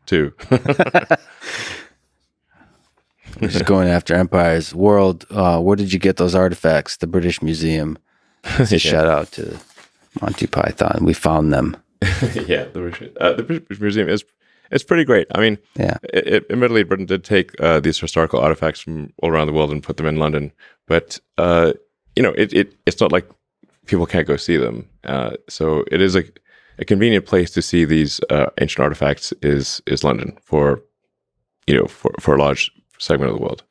B: 2.
A: Just going after empires. World, where did you get those artifacts? The British Museum. Shout out to Monty Python. We found them.
B: Yeah, the British Museum it's pretty great. I mean,
A: yeah.
B: Admittedly, Britain did take these historical artifacts from all around the world and put them in London, but it's not like people can't go see them. So it is a convenient place to see these ancient artifacts is London for a large segment of the world.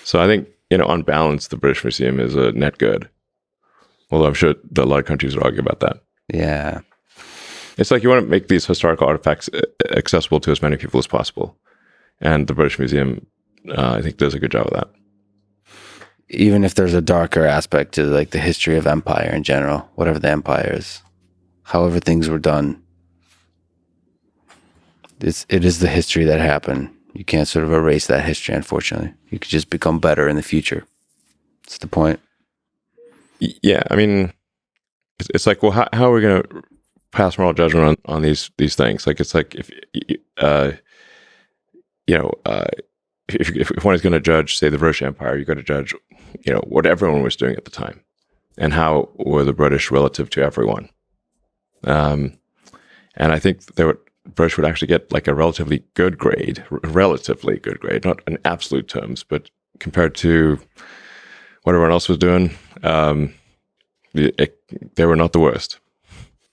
B: So I think on balance, the British Museum is a net good. Although I'm sure that a lot of countries would argue about that.
A: Yeah.
B: It's like you want to make these historical artifacts accessible to as many people as possible. And the British Museum, I think, does a good job of that.
A: Even if there's a darker aspect to like the history of empire in general, whatever the empire is, however things were done, it is the history that happened. You can't sort of erase that history, unfortunately. You could just become better in the future. That's the point.
B: Yeah, I mean, it's like, well, how are we going to pass moral judgment on these things? Like, it's like if one is going to judge, say, the British Empire, you've got to judge, what everyone was doing at the time, and how were the British relative to everyone. And I think British would actually get like a relatively good grade, not in absolute terms, but compared to what everyone else was doing, they were not the worst.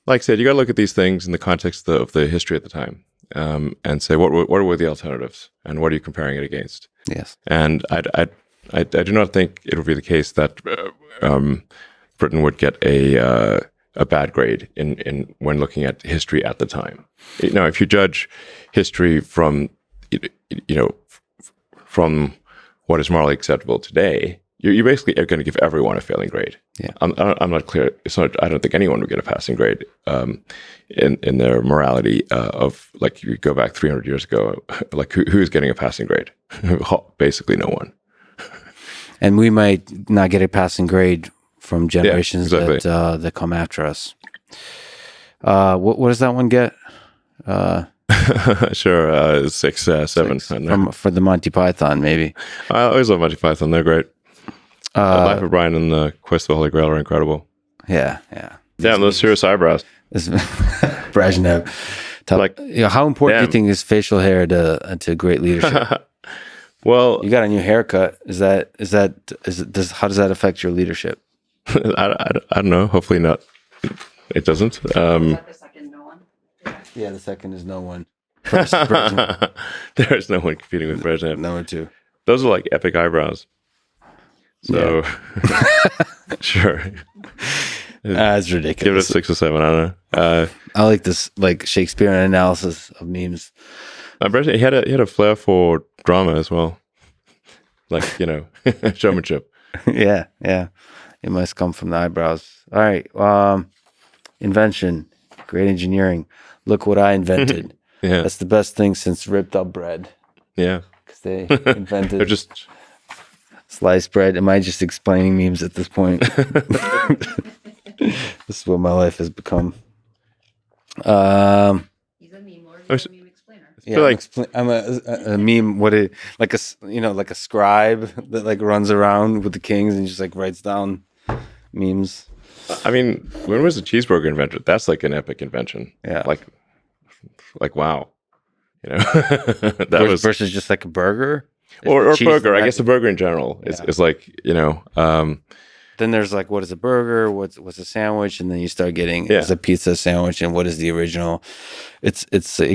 B: Like I said, you got to look at these things in the context of the history at the time, and say what were the alternatives, and what are you comparing it against?
A: Yes.
B: And I do not think it would be the case that Britain would get a bad grade in when looking at history at the time. Now, if you judge history from from what is morally acceptable today, you basically are going to give everyone a failing grade.
A: Yeah.
B: I'm not clear. It's not. I don't think anyone would get a passing grade in their morality of, like, you go back 300 years ago. Like, who's getting a passing grade? Basically, no one.
A: And we might not get a passing grade from generations
B: exactly.
A: that come after us. What does that one get?
B: Sure, 6, 7.
A: For the Monty Python, maybe.
B: I always love Monty Python. They're great. Life of Brian and the Quest of the Holy Grail are incredible.
A: Yeah.
B: Damn, those serious eyebrows.
A: Brezhnev. How important do you think is facial hair to great leadership?
B: Well,
A: you got a new haircut. How does that affect your leadership?
B: I don't know. Hopefully not. It doesn't.
C: Is that the second no one?
A: Yeah, the second is no one.
B: There's no one competing with Brezhnev.
A: Number 2.
B: Those are like epic eyebrows. So, sure.
A: That's ridiculous.
B: Give it a 6 or 7. I don't know.
A: I like this, like, Shakespearean analysis of memes.
B: Brezhnev, he had a flair for drama as well, like, showmanship.
A: Yeah. It must come from the eyebrows. All right. Invention, great engineering. Look what I invented.
B: Yeah,
A: that's the best thing since ripped up bread.
B: Yeah,
A: because they invented.
B: They're just
A: sliced bread. Am I just explaining memes at this point? This is what my life has become.
C: He's a meme lord. He's a meme explainer.
A: Yeah, I'm a meme. Like a scribe that like runs around with the kings and just like writes down memes.
B: I mean, when was the cheeseburger invented? That's like an epic invention.
A: Yeah,
B: like wow, that was
A: versus just like a burger
B: or burger. I guess a burger in general is like
A: Then there's like, what is a burger? What's a sandwich? And then you start getting is a pizza sandwich, and what is the original? It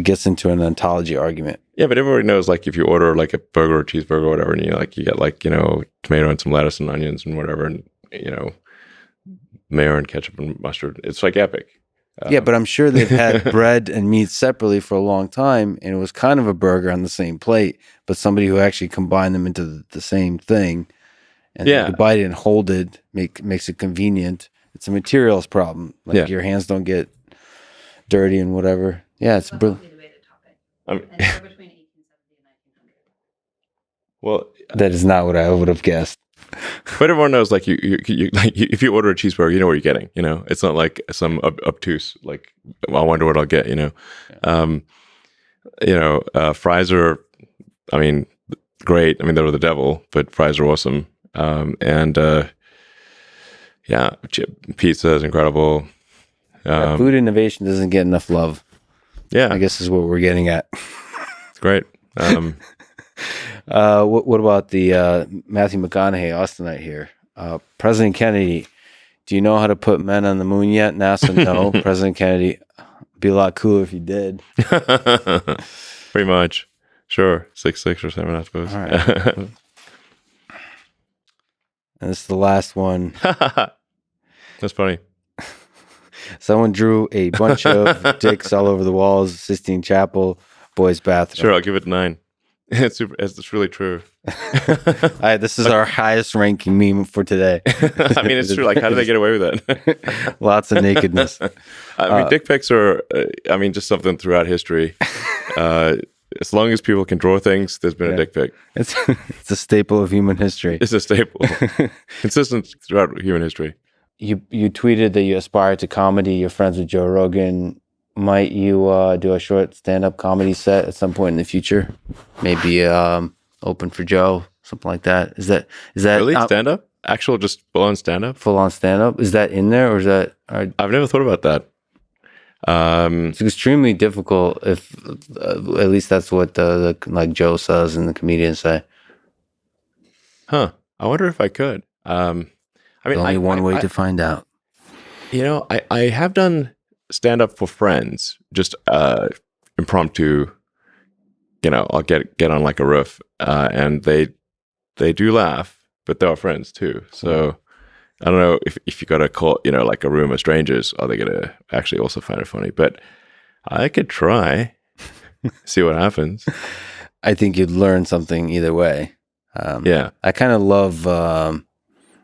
A: gets into an ontology argument.
B: Yeah, but everybody knows, like, if you order like a burger or cheeseburger or whatever, and you get like tomato and some lettuce and onions and whatever, and mayo and ketchup and mustard. It's like epic.
A: Yeah, but I'm sure they've had bread and meat separately for a long time, and it was kind of a burger on the same plate, but somebody who actually combined them into the same thing. And you bite it and hold it, makes it convenient. It's a materials problem. Like your hands don't get dirty and whatever. Yeah, it's brilliant.
C: Between 1870 and 1900.
B: Well,
A: that is not what I would have guessed.
B: But everyone knows, like, you like, if you order a cheeseburger, you know what you're getting. It's not like some obtuse, like, I wonder what I'll get. Fries are, I mean, great. I mean, they're the devil, but fries are awesome. Pizza is incredible.
A: Food innovation doesn't get enough love.
B: Yeah,
A: I guess is what we're getting at.
B: It's great.
A: What about the Matthew McConaughey Austinite here? President Kennedy, do you know how to put men on the moon yet? NASA, no. President Kennedy, be a lot cooler if you did.
B: Pretty much. Sure. 6 or 7, I suppose.
A: All right. And this is the last one.
B: That's funny.
A: Someone drew a bunch of dicks all over the walls, Sistine Chapel, boys' bathroom.
B: Sure, I'll give it 9. It's really true.
A: This is our highest ranking meme for today.
B: I mean, it's true. Like, how do they get away with that?
A: Lots of nakedness.
B: I mean, dick pics are, just something throughout history. As long as people can draw things, there's been a dick pic.
A: It's a staple of human history.
B: It's a staple. Consistent throughout human history.
A: You tweeted that you aspire to comedy. You're friends with Joe Rogan. Might you do a short stand-up comedy set at some point in the future? Maybe open for Joe, something like that. Is that
B: really stand-up? Actual, just full-on stand-up?
A: Full-on stand-up. Is that in there, or is that?
B: I've never thought about that.
A: It's extremely difficult. If at least that's what the like Joe says and the comedians say.
B: Huh? I wonder if I could.
A: Only one way to find out.
B: I have done stand-up for friends, just impromptu. I'll get on like a riff, and they do laugh, but they're friends too. So I don't know if you got to call, like a room of strangers, are they going to actually also find it funny? But I could try, see what happens.
A: I think you'd learn something either way.
B: Yeah,
A: I kind of love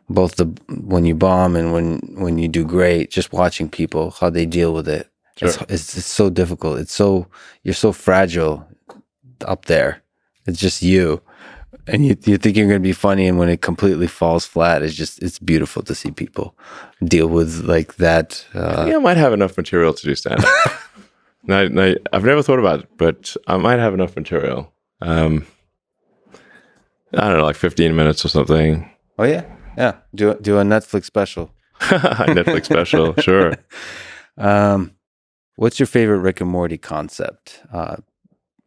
A: both when you bomb and when you do great. Just watching people, how they deal with it. Sure. It's so difficult. You're so fragile up there. It's just you. And you think you're going to be funny, and when it completely falls flat, it's beautiful to see people deal with like that.
B: I might have enough material to do stand-up. No, I've never thought about it, but I might have enough material. I don't know, like 15 minutes or something.
A: Oh yeah. Do a Netflix special.
B: Netflix special, sure.
A: What's your favorite Rick and Morty concept?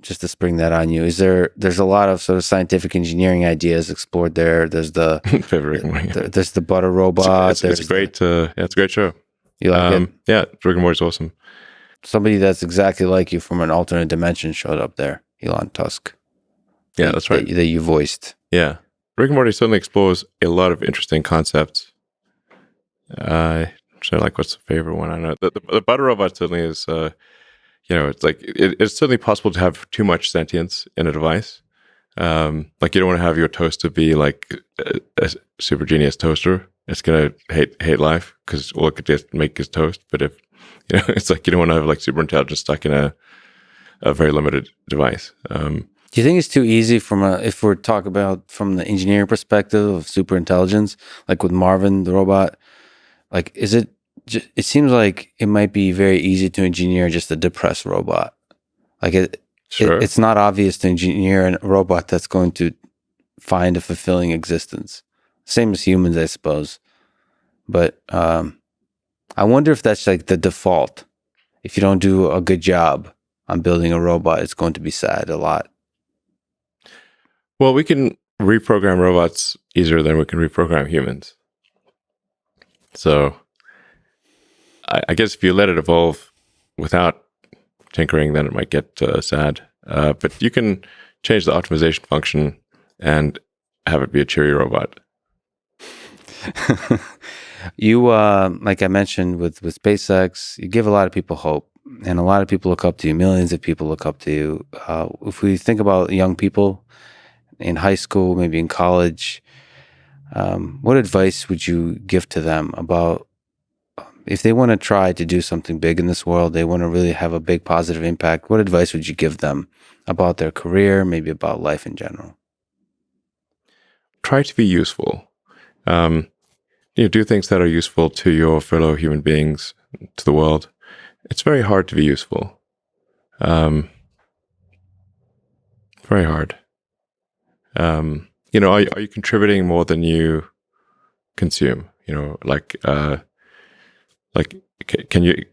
A: Just to spring that on you, there's a lot of sort of scientific engineering ideas explored there. There's the
B: favorite Rick and Morty.
A: There's the butter robot.
B: It's great. It's a great show.
A: You like it?
B: Yeah, Rick and Morty's awesome.
A: Somebody that's exactly like you from an alternate dimension showed up there. Elon Musk.
B: Yeah, that's right.
A: That you voiced.
B: Yeah, Rick and Morty certainly explores a lot of interesting concepts. Like, what's the favorite one? I don't know. The butter robot certainly is. It's like it's certainly possible to have too much sentience in a device. Like, you don't want to have your toaster be like a super genius toaster. It's gonna hate life because all it could just make is toast. But if it's like you don't want to have like super intelligence stuck in a very limited device.
A: Do you think it's too easy if we're talking about from the engineering perspective of super intelligence, like with Marvin the robot? Like, is it? It seems like it might be very easy to engineer just a depressed robot. Like it's not obvious to engineer a robot that's going to find a fulfilling existence. Same as humans, I suppose. But I wonder if that's like the default. If you don't do a good job on building a robot, it's going to be sad a lot.
B: Well, we can reprogram robots easier than we can reprogram humans. So I guess if you let it evolve without tinkering, then it might get sad. But you can change the optimization function and have it be a cheery robot.
A: You, like I mentioned with SpaceX, you give a lot of people hope, and a lot of people look up to you. Millions of people look up to you. If we think about young people in high school, maybe in college, what advice would you give to them about if they want to try to do something big in this world, they want to really have a big positive impact? What advice would you give them about their career, maybe about life in general?
B: Try to be useful. Do things that are useful to your fellow human beings, to the world. It's very hard to be useful. Very hard. Are you contributing more than you consume? Can you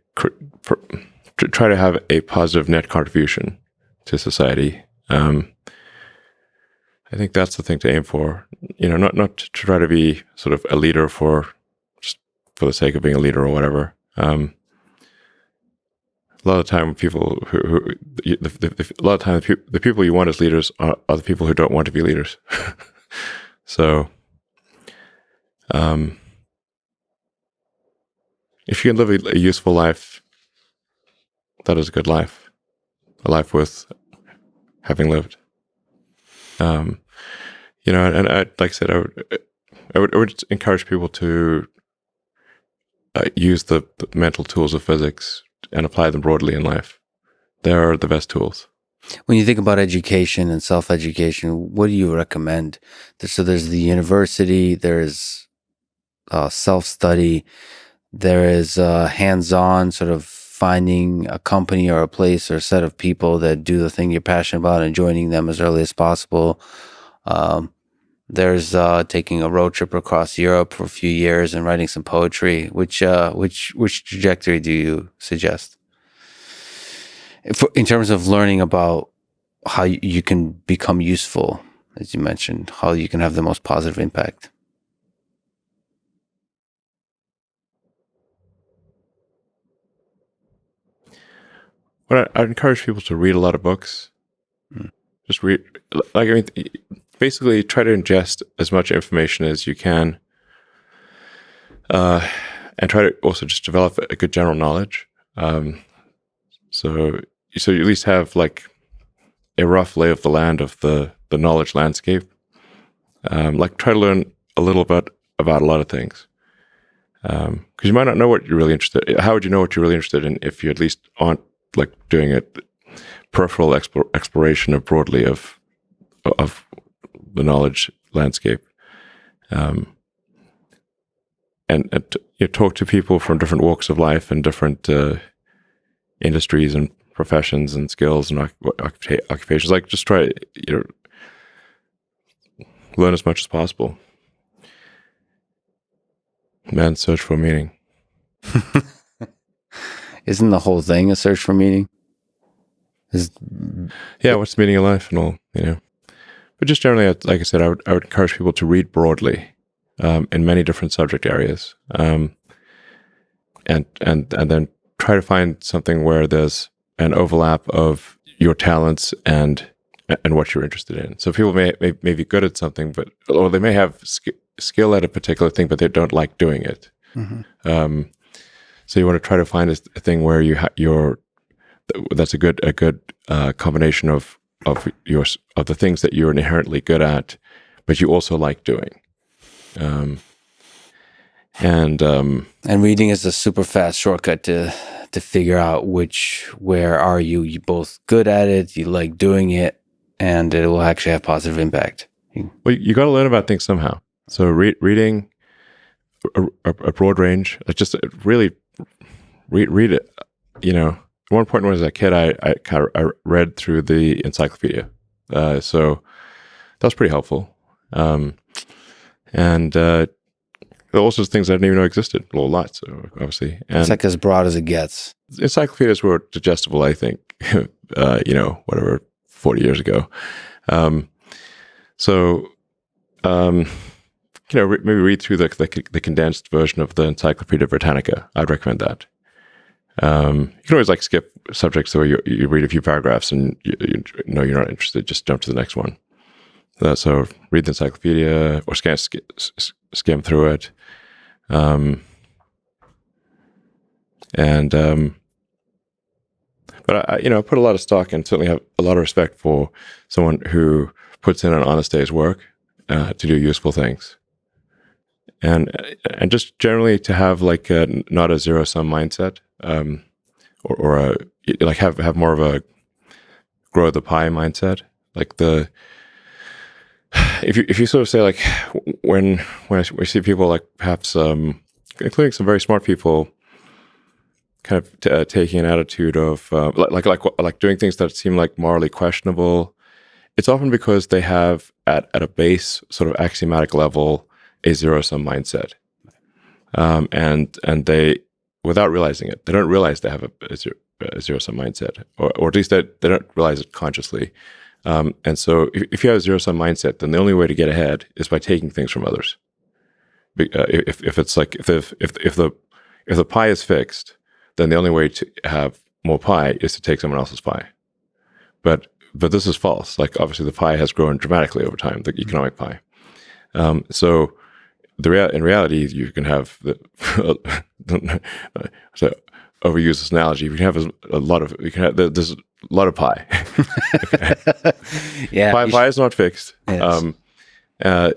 B: try to have a positive net contribution to society? I think that's the thing to aim for. Not to try to be sort of a leader just for the sake of being a leader or whatever. A lot of the time, the people you want as leaders are the people who don't want to be leaders. So, if you can live a useful life, that is a good life, a life worth having lived. And I, like I said, I would encourage people to use the mental tools of physics and apply them broadly in life. They're the best tools.
A: When you think about education and self-education, what do you recommend? So there's the university, there's self-study, there is hands-on, sort of finding a company or a place or a set of people that do the thing you're passionate about and joining them as early as possible. There's taking a road trip across Europe for a few years and writing some poetry. Which trajectory do you suggest? In terms of learning about how you can become useful, as you mentioned, how you can have the most positive impact.
B: Well, I'd encourage people to read a lot of books. Just read, basically try to ingest as much information as you can, and try to also just develop a good general knowledge. So you at least have like a rough lay of the land of the knowledge landscape. Try to learn a little bit about a lot of things. Because you might not know what you're really interested in. How would you know what you're really interested in if you at least aren't like doing a peripheral exploration of broadly of the knowledge landscape? And talk to people from different walks of life and different industries and professions and skills and occupations. Like, just try learn as much as possible. Man's search for meaning.
A: Isn't the whole thing a search for meaning?
B: Yeah, what's the meaning of life and all, But just generally, like I said, I would encourage people to read broadly in many different subject areas, and then try to find something where there's an overlap of your talents and what you're interested in. So people may be good at something, or they may have skill at a particular thing, but they don't like doing it. Mm-hmm. So you want to try to find a thing where that's a good combination of the things that you're inherently good at, but you also like doing. And
A: reading is a super fast shortcut to figure out where are you both good at it, you like doing it, and it will actually have positive impact.
B: Well, you got to learn about things somehow. So reading a broad range, like just really read it. At one point when I was a kid, I read through the encyclopedia, so that was pretty helpful. And all sorts of things I didn't even know existed. A lot, so obviously. And
A: it's like as broad as it gets.
B: Encyclopedias were digestible, I think. 40 years ago. Maybe read through the condensed version of the Encyclopedia Britannica. I'd recommend that. You can always skip subjects where you read a few paragraphs and you know you're not interested. Just jump to the next one. So read the encyclopedia or skim through it. But I put a lot of stock and certainly have a lot of respect for someone who puts in an honest day's work to do useful things, and just generally to have not a zero-sum mindset, or have more of a grow the pie mindset. If you sort of say when we see people perhaps including some very smart people kind of taking an attitude of doing things that seem morally questionable, it's often because they have at a base sort of axiomatic level a zero-sum mindset, and they, without realizing it, they don't realize they have a zero-sum mindset, or at least they don't realize it consciously. And so if you have a zero-sum mindset, then the only way to get ahead is by taking things from others. If it's if the pie is fixed, then the only way to have more pie is to take someone else's pie. But this is false. Obviously the pie has grown dramatically over time, the economic pie. So in reality, you can have so overuse this analogy. We can have there's a lot of pie.
A: Yeah,
B: pie is not fixed.
A: Yes.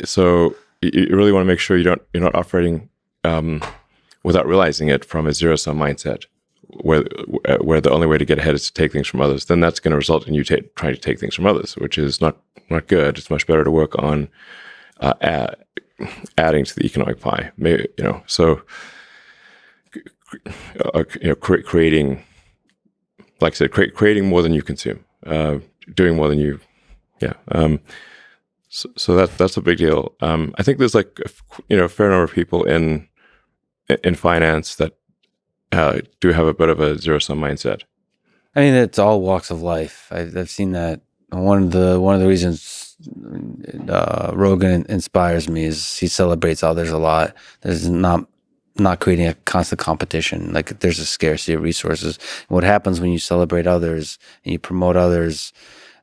B: So you really want to make sure you're not operating without realizing it from a zero-sum mindset, where the only way to get ahead is to take things from others. Then that's going to result in you trying to take things from others, which is not good. It's much better to work on adding to the economic pie. Maybe, so creating, like I said, creating more than you consume, doing more than you, So that's a big deal. I think there's like a fair number of people in finance that do have a bit of a zero-sum mindset.
A: I mean, it's all walks of life. I've seen that. One of the reasons Rogan inspires me is he celebrates others a lot. There's not creating a constant competition. Like there's a scarcity of resources. And what happens when you celebrate others and you promote others,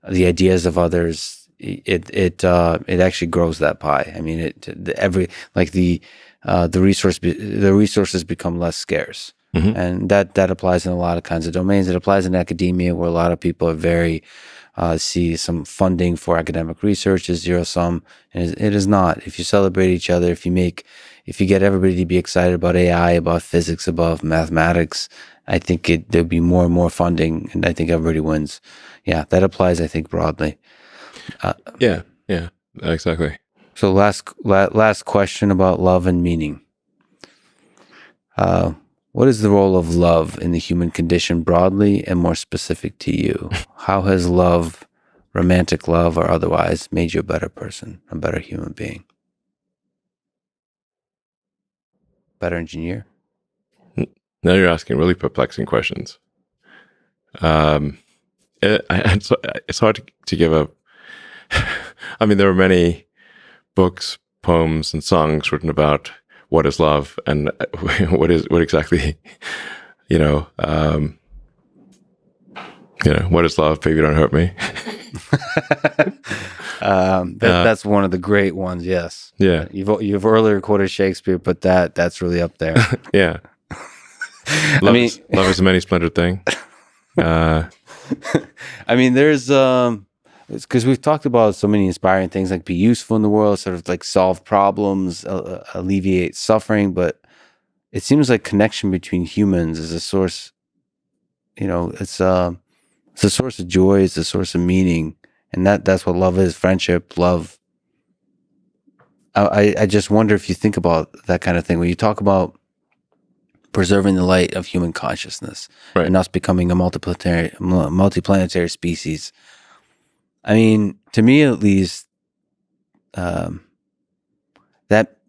A: the ideas of others, it actually grows that pie. I mean, the resources become less scarce. Mm-hmm. And that applies in a lot of kinds of domains. It applies in academia, where a lot of people are very see some funding for academic research is zero sum, and it is not. If you celebrate each other, if you get everybody to be excited about AI, about physics, about mathematics, I think there'll be more and more funding, and I think everybody wins. Yeah, that applies, I think, broadly.
B: Yeah, exactly.
A: So last question about love and meaning. What is the role of love in the human condition broadly and more specific to you? How has love, romantic love or otherwise, made you a better person, a better human being? Better engineer?
B: Now you're asking really perplexing questions. It's hard to give a... I mean, there are many books, poems, and songs written about what is love and what exactly, what is love? Baby, don't hurt me.
A: That's one of the great ones. Yes.
B: Yeah.
A: You've earlier quoted Shakespeare, but that's really up there.
B: Yeah. Love is a many splendored thing.
A: I mean, there's because we've talked about so many inspiring things, like be useful in the world, sort of like solve problems, alleviate suffering. But it seems like connection between humans is a source. It's a source of joy. It's a source of meaning, and that's what love is. Friendship, love. I just wonder if you think about that kind of thing when you talk about preserving the light of human consciousness, right, and us becoming a multiplanetary species. I mean, to me at least, that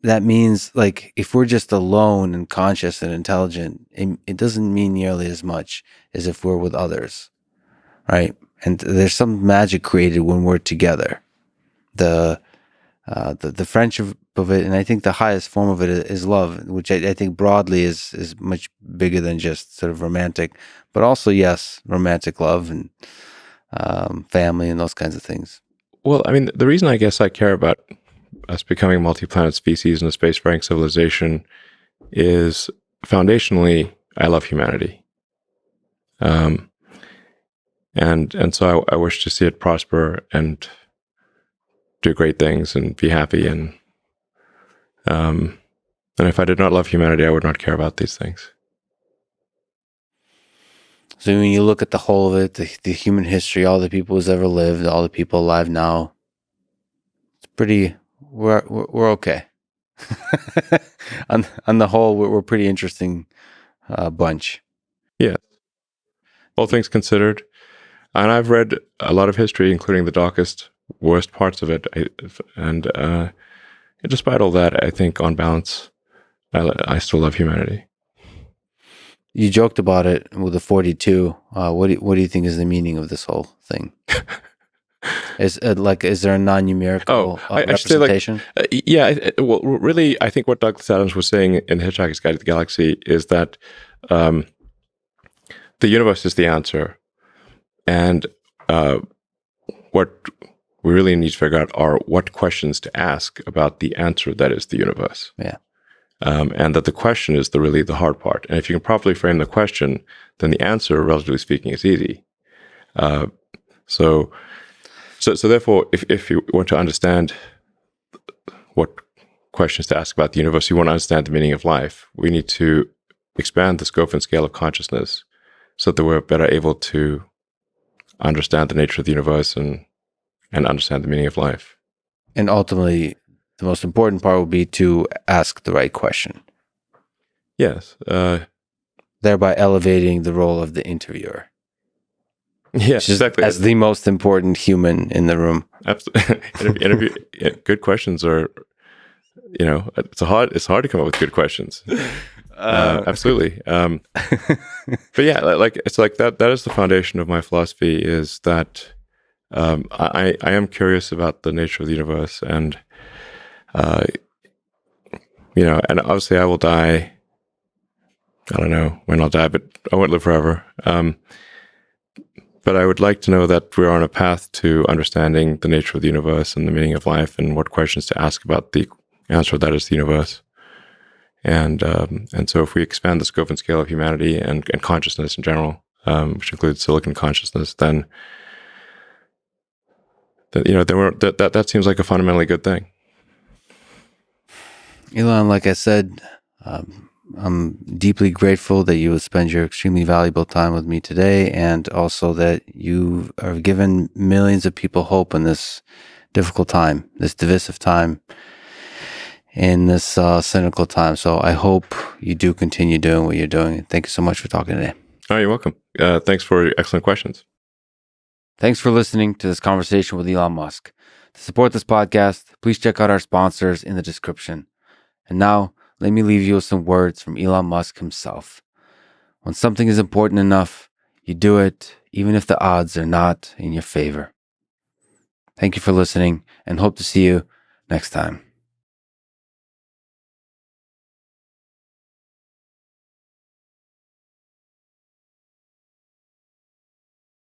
A: means, like, if we're just alone and conscious and intelligent, it doesn't mean nearly as much as if we're with others, right? And there's some magic created when we're together. The friendship of it, and I think the highest form of it is love, which I think broadly is much bigger than just sort of romantic, but also, yes, romantic love and family and those kinds of things.
B: Well, I mean, the reason I guess I care about us becoming a multi-planet species and a spacefaring civilization is foundationally, I love humanity. And so I wish to see it prosper and do great things and be happy. And if I did not love humanity, I would not care about these things.
A: So when you look at the whole of it, the human history, all the people who's ever lived, all the people alive now, it's pretty. We're okay. on the whole, we're pretty interesting bunch.
B: Yeah, all things considered, and I've read a lot of history, including the darkest, worst parts of it, and despite all that, I think on balance, I still love humanity.
A: You joked about it with the 42. What do you think is the meaning of this whole thing? Is there a non-numerical representation?
B: Well, really, I think what Douglas Adams was saying in Hitchhiker's Guide to the Galaxy is that the universe is the answer, and what we really need to figure out are what questions to ask about the answer that is the universe.
A: Yeah.
B: And that the question is really the hard part. And if you can properly frame the question, then the answer, relatively speaking, is easy. So therefore, if you want to understand what questions to ask about the universe, you want to understand the meaning of life, we need to expand the scope and scale of consciousness so that we're better able to understand the nature of the universe and understand the meaning of life.
A: And ultimately, the most important part will be to ask the right question.
B: Yes.
A: Thereby elevating the role of the interviewer.
B: Yes, exactly.
A: As the most important human in the room.
B: Absolutely. Good questions are, it's hard to come up with good questions. Absolutely. But yeah, it's like that is the foundation of my philosophy, is that I am curious about the nature of the universe, and and obviously I will die. I don't know when I'll die, but I won't live forever. But I would like to know that we're on a path to understanding the nature of the universe and the meaning of life, and what questions to ask about the answer that is the universe. And so if we expand the scope and scale of humanity and consciousness in general, which includes silicon consciousness, then that seems like a fundamentally good thing.
A: Elon, like I said, I'm deeply grateful that you would spend your extremely valuable time with me today, and also that you have given millions of people hope in this difficult time, this divisive time, in this cynical time. So I hope you do continue doing what you're doing. Thank you so much for talking today.
B: Oh, you're welcome. Thanks for your excellent questions.
A: Thanks for listening to this conversation with Elon Musk. To support this podcast, please check out our sponsors in the description. And now, let me leave you with some words from Elon Musk himself. When something is important enough, you do it, even if the odds are not in your favor. Thank you for listening, and hope to see you next time.